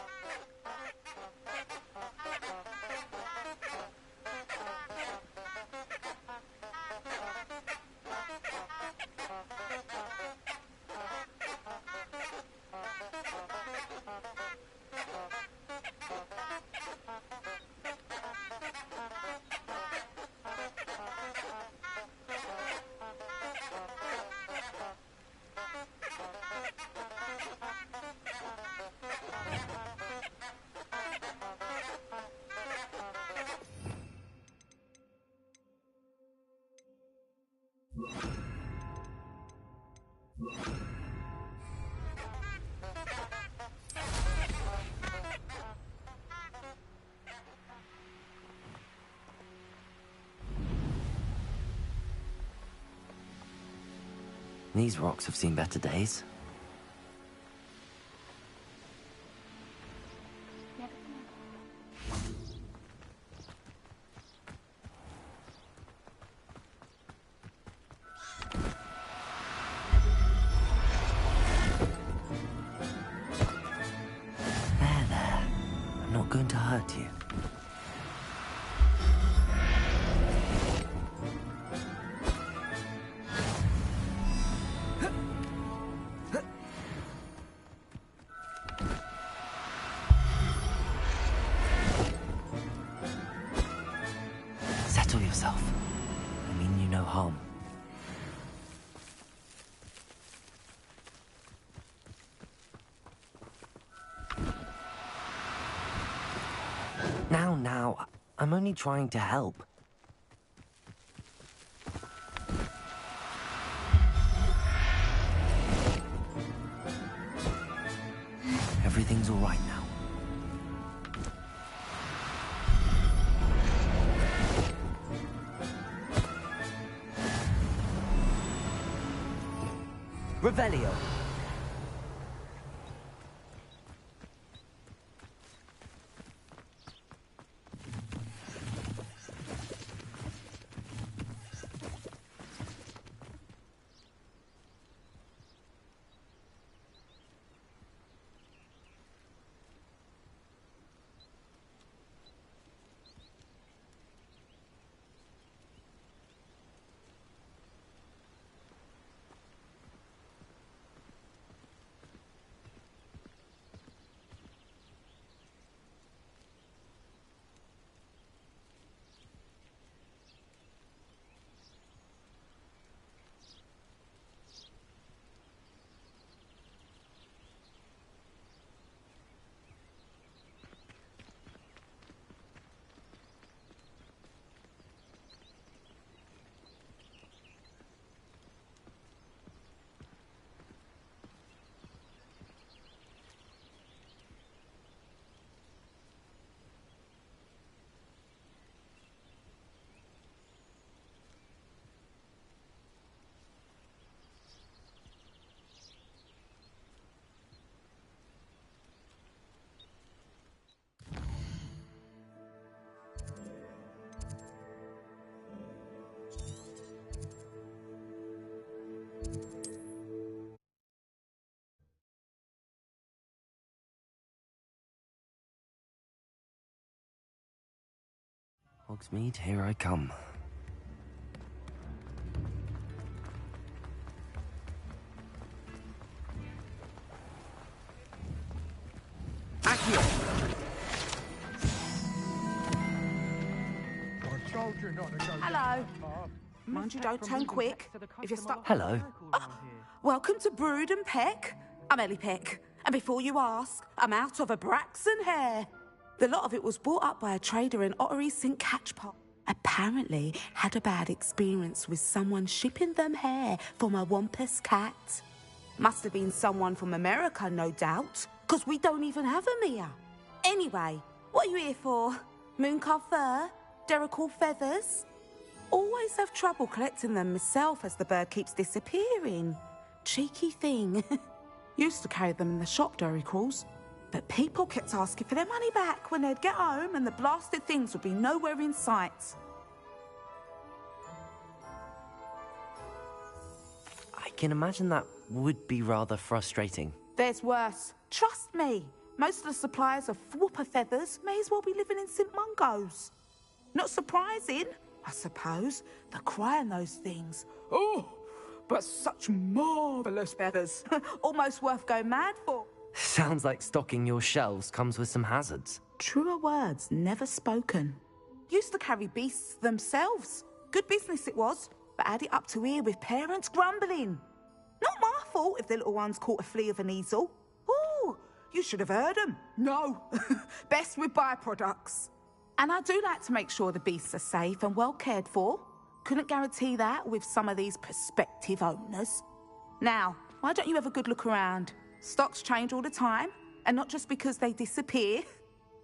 These rocks have seen better days. There. I'm not going to hurt you. Settle yourself. I mean you no harm. Now, I'm only trying to help. Everything's all right now. Revelio. Hogsmeade, here I come. Hello. Mind you don't turn quick. If you're stuck... Hello. Welcome to Brood and Peck. I'm Ellie Peck. And before you ask, I'm out of a Braxton hair. The lot of it was bought up by a trader in Ottery St. Catchpot. Apparently had a bad experience with someone shipping them hair from a Wampus cat. Must have been someone from America, no doubt, because we don't even have them here. Anyway, what are you here for? Mooncar fur? Derrickle feathers? Always have trouble collecting them myself as the bird keeps disappearing. Cheeky thing. Used to carry them in the shop, Derricles. But people kept asking for their money back when they'd get home and the blasted things would be nowhere in sight. I can imagine that would be rather frustrating. There's worse. Trust me. Most of the suppliers of whooper feathers may as well be living in St. Mungo's. Not surprising, I suppose, the cry on those things. Oh, but such marvellous feathers. Almost worth going mad for. Sounds like stocking your shelves comes with some hazards. Truer words never spoken. Used to carry beasts themselves. Good business it was, but had it up to here with parents grumbling. Not my fault if the little ones caught a flea of an easel. Ooh, you should have heard them. No, best with byproducts. And I do like to make sure the beasts are safe and well cared for. Couldn't guarantee that with some of these prospective owners. Now, why don't you have a good look around? Stocks change all the time, and not just because they disappear.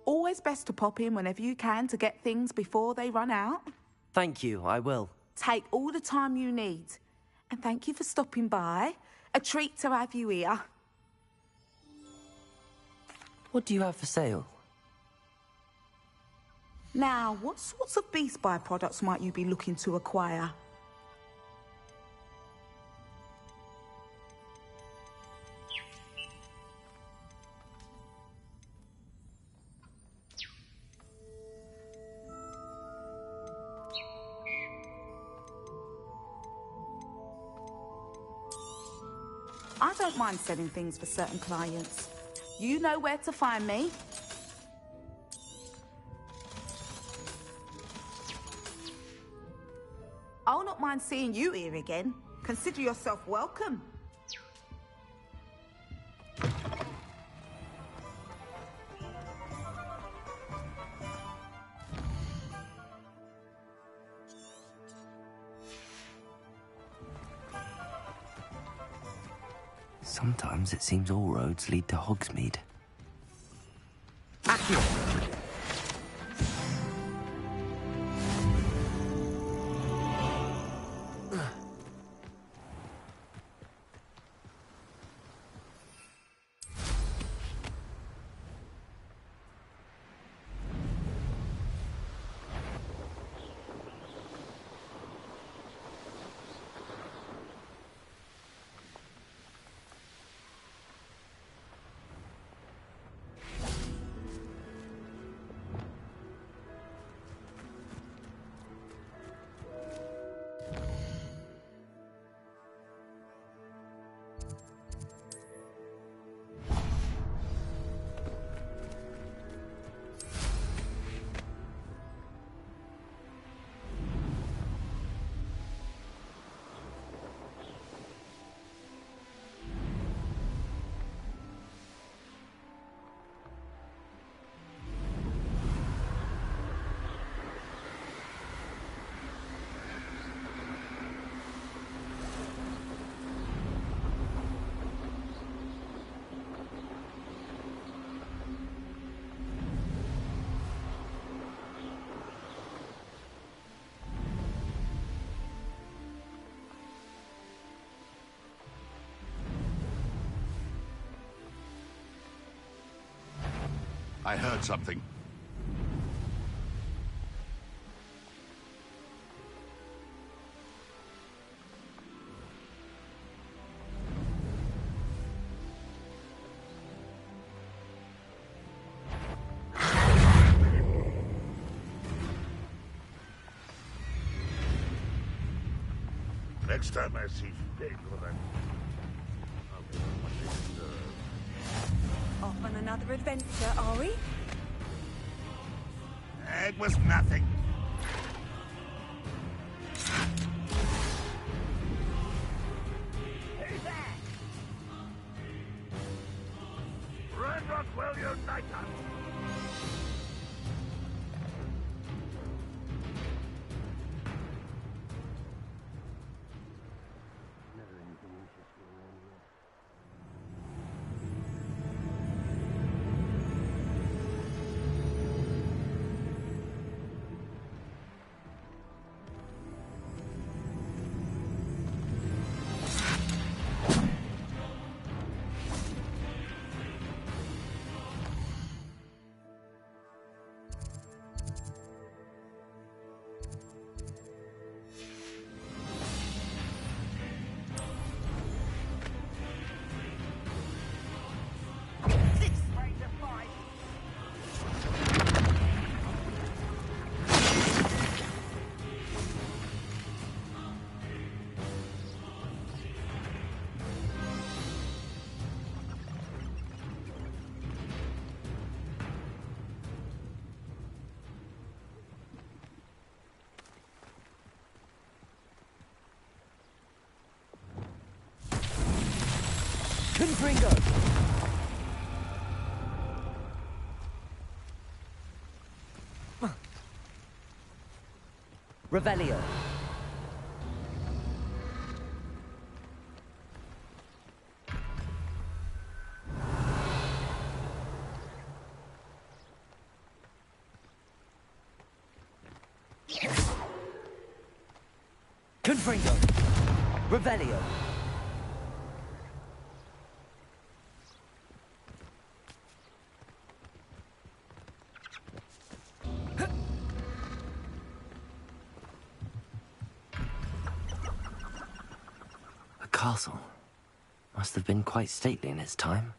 Always best to pop in whenever you can to get things before they run out. Thank you, I will. Take all the time you need. And thank you for stopping by. A treat to have you here. What do you have for sale? Now, what sorts of beast byproducts might you be looking to acquire? I don't mind selling things for certain clients. You know where to find me. I'll not mind seeing you here again. Consider yourself welcome. Sometimes it seems all roads lead to Hogsmeade. I heard something. Next time I see Dave, I'll give him what they deserve. Off on another adventure, are we? It was nothing. Hey there! Run, will you, Nighthawk? Confringo! Revelio. Confringo. Revelio. A castle. Must have been quite stately in its time.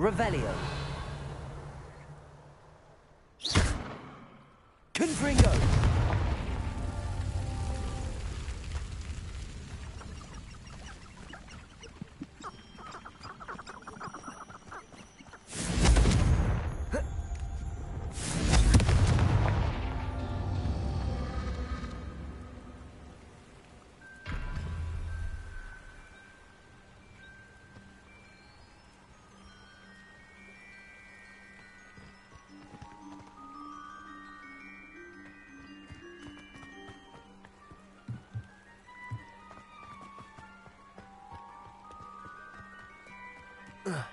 Revelio. Confringo. Ugh.